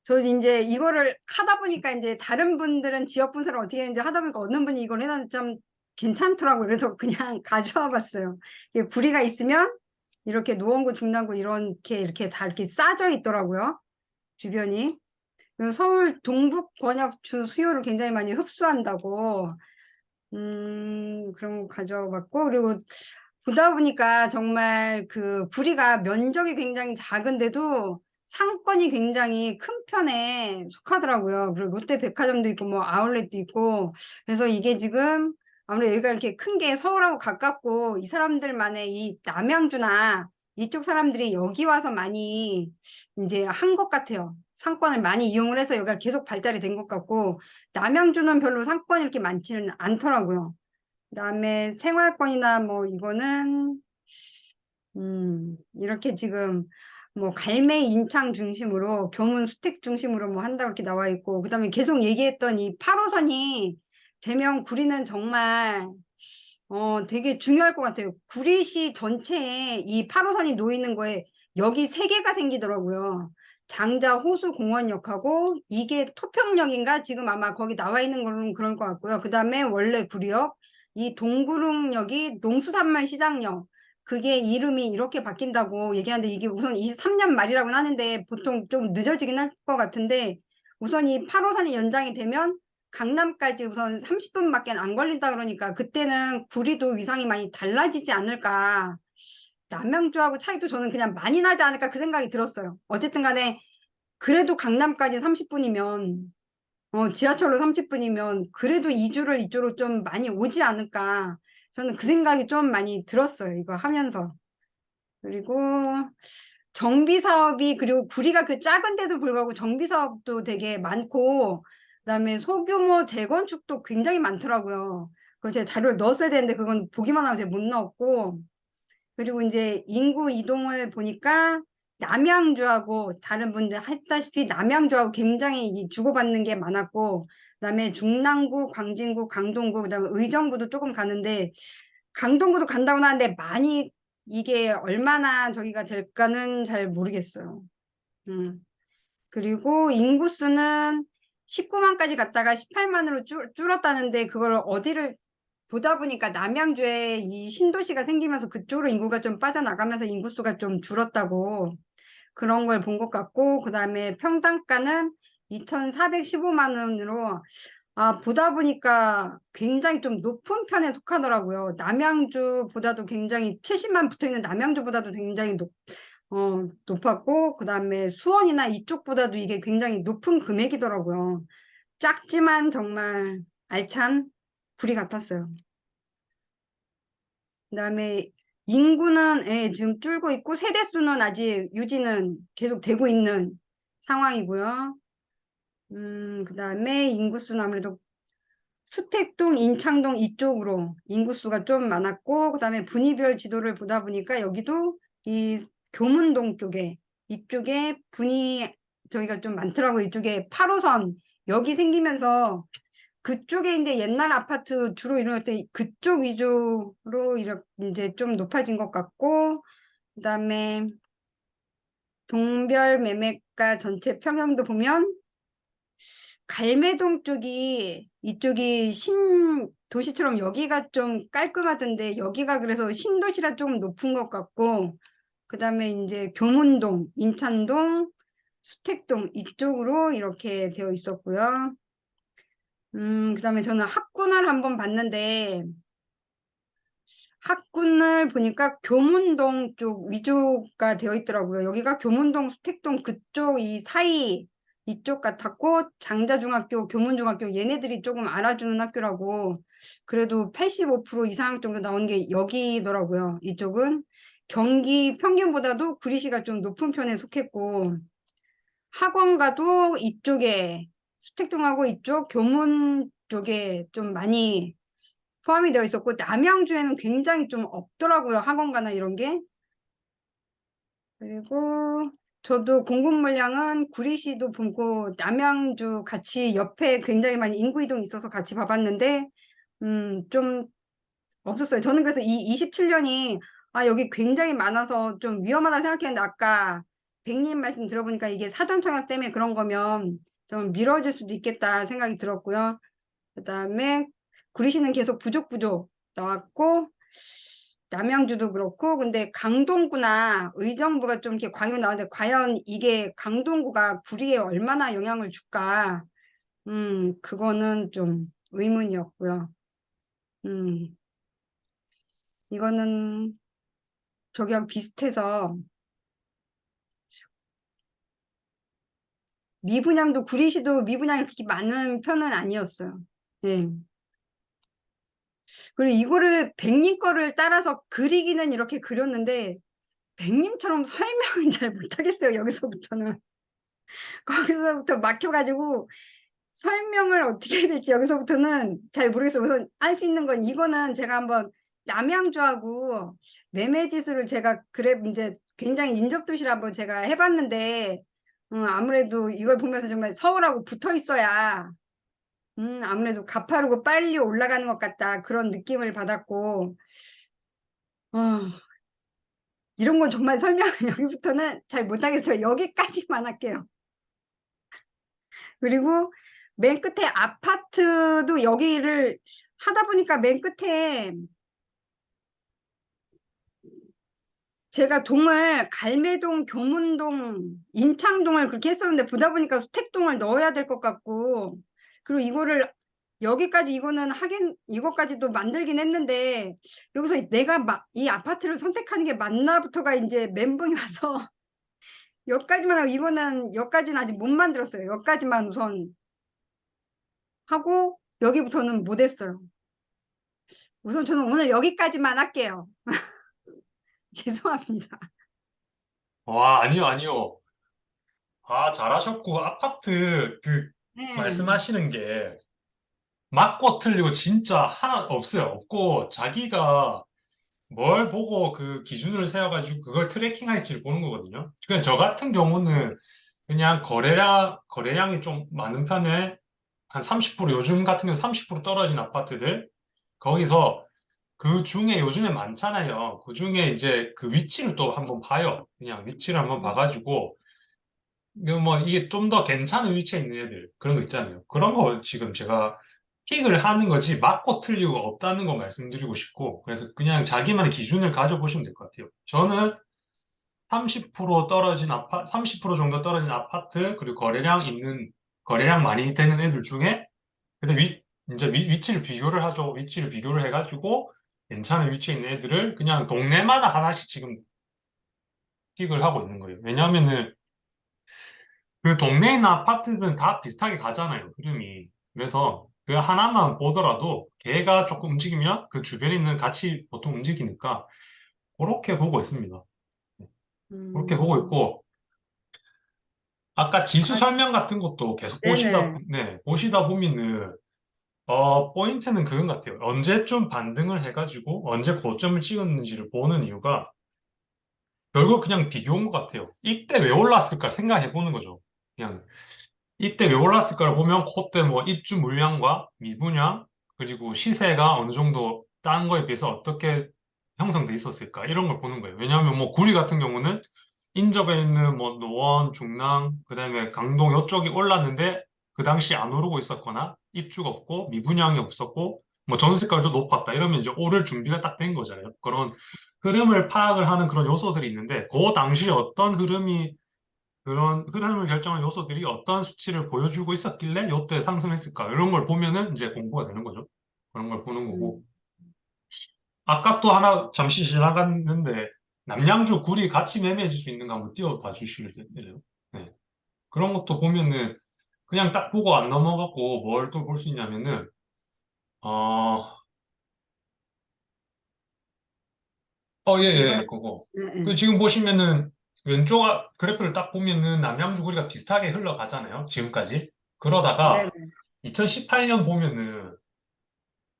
저 이제 이거를 하다 보니까 이제 다른 분들은 지역 분석을 어떻게 했는지 하다 보니까 어느 분이 이걸 해놨는데 좀 괜찮더라고요. 그래서 그냥 가져와 봤어요. 이게 구리가 있으면 이렇게 노원구, 중랑구 이렇게 다 이렇게 싸져 있더라고요. 주변이. 그래서 서울 동북 권역 주 수요를 굉장히 많이 흡수한다고 그런 거 가져와 봤고, 그리고 보다 보니까 정말 그 구리가 면적이 굉장히 작은데도 상권이 굉장히 큰 편에 속하더라고요. 그리고 롯데 백화점도 있고 뭐 아울렛도 있고, 그래서 이게 지금 아무래도 여기가 이렇게 큰 게 서울하고 가깝고 이 사람들만의 이 남양주나 이쪽 사람들이 여기 와서 많이 이제 한 것 같아요. 상권을 많이 이용을 해서 여기가 계속 발달이 된 것 같고, 남양주는 별로 상권이 이렇게 많지는 않더라고요. 그다음에 생활권이나 뭐 이거는 이렇게 지금 뭐 갈매 인창 중심으로 교문 수택 중심으로 뭐 한다고 이렇게 나와 있고, 그다음에 계속 얘기했던 이 8호선이 되면 구리는 정말 되게 중요할 것 같아요. 구리시 전체에 이 8호선이 놓이는 거에 여기 세 개가 생기더라고요. 장자 호수공원역하고 이게 토평역인가? 지금 아마 거기 나와 있는 걸로는 그럴 것 같고요. 그 다음에 원래 구리역, 이 동구릉역이 농수산물 시장역, 그게 이름이 이렇게 바뀐다고 얘기하는데 이게 우선 23년 말이라고는 하는데 보통 좀 늦어지긴 할 것 같은데, 우선 이 8호선이 연장이 되면 강남까지 우선 30분밖에 안 걸린다 그러니까 그때는 구리도 위상이 많이 달라지지 않을까. 남양주하고 차이도 저는 그냥 많이 나지 않을까 그 생각이 들었어요. 어쨌든 간에 그래도 강남까지 30분이면 지하철로 30분이면 그래도 이주를 이쪽으로 좀 많이 오지 않을까. 저는 그 생각이 좀 많이 들었어요. 이거 하면서. 그리고 정비 사업이, 그리고 구리가 그 작은데도 불구하고 정비 사업도 되게 많고, 그다음에 소규모 재건축도 굉장히 많더라고요. 그거 제가 자료를 넣었어야 되는데 그건 보기만 하고 제가 못 넣었고, 그리고 이제 인구 이동을 보니까 남양주하고 다른 분들 했다시피 남양주하고 굉장히 이 주고받는 게 많았고, 그다음에 중랑구, 광진구, 강동구, 그다음에 의정부도 조금 가는데 강동구도 간다고 하는데 많이 이게 얼마나 저기가 될까는 잘 모르겠어요. 그리고 인구수는 19만까지 갔다가 18만으로 줄었다는데 그걸 어디를 보다 보니까 남양주에 이 신도시가 생기면서 그쪽으로 인구가 좀 빠져나가면서 인구수가 좀 줄었다고 그런 걸 본 것 같고, 그다음에 평당가는 2,415만 원으로 보다 보니까 굉장히 좀 높은 편에 속하더라고요. 남양주보다도 굉장히 70만 붙어 있는 남양주보다도 굉장히 높았고, 그다음에 수원이나 이쪽보다도 이게 굉장히 높은 금액이더라고요. 작지만 정말 알찬 구리 같았어요. 그다음에 인구는 지금 줄고 있고 세대수는 아직 유지는 계속 되고 있는 상황이고요. 그다음에 인구수는 아무래도 수택동, 인창동 이쪽으로 인구수가 좀 많았고, 그다음에 분위별 지도를 보다 보니까 여기도 이 교문동 쪽에 이쪽에 분위 저기가 좀 많더라고요. 이쪽에 8호선 여기 생기면서 그쪽에 이제 옛날 아파트 주로 이런 때 그쪽 위주로 이렇게 이제 좀 높아진 것 같고, 그다음에 동별 매매가 전체 평형도 보면 갈매동 쪽이 이쪽이 신도시처럼 여기가 좀 깔끔하던데 여기가 그래서 신도시라 조금 높은 것 같고, 그다음에 이제 교문동, 인찬동, 수택동 이쪽으로 이렇게 되어 있었고요. 그다음에 저는 학군을 한번 봤는데 학군을 보니까 교문동 쪽 위주가 되어 있더라고요. 여기가 교문동, 수택동 그쪽 이 사이 이쪽 같았고, 장자중학교, 교문중학교 얘네들이 조금 알아주는 학교라고 그래도 85% 이상 정도 나오는 게 여기더라고요. 이쪽은 경기 평균보다도 구리시가 좀 높은 편에 속했고, 학원가도 이쪽에 수택동하고 이쪽 교문 쪽에 좀 많이 포함이 되어 있었고, 남양주에는 굉장히 좀 없더라고요. 학원가나 이런 게. 그리고 저도 공급 물량은 구리시도 보고 남양주 같이 옆에 굉장히 많이 인구 이동이 있어서 같이 봐봤는데 좀 없었어요. 저는 그래서 이 27년이 여기 굉장히 많아서 좀 위험하다 생각했는데 아까 백님 말씀 들어보니까 이게 사전 청약 때문에 그런 거면 좀 미뤄질 수도 있겠다 생각이 들었고요. 그다음에 구리시는 계속 부족 나왔고, 남양주도 그렇고, 근데 강동구나 의정부가 좀 이렇게 광으로 나왔는데 과연 이게 강동구가 구리에 얼마나 영향을 줄까? 그거는 좀 의문이었고요. 이거는 저기하고 비슷해서 미분양도 구리시도 미분양이 그렇게 많은 편은 아니었어요. 예. 그리고 이거를 백님 거를 따라서 그리기는 이렇게 그렸는데 백님처럼 설명을 잘 못하겠어요. 여기서부터는. 거기서부터 막혀가지고 설명을 어떻게 해야 될지 여기서부터는 잘 모르겠어요. 우선 알 수 있는 건 이거는 제가 한번 남양주하고 매매지수를 제가 그래 이제 굉장히 인접도시를 한번 제가 해봤는데 아무래도 이걸 보면서 정말 서울하고 붙어 있어야 아무래도 가파르고 빨리 올라가는 것 같다 그런 느낌을 받았고, 어, 이런 건 정말 설명을 여기부터는 잘 못하겠어요. 여기까지만 할게요. 그리고 맨 끝에 아파트도 여기를 하다 보니까 맨 끝에 제가 동을 갈매동, 교문동, 인창동을 그렇게 했었는데 보다 보니까 수택동을 넣어야 될 것 같고, 그리고 이거를 여기까지 이거는 하긴 이거까지도 만들긴 했는데 여기서 내가 이 아파트를 선택하는 게 맞나부터가 이제 멘붕이 와서 여기까지만 하고, 이거는 여기까지는 아직 못 만들었어요. 여기까지만 우선 하고 여기부터는 못 했어요. 우선 저는 오늘 여기까지만 할게요. 죄송합니다. 와, 아니요, 아니요. 잘하셨고, 아파트 네. 말씀하시는 게 맞고 틀리고 진짜 하나 없어요. 없고, 자기가 뭘 보고 그 기준을 세워가지고 그걸 트래킹할지를 보는 거거든요. 그냥 저 같은 경우는 그냥 거래량이 좀 많은 편에 한 30% 요즘 같은 경우 30% 떨어진 아파트들 거기서 그 중에 요즘에 많잖아요. 그 중에 이제 그 위치를 또 한번 봐요. 그냥 위치를 한번 봐가지고 뭐 이게 좀 더 괜찮은 위치에 있는 애들 그런 거 있잖아요. 그런 거 지금 제가 픽을 하는 거지 맞고 틀리고 없다는 거 말씀드리고 싶고 그래서 그냥 자기만의 기준을 가져보시면 될 것 같아요. 저는 30% 떨어진 30% 정도 떨어진 아파트 그리고 거래량 많이 되는 애들 중에 근데 이제 위치를 비교를 하죠. 위치를 비교를 해가지고 괜찮은 위치에 있는 애들을 그냥 동네마다 하나씩 지금 픽을 하고 있는 거예요. 왜냐하면은 그 동네에 있는 아파트들은 다 비슷하게 가잖아요, 흐름이. 그래서 그 하나만 보더라도 걔가 조금 움직이면 그 주변에 있는 같이 보통 움직이니까 그렇게 보고 있습니다. 그렇게 보고 음, 있고 아까 지수 아, 설명 같은 것도 계속 네네. 보시다 보면은 포인트는 그건 같아요. 언제쯤 반등을 해가지고 언제 고점을 찍었는지를 보는 이유가 결국 그냥 비교인 것 같아요. 이때 왜 올랐을까 생각해 보는 거죠. 그냥 이때 왜 올랐을까를 보면 그때 뭐 입주 물량과 미분양 그리고 시세가 어느 정도 딴 거에 비해서 어떻게 형성돼 있었을까 이런 걸 보는 거예요. 왜냐하면 뭐 구리 같은 경우는 인접에 있는 뭐 노원, 중랑, 그다음에 강동 이쪽이 올랐는데 그 당시 안 오르고 있었거나 입주가 없고 미분양이 없었고 뭐 전세가도 높았다 이러면 이제 오를 준비가 딱 된 거잖아요. 그런 흐름을 파악을 하는 그런 요소들이 있는데 그 당시에 어떤 흐름이 그런 흐름을 결정한 요소들이 어떤 수치를 보여주고 있었길래 이때 상승했을까? 이런 걸 보면은 이제 공부가 되는 거죠. 그런 걸 보는 거고. 음, 아까 또 하나 잠시 지나갔는데 남양주 구리 같이 매매해질 수 있는 거 한번 띄워봐 주실래요? 네. 그런 것도 보면은 그냥 딱 보고 안 넘어가고 뭘 또 볼 수 있냐면은 어, 이거, 그거. 예, 그 예. 지금 보시면은 왼쪽 그래프를 딱 보면은 남양주 구리가 비슷하게 흘러가잖아요. 지금까지. 그러다가 네네. 2018년 보면은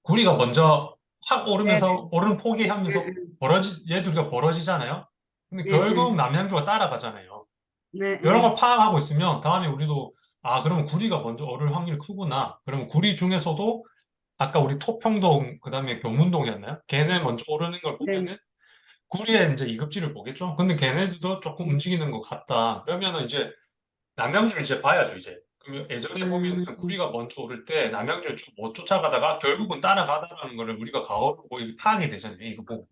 구리가 먼저 확 네네. 오르면서 오르는 예, 포기하면서 얘들이가 벌어지잖아요. 근데 예, 결국 예. 남양주가 따라가잖아요. 네, 이런 예. 걸 파악하고 있으면 다음에 우리도 아 그러면 구리가 먼저 오를 확률이 크구나. 그러면 구리 중에서도 아까 우리 토평동 그다음에 교문동이었나요? 걔네 먼저 오르는 걸 네. 보면은 구리의 이제 이급지를 보겠죠. 근데 걔네들도 조금 음, 움직이는 것 같다. 그러면은 이제 남양주를 이제 봐야죠, 이제. 그러면 예전에 보면은 음, 구리가 먼저 오를 때 남양주를 쭉 못 쫓아가다가 결국은 따라가다라는 거를 우리가 과거로 보고 이게 파악이 되잖아요. 이거 보고.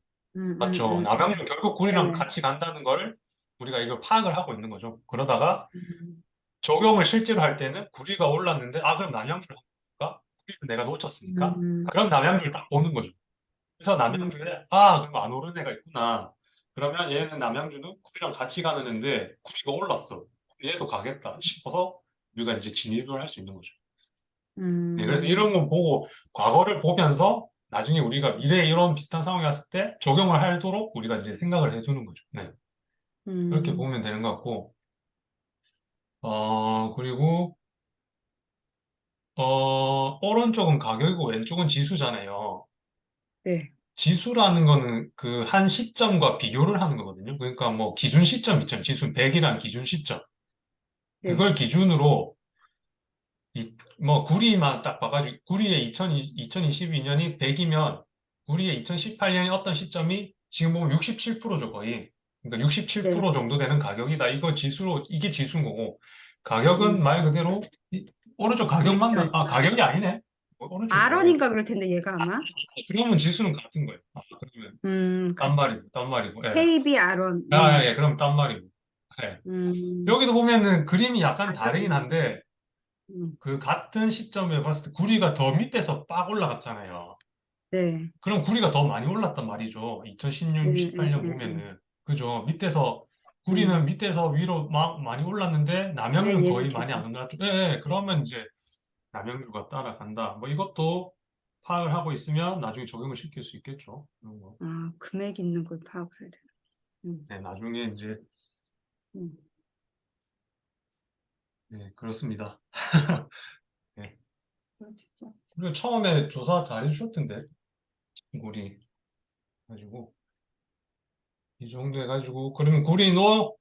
맞죠? 음. 남양주는 결국 구리랑 네네. 같이 간다는 거를 우리가 이걸 파악을 하고 있는 거죠. 그러다가 음, 적용을 실제로 할 때는 구리가 올랐는데 아, 그럼 남양주를 한번 볼까? 구리는 내가 놓쳤으니까. 음, 그럼 남양주를 딱 보는 거죠. 그래서 음, 남양주에 아, 그럼 안 오르는 애가 있구나. 그러면 얘는 남양주는 구리랑 같이 가는 애인데 구리가 올랐어. 얘도 가겠다 싶어서 우리가 이제 진입을 할 수 있는 거죠. 네, 그래서 음, 이런 거 보고 과거를 보면서 나중에 우리가 미래에 이런 비슷한 상황이 왔을 때 적용을 하도록 우리가 이제 생각을 해주는 거죠. 네, 그렇게 음. 보면 되는 것 같고, 그리고, 오른쪽은 가격이고 왼쪽은 지수잖아요. 네, 지수라는 거는 그 한 시점과 비교를 하는 거거든요. 그러니까 뭐 기준 시점 있잖아요. 지수는 100이란 기준 시점. 네, 그걸 기준으로 뭐 구리만 딱 봐가지고 구리의 2022년이 100이면 구리의 2018년이 어떤 시점이 지금 보면 67%죠 거의. 그러니까 네. 67% 정도 되는 가격이다. 이거 지수로 이게 지수인 거고 가격은 음. 말 그대로 오른쪽 가격 맞나? 아 그러니까 가격이 아니네. 오른쪽 뭐예요? 아론인가 그럴 텐데 얘가 아마 그러면 지수는 같은 거예요. 아, 그러면 딴 말이고 딴 말이고. 예. KB 아론. 아, 예, 그럼 딴 말이고. 예. 음, 여기도 보면은 그림이 약간 다르긴 가격이. 한데 음, 그 같은 시점에 봤을 때 구리가 더 밑에서 빡 올라갔잖아요. 네, 그럼 구리가 더 많이 올랐단 말이죠. 2016, 예, 예, 18년 예, 보면은. 그죠? 밑에서, 예. 구리는 밑에서 위로 막 많이 올랐는데, 네, 남양유는 거의 많이 예측해서. 안 올랐죠. 예, 예. 그러면 이제 남양유가 따라간다. 뭐 이것도 파악을 하고 있으면 나중에 적용을 시킬 수 있겠죠. 그런 거. 아, 금액 있는 걸 파악해야 돼. 음, 네, 나중에 이제, 음. 네, 그렇습니다. 네. 진짜. 그리고 처음에 조사 잘 해주셨던데, 구리. 가지고. 이 정도 해가지고, 그러면 구리노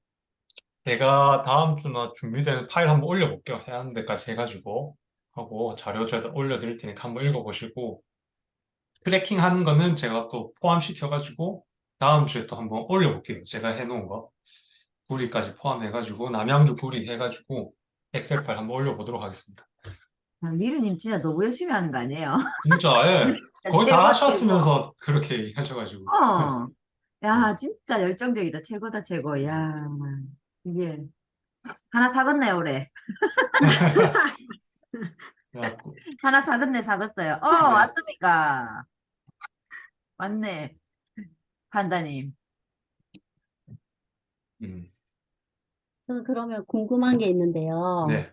제가 다음 주나 준비되는 파일 한번 올려볼게요. 해야 하는 데까지 해가지고 하고 자료 제가 올려드릴 테니까 한번 읽어보시고 트래킹 하는 거는 제가 또 포함시켜가지고 다음 주에 또 한번 올려볼게요. 제가 해놓은 거 구리까지 포함해가지고 남양주 구리 해가지고 엑셀 파일 한번 올려보도록 하겠습니다. 아, 미르님 진짜 너무 열심히 하는 거 아니에요? 진짜 예, 거의 다 최고, 하셨으면서 그렇게 얘기하셔가지고 어. 야, 진짜 열정적이다. 최고다, 최고. 야, 이게 하나 사겠네, 올해. 그래갖고 하나 사겠네, 사겠어요. 네. 왔습니까? 맞네, 판다님. 음, 저는 그러면 궁금한 게 있는데요. 네.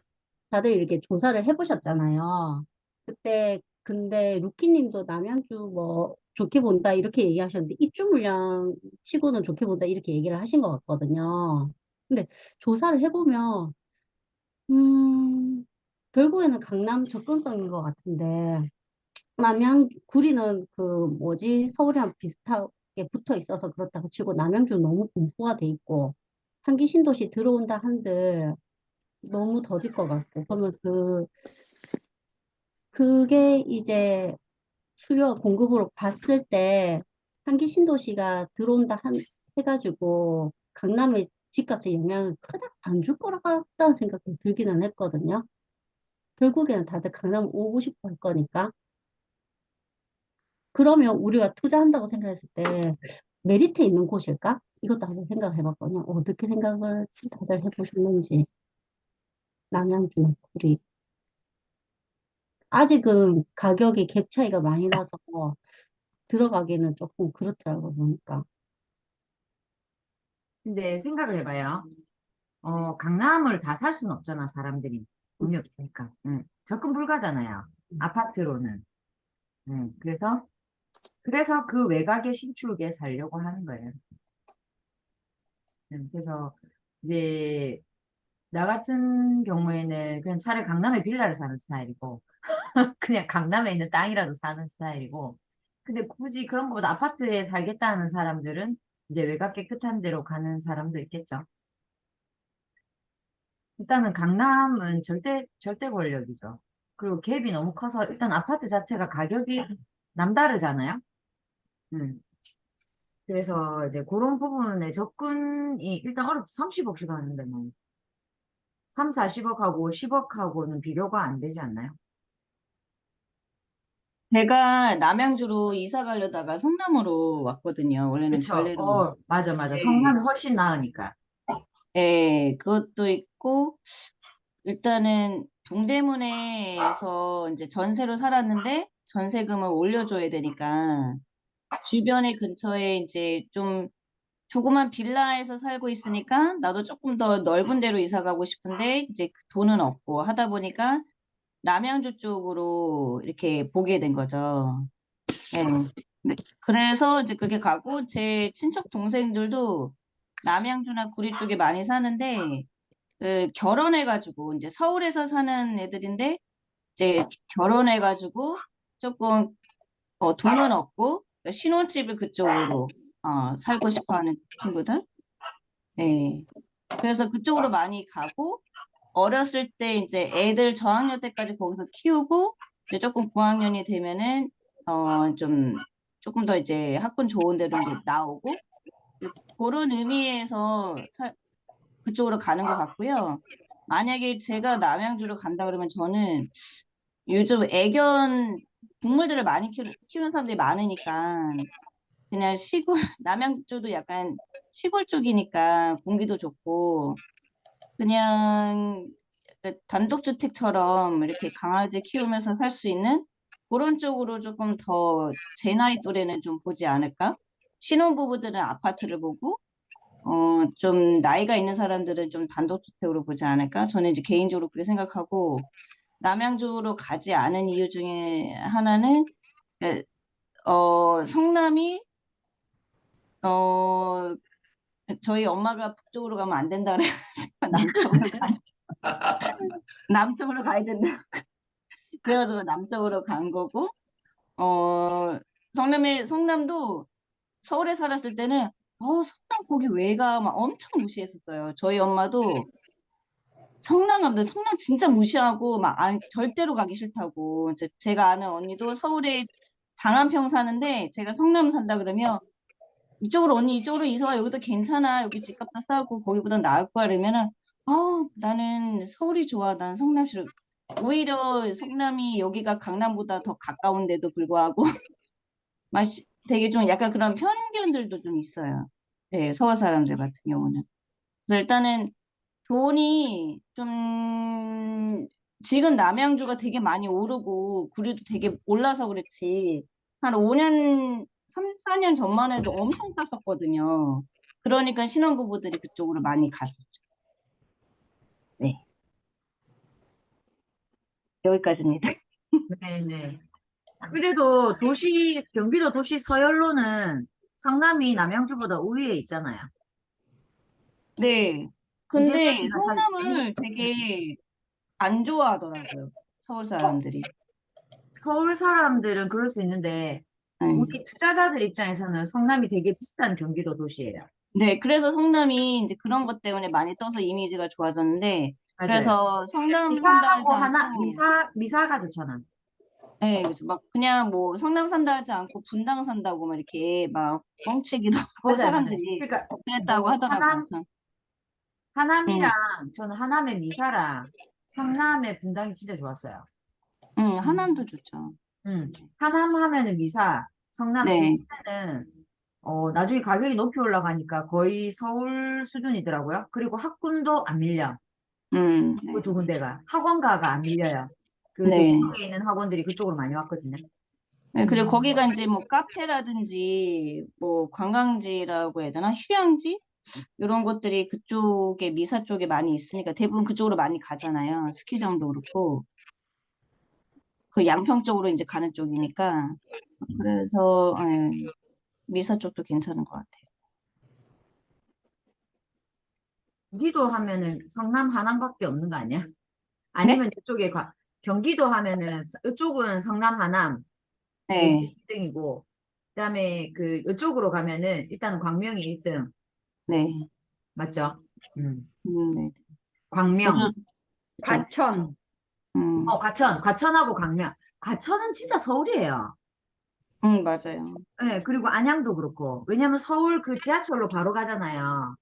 다들 이렇게 조사를 해보셨잖아요. 그때, 근데 루키님도 남양주 뭐 좋게 본다 이렇게 얘기하셨는데 입주 물량 치고는 좋게 본다 이렇게 얘기를 하신 것 같거든요. 근데 조사를 해보면, 음, 결국에는 강남 접근성인 것 같은데, 구리는 그 뭐지, 서울이랑 비슷하게 붙어 있어서 그렇다고 치고 남양주는 너무 분포화돼 있고, 한기 신도시 들어온다 한들 너무 더딜 것 같고, 그러면 그게 이제 수요 공급으로 봤을 때, 한기 신도시가 들어온다 해가지고, 강남의 집값에 영향을 크게 안 줄 거라 같다는 생각도 들기는 했거든요. 결국에는 다들 강남 오고 싶어 할 거니까. 그러면 우리가 투자한다고 생각했을 때, 메리트 있는 곳일까? 이것도 한번 생각을 해봤거든요. 어떻게 생각을 다들 해보셨는지. 남양주, 구리. 아직은 가격이 갭 차이가 많이 나서 들어가기는 조금 그렇더라고요, 보니까. 근데 생각을 해봐요. 강남을 다 살 수는 없잖아, 사람들이. 돈이 없으니까. 응. 접근 불가잖아요. 아파트로는. 응. 그래서 그 외곽의 신축에 살려고 하는 거예요. 그래서 이제 나 같은 경우에는 그냥 차라리 강남에 빌라를 사는 스타일이고 그냥 강남에 있는 땅이라도 사는 스타일이고 근데 굳이 그런 것보다 아파트에 살겠다는 사람들은 이제 외곽 깨끗한 데로 가는 사람도 있겠죠. 일단은 강남은 절대 권력이죠. 그리고 갭이 너무 커서 일단 아파트 자체가 가격이 남다르잖아요. 음. 그래서 이제 그런 부분에 접근이 일단 어렵죠. 30억씩 하는데 뭐 3, 40억하고 10억하고는 비교가 안 되지 않나요? 제가 남양주로 이사 가려다가 성남으로 왔거든요. 원래는 그쵸? 전래로. 맞아, 맞아. 네. 성남이 훨씬 나으니까. 예, 그것도 있고, 일단은 동대문에서 이제 전세로 살았는데, 전세금을 올려줘야 되니까, 주변에 근처에 이제 좀 조그만 빌라에서 살고 있으니까, 나도 조금 더 넓은 데로 이사 가고 싶은데, 이제 그 돈은 없고 하다 보니까, 남양주 쪽으로 이렇게 보게 된 거죠. 예. 네. 그래서 이제 그렇게 가고, 제 친척 동생들도 남양주나 구리 쪽에 많이 사는데, 결혼해가지고, 이제 서울에서 사는 애들인데, 이제 결혼해가지고, 조금, 돈은 없고, 신혼집을 그쪽으로, 살고 싶어 하는 친구들. 네. 그래서 그쪽으로 많이 가고, 어렸을 때 이제 애들 저학년 때까지 거기서 키우고, 이제 조금 고학년이 되면은, 좀, 조금 더 이제 학군 좋은 데로 이제 나오고, 그런 의미에서 그쪽으로 가는 것 같고요. 만약에 제가 남양주로 간다 그러면 저는 요즘 애견 동물들을 많이 키우는 사람들이 많으니까 그냥 시골, 남양주도 약간 시골 쪽이니까 공기도 좋고 그냥 단독주택처럼 이렇게 강아지 키우면서 살 수 있는 그런 쪽으로 조금 더 제 나이 또래는 좀 보지 않을까? 신혼부부들은 아파트를 보고 좀 나이가 있는 사람들은 좀 단독주택으로 보지 않을까? 저는 이제 개인적으로 그렇게 생각하고 남양주로 가지 않은 이유 중에 하나는 에, 성남이 어 저희 엄마가 북쪽으로 가면 안 된다 그래가지고 남쪽으로 가야 된다. 그래가지고 남쪽으로 간 거고 성남도 서울에 살았을 때는 성남 거기 왜 가? 막 엄청 무시했었어요. 저희 엄마도 성남 가면 성남 진짜 무시하고 막 절대로 가기 싫다고. 제가 아는 언니도 서울에 장안평 사는데 제가 성남 산다 그러면 이쪽으로 언니 이쪽으로 이사 와 여기도 괜찮아 여기 집값도 싸고 거기보다 나을 거야 이러면은 나는 서울이 좋아 난 성남 싫어. 오히려 성남이 여기가 강남보다 더 가까운데도 불구하고 되게 좀 약간 그런 편견들도 좀 있어요. 네, 서울 사람들 같은 경우는. 그래서 일단은 돈이 좀 지금 남양주가 되게 많이 오르고 구리도 되게 올라서 그렇지 한 5년, 3, 4년 전만 해도 엄청 쌌었거든요. 그러니까 신혼부부들이 그쪽으로 많이 갔었죠. 네, 여기까지입니다. 네네. 그래도 경기도 도시 서열로는 성남이 남양주보다 우위에 있잖아요. 네, 근데 이재명이나 성남을 되게 안 좋아하더라고요. 서울 사람들이. 서울 사람들은 그럴 수 있는데 네. 우리 투자자들 입장에서는 성남이 되게 비싼 경기도 도시예요. 네, 그래서 성남이 이제 그런 것 때문에 많이 떠서 이미지가 좋아졌는데, 맞아요. 그래서 성남 산다 하지 미사하고 하나 않고, 미사가 좋잖아. 네, 그래서 막 그냥 뭐 성남 산다 하지 않고 분당 산다고 막 이렇게 막 뻥치기도 하고 맞아요. 사람들이 그러니까 그랬다고 뭐 하더라고요. 하남이랑 저는 하남의 미사랑 성남의 분당이 진짜 좋았어요. 하남도 좋죠. 하남 하면은 미사, 성남 네, 분당은 나중에 가격이 높이 올라가니까 거의 서울 수준이더라고요. 그리고 학군도 안 밀려. 네, 그 두 군데가 학원가가 안 밀려요. 그 네. 대치동에 있는 학원들이 그쪽으로 많이 왔거든요. 네, 그리고 거기가 이제 뭐 카페라든지 뭐 관광지라고 해야 되나? 휴양지? 이런 것들이 그쪽에 미사 쪽에 많이 있으니까 대부분 그쪽으로 많이 가잖아요. 스키장도 그렇고. 그 양평 쪽으로 이제 가는 쪽이니까. 그래서 미사 쪽도 괜찮은 것 같아요. 경기도 하면은 성남 하남밖에 없는 거 아니야? 아니면 이쪽에 경기도 하면은 이쪽은 성남 하남 네, 1등이고 그다음에 그 이쪽으로 가면은 일단은 광명이 1등 네, 맞죠? 네. 광명, 저도, 과천. 과천하고 광명. 과천은 진짜 서울이에요. 맞아요. 네, 그리고 안양도 그렇고. 왜냐면 서울 그 지하철로 바로 가잖아요.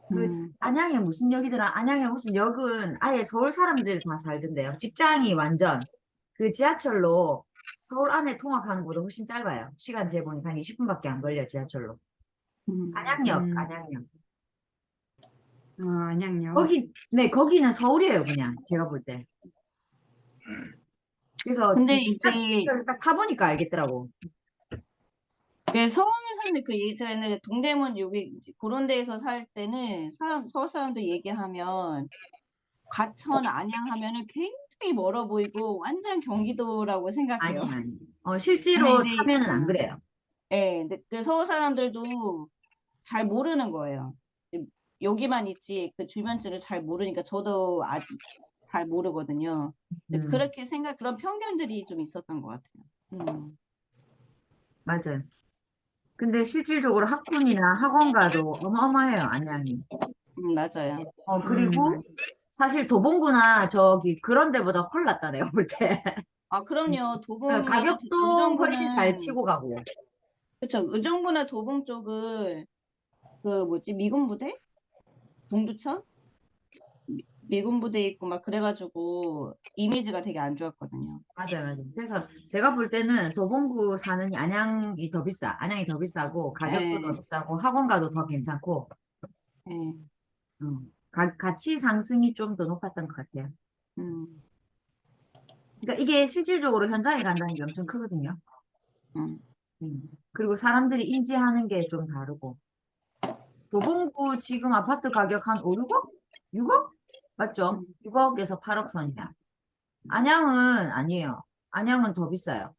그 안양에 무슨 역이더라? 안양에 무슨 역은 아예 서울 사람들 다 살던데요. 직장이 완전 그 지하철로 서울 안에 통학하는 것보다 훨씬 짧아요. 시간 재보니까 한 20분밖에 안 걸려, 지하철로. 안양역, 안양역. 안양요. 거기는 서울이에요, 그냥. 제가 볼 때. 그래서 근데 이제 지하철 딱 타보니까 알겠더라고. 서울에 사는데 그 예전에 동대문 여기 이제 그런 데에서 살 때는 서울 사람들 얘기하면 과천, 안양 하면은 굉장히 멀어 보이고 완전 경기도라고 생각해요. 아니. 실제로 근데 이제 타면은 안 그래요. 근데 그 서울 사람들도 잘 모르는 거예요. 여기만 있지 그 주변지를 잘 모르니까 저도 아직 잘 모르거든요. 근데 그렇게 그런 편견들이 좀 있었던 것 같아요. 맞아요. 근데 실질적으로 학군이나 학원가도 어마어마해요, 안양이. 맞아요. 그리고 사실 도봉구나 그런 데보다 훨 낫다, 내가 볼 때. 그럼요. 도봉이면 가격도 훨씬 잘 치고 가고. 그렇죠. 의정부나 도봉 쪽을 그 뭐지 미군 부대? 동두천? 미군 부대 있고 막 그래가지고 이미지가 되게 안 좋았거든요. 맞아요. 그래서 제가 볼 때는 도봉구 사는 안양이 더 비싸. 안양이 더 비싸고 가격도 더 비싸고 학원가도 더 괜찮고 네. 가치 상승이 좀 더 높았던 것 같아요. 그러니까 이게 실질적으로 현장에 간다는 게 엄청 크거든요. 그리고 사람들이 인지하는 게 좀 다르고. 도봉구 지금 아파트 가격 한 5, 6억? 6억? 맞죠? 6억에서 8억 선이야. 안양은 아니에요. 안양은 더 비싸요.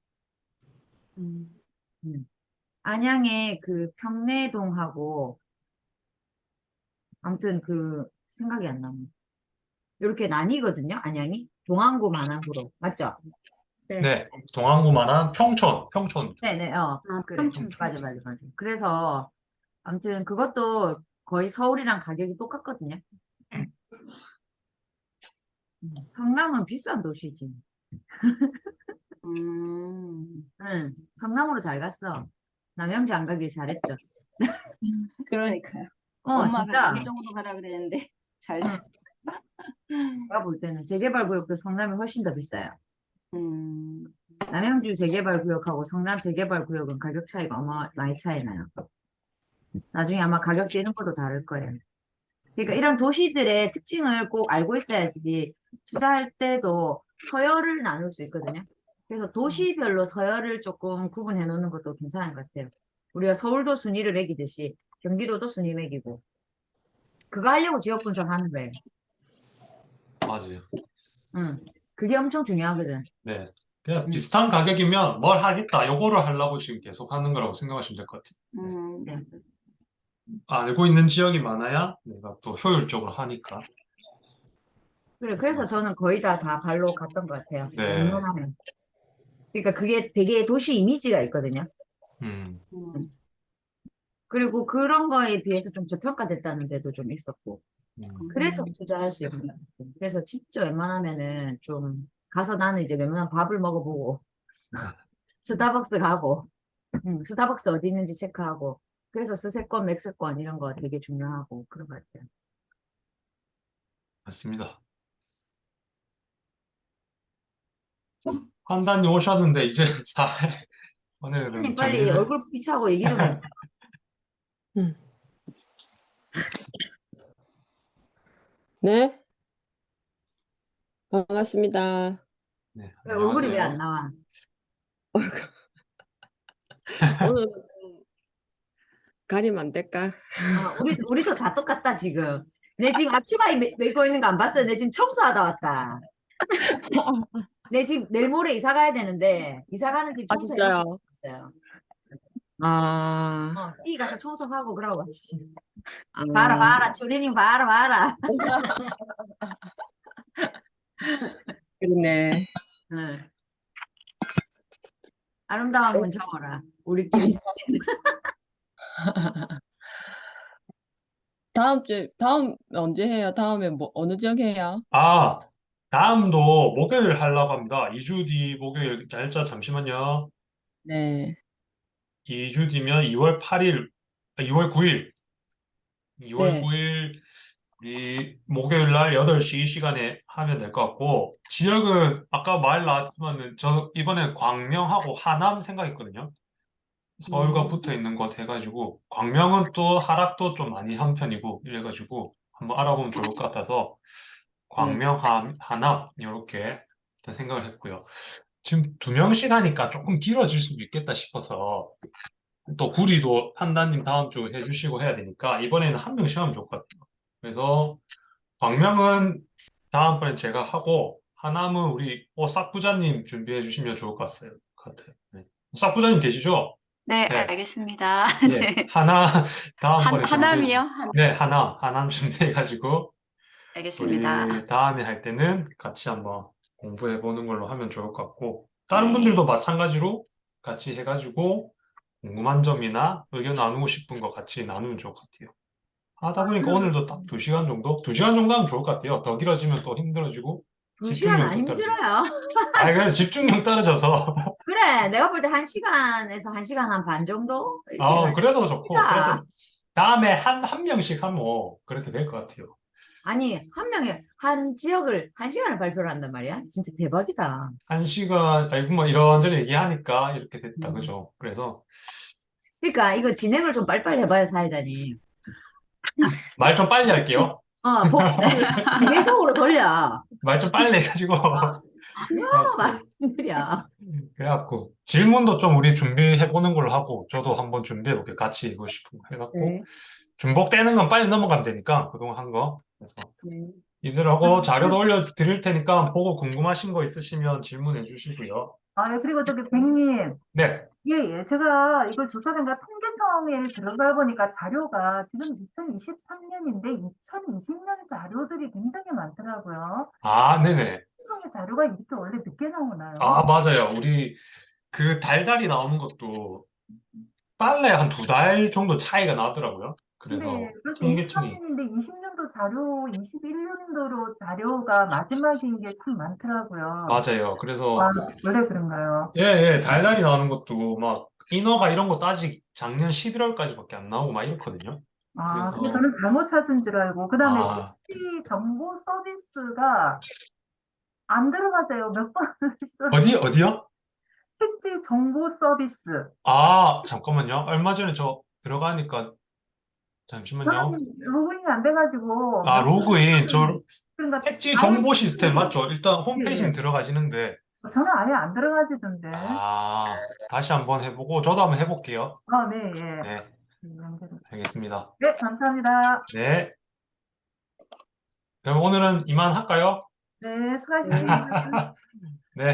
안양에 그 평내동하고 아무튼 생각이 안 나네. 이렇게 나뉘거든요. 안양이 동안구 만안구로 맞죠? 네, 동안구만한 평촌. 네네. 그래. 평촌. 맞아. 그래서 아무튼 그것도 거의 서울이랑 가격이 똑같거든요. 성남은 비싼 도시지. 응, 성남으로 잘 갔어. 남양주 안 가길 잘했죠. 그러니까요. 진짜. 엄마가 이쪽으로 가라 그랬는데 잘. 제가 볼 때는 재개발구역도 성남이 훨씬 더 비싸요. 음, 남양주 재개발구역하고 성남 재개발구역은 가격 차이가 많이 차이 나요. 나중에 아마 가격 뛰는 것도 다를 거예요. 그러니까 이런 도시들의 특징을 꼭 알고 있어야지 투자할 때도 서열을 나눌 수 있거든요. 그래서 도시별로 서열을 조금 구분해 놓는 것도 괜찮은 것 같아요. 우리가 서울도 순위를 매기듯이 경기도도 순위 매기고 그거 하려고 지역 분석하는 거예요. 맞아요. 그게 엄청 중요하거든. 네. 그냥 비슷한 가격이면 뭘 하겠다. 요거를 하려고 지금 계속 하는 거라고 생각하시면 될 것 같아요. 네. 알고 있는 지역이 많아야 내가 또 효율적으로 하니까. 그래서 저는 거의 다 발로 갔던 것 같아요. 네. 웬만하면. 그러니까 그게 되게 도시 이미지가 있거든요. 음, 그리고 그런 거에 비해서 좀 저평가됐다는 데도 좀 있었고. 그래서 음. 투자할 수 있는 것 같아요. 그래서 진짜 웬만하면은 좀 가서 나는 이제 웬만하면 밥을 먹어보고 스타벅스 가고 스타벅스 어디 있는지 체크하고 그래서 스세권, 맥스권 이런 거 되게 중요하고 그런 것 같아요. 맞습니다. 판단이 오셨는데 이제 오늘은 선생님 빨리 정리를 얼굴 비치하고 얘기 좀 해. 네, 반갑습니다. 네, 왜 얼굴이 왜 안 안녕하세요. 나와? 오늘은 좀 가리면 안 될까? 우리도 다 똑같다 지금. 내 지금 앞치마에 메고 있는 거 안 봤어요? 내 지금 청소하다 왔다. 내 지금 내일 모레 이사 가야 되는데 이사 가는 집 아, 청소해놓고 진짜요? 왔어요. 아, 이 가서 청소하고 그러고 왔지. 아, 봐라 조리님 봐라. 그러네. 응. 아름다움은 적어라. 우리끼리. 다음 언제 해요? 다음에 뭐, 어느 지역 해요? 다음도 목요일 하려고 합니다. 2주 뒤 목요일, 날짜 잠시만요. 네, 2주 뒤면 2월 8일, 2월 9일, 2월 네, 9일 이 목요일 날 8시 이 시간에 하면 될 것 같고, 지역은 아까 말 나왔지만은 저 이번에 광명하고 하남 생각했거든요. 서울과 붙어 있는 곳 해가지고, 광명은 또 하락도 좀 많이 한 편이고, 이래가지고 한번 알아보면 좋을 것 같아서, 광명, 하남, 이렇게 일단 생각을 했고요. 지금 2명씩 하니까 조금 길어질 수도 있겠다 싶어서, 또 구리도 판단님 다음 주 해주시고 해야 되니까, 이번에는 1명씩 하면 좋을 것 같아요. 그래서, 광명은 다음번엔 제가 하고, 하남은 우리 싹부자님 준비해 주시면 좋을 것 같아요. 네. 싹부자님 계시죠? 네, 네. 알겠습니다. 예, 네. 다음번에 하남이요? 네, 하남 준비해가지고, 알겠습니다. 우리 다음에 할 때는 같이 한번 공부해 보는 걸로 하면 좋을 것 같고, 다른 분들도 마찬가지로 같이 해가지고, 궁금한 점이나 의견 나누고 싶은 거 같이 나누면 좋을 것 같아요. 하다 보니까 오늘도 딱 2시간 정도? 2시간 정도 하면 좋을 것 같아요. 더 길어지면 또 힘들어지고, 2시간 안 집중력도 떨어지고. 힘들어요. 그래도 집중력 떨어져서. 그래, 내가 볼 때 1시간에서 1시간 한 반 정도? 이렇게 그래도 좋고, 합니다. 그래서 다음에 한 명씩 하면 그렇게 될 것 같아요. 아니, 한 명에 한 지역을 1시간을 발표를 한단 말이야? 진짜 대박이다. 1시간, 아이고, 뭐, 이런저런 얘기하니까 이렇게 됐다, 그죠? 그래서, 그러니까 이거 진행을 좀 빨리빨리 해봐요, 사회자님. 말 좀 빨리 할게요. 계속으로 돌려. 말 좀 빨리 해가지고. 너무 많이 느려. 그래갖고, 질문도 좀 우리 준비해보는 걸로 하고, 저도 한번 준비해볼게요. 같이 이거 싶은 거 해갖고, 네, 중복되는 건 빨리 넘어가면 되니까, 그동안 한 거. 그래서, 네. 이들하고 자료도 올려드릴 테니까, 보고 궁금하신 거 있으시면 질문해 주시고요. 아, 예, 그리고 저기 백님. 네. 예. 제가 이걸 조사된가 통계청에 들어가 보니까 자료가 지금 2023년인데 2020년 자료들이 굉장히 많더라고요. 네네. 통계청의 자료가 이렇게 원래 늦게 나오나요? 맞아요. 우리 그 달달이 나오는 것도 빨래 한 2달 정도 차이가 나더라고요. 그래서 근데 벌써 통계청이 23년인데 20년도 자료, 21년도로 자료가 마지막인 게 참 많더라고요. 맞아요. 그래서 아, 원래 그런가요? 예, 달달이 나오는 것도 막 인허가 이런 것도 아직 작년 11월까지밖에 안 나오고 막 이렇거든요. 아, 근데 그래서 저는 잘못 찾은 줄 알고. 그 다음에 아, 택지 정보 서비스가 안 들어가져요. 몇 번을 시도를. 어디요? 택지 정보 서비스. 아, 잠깐만요. 얼마 전에 저 들어가니까 잠시만요. 저는 로그인이 안 돼가지고 아, 몇 로그인. 저 번을, 그러니까 택지 아예 정보 시스템 맞죠? 일단 홈페이지는 예, 들어가시는데 저는 아예 안 들어가지던데. 아, 다시 한번 해보고 저도 한번 해볼게요. 아, 네, 예. 네, 알겠습니다. 네, 감사합니다. 네. 그럼 오늘은 이만 할까요? 네, 수고하셨습니다.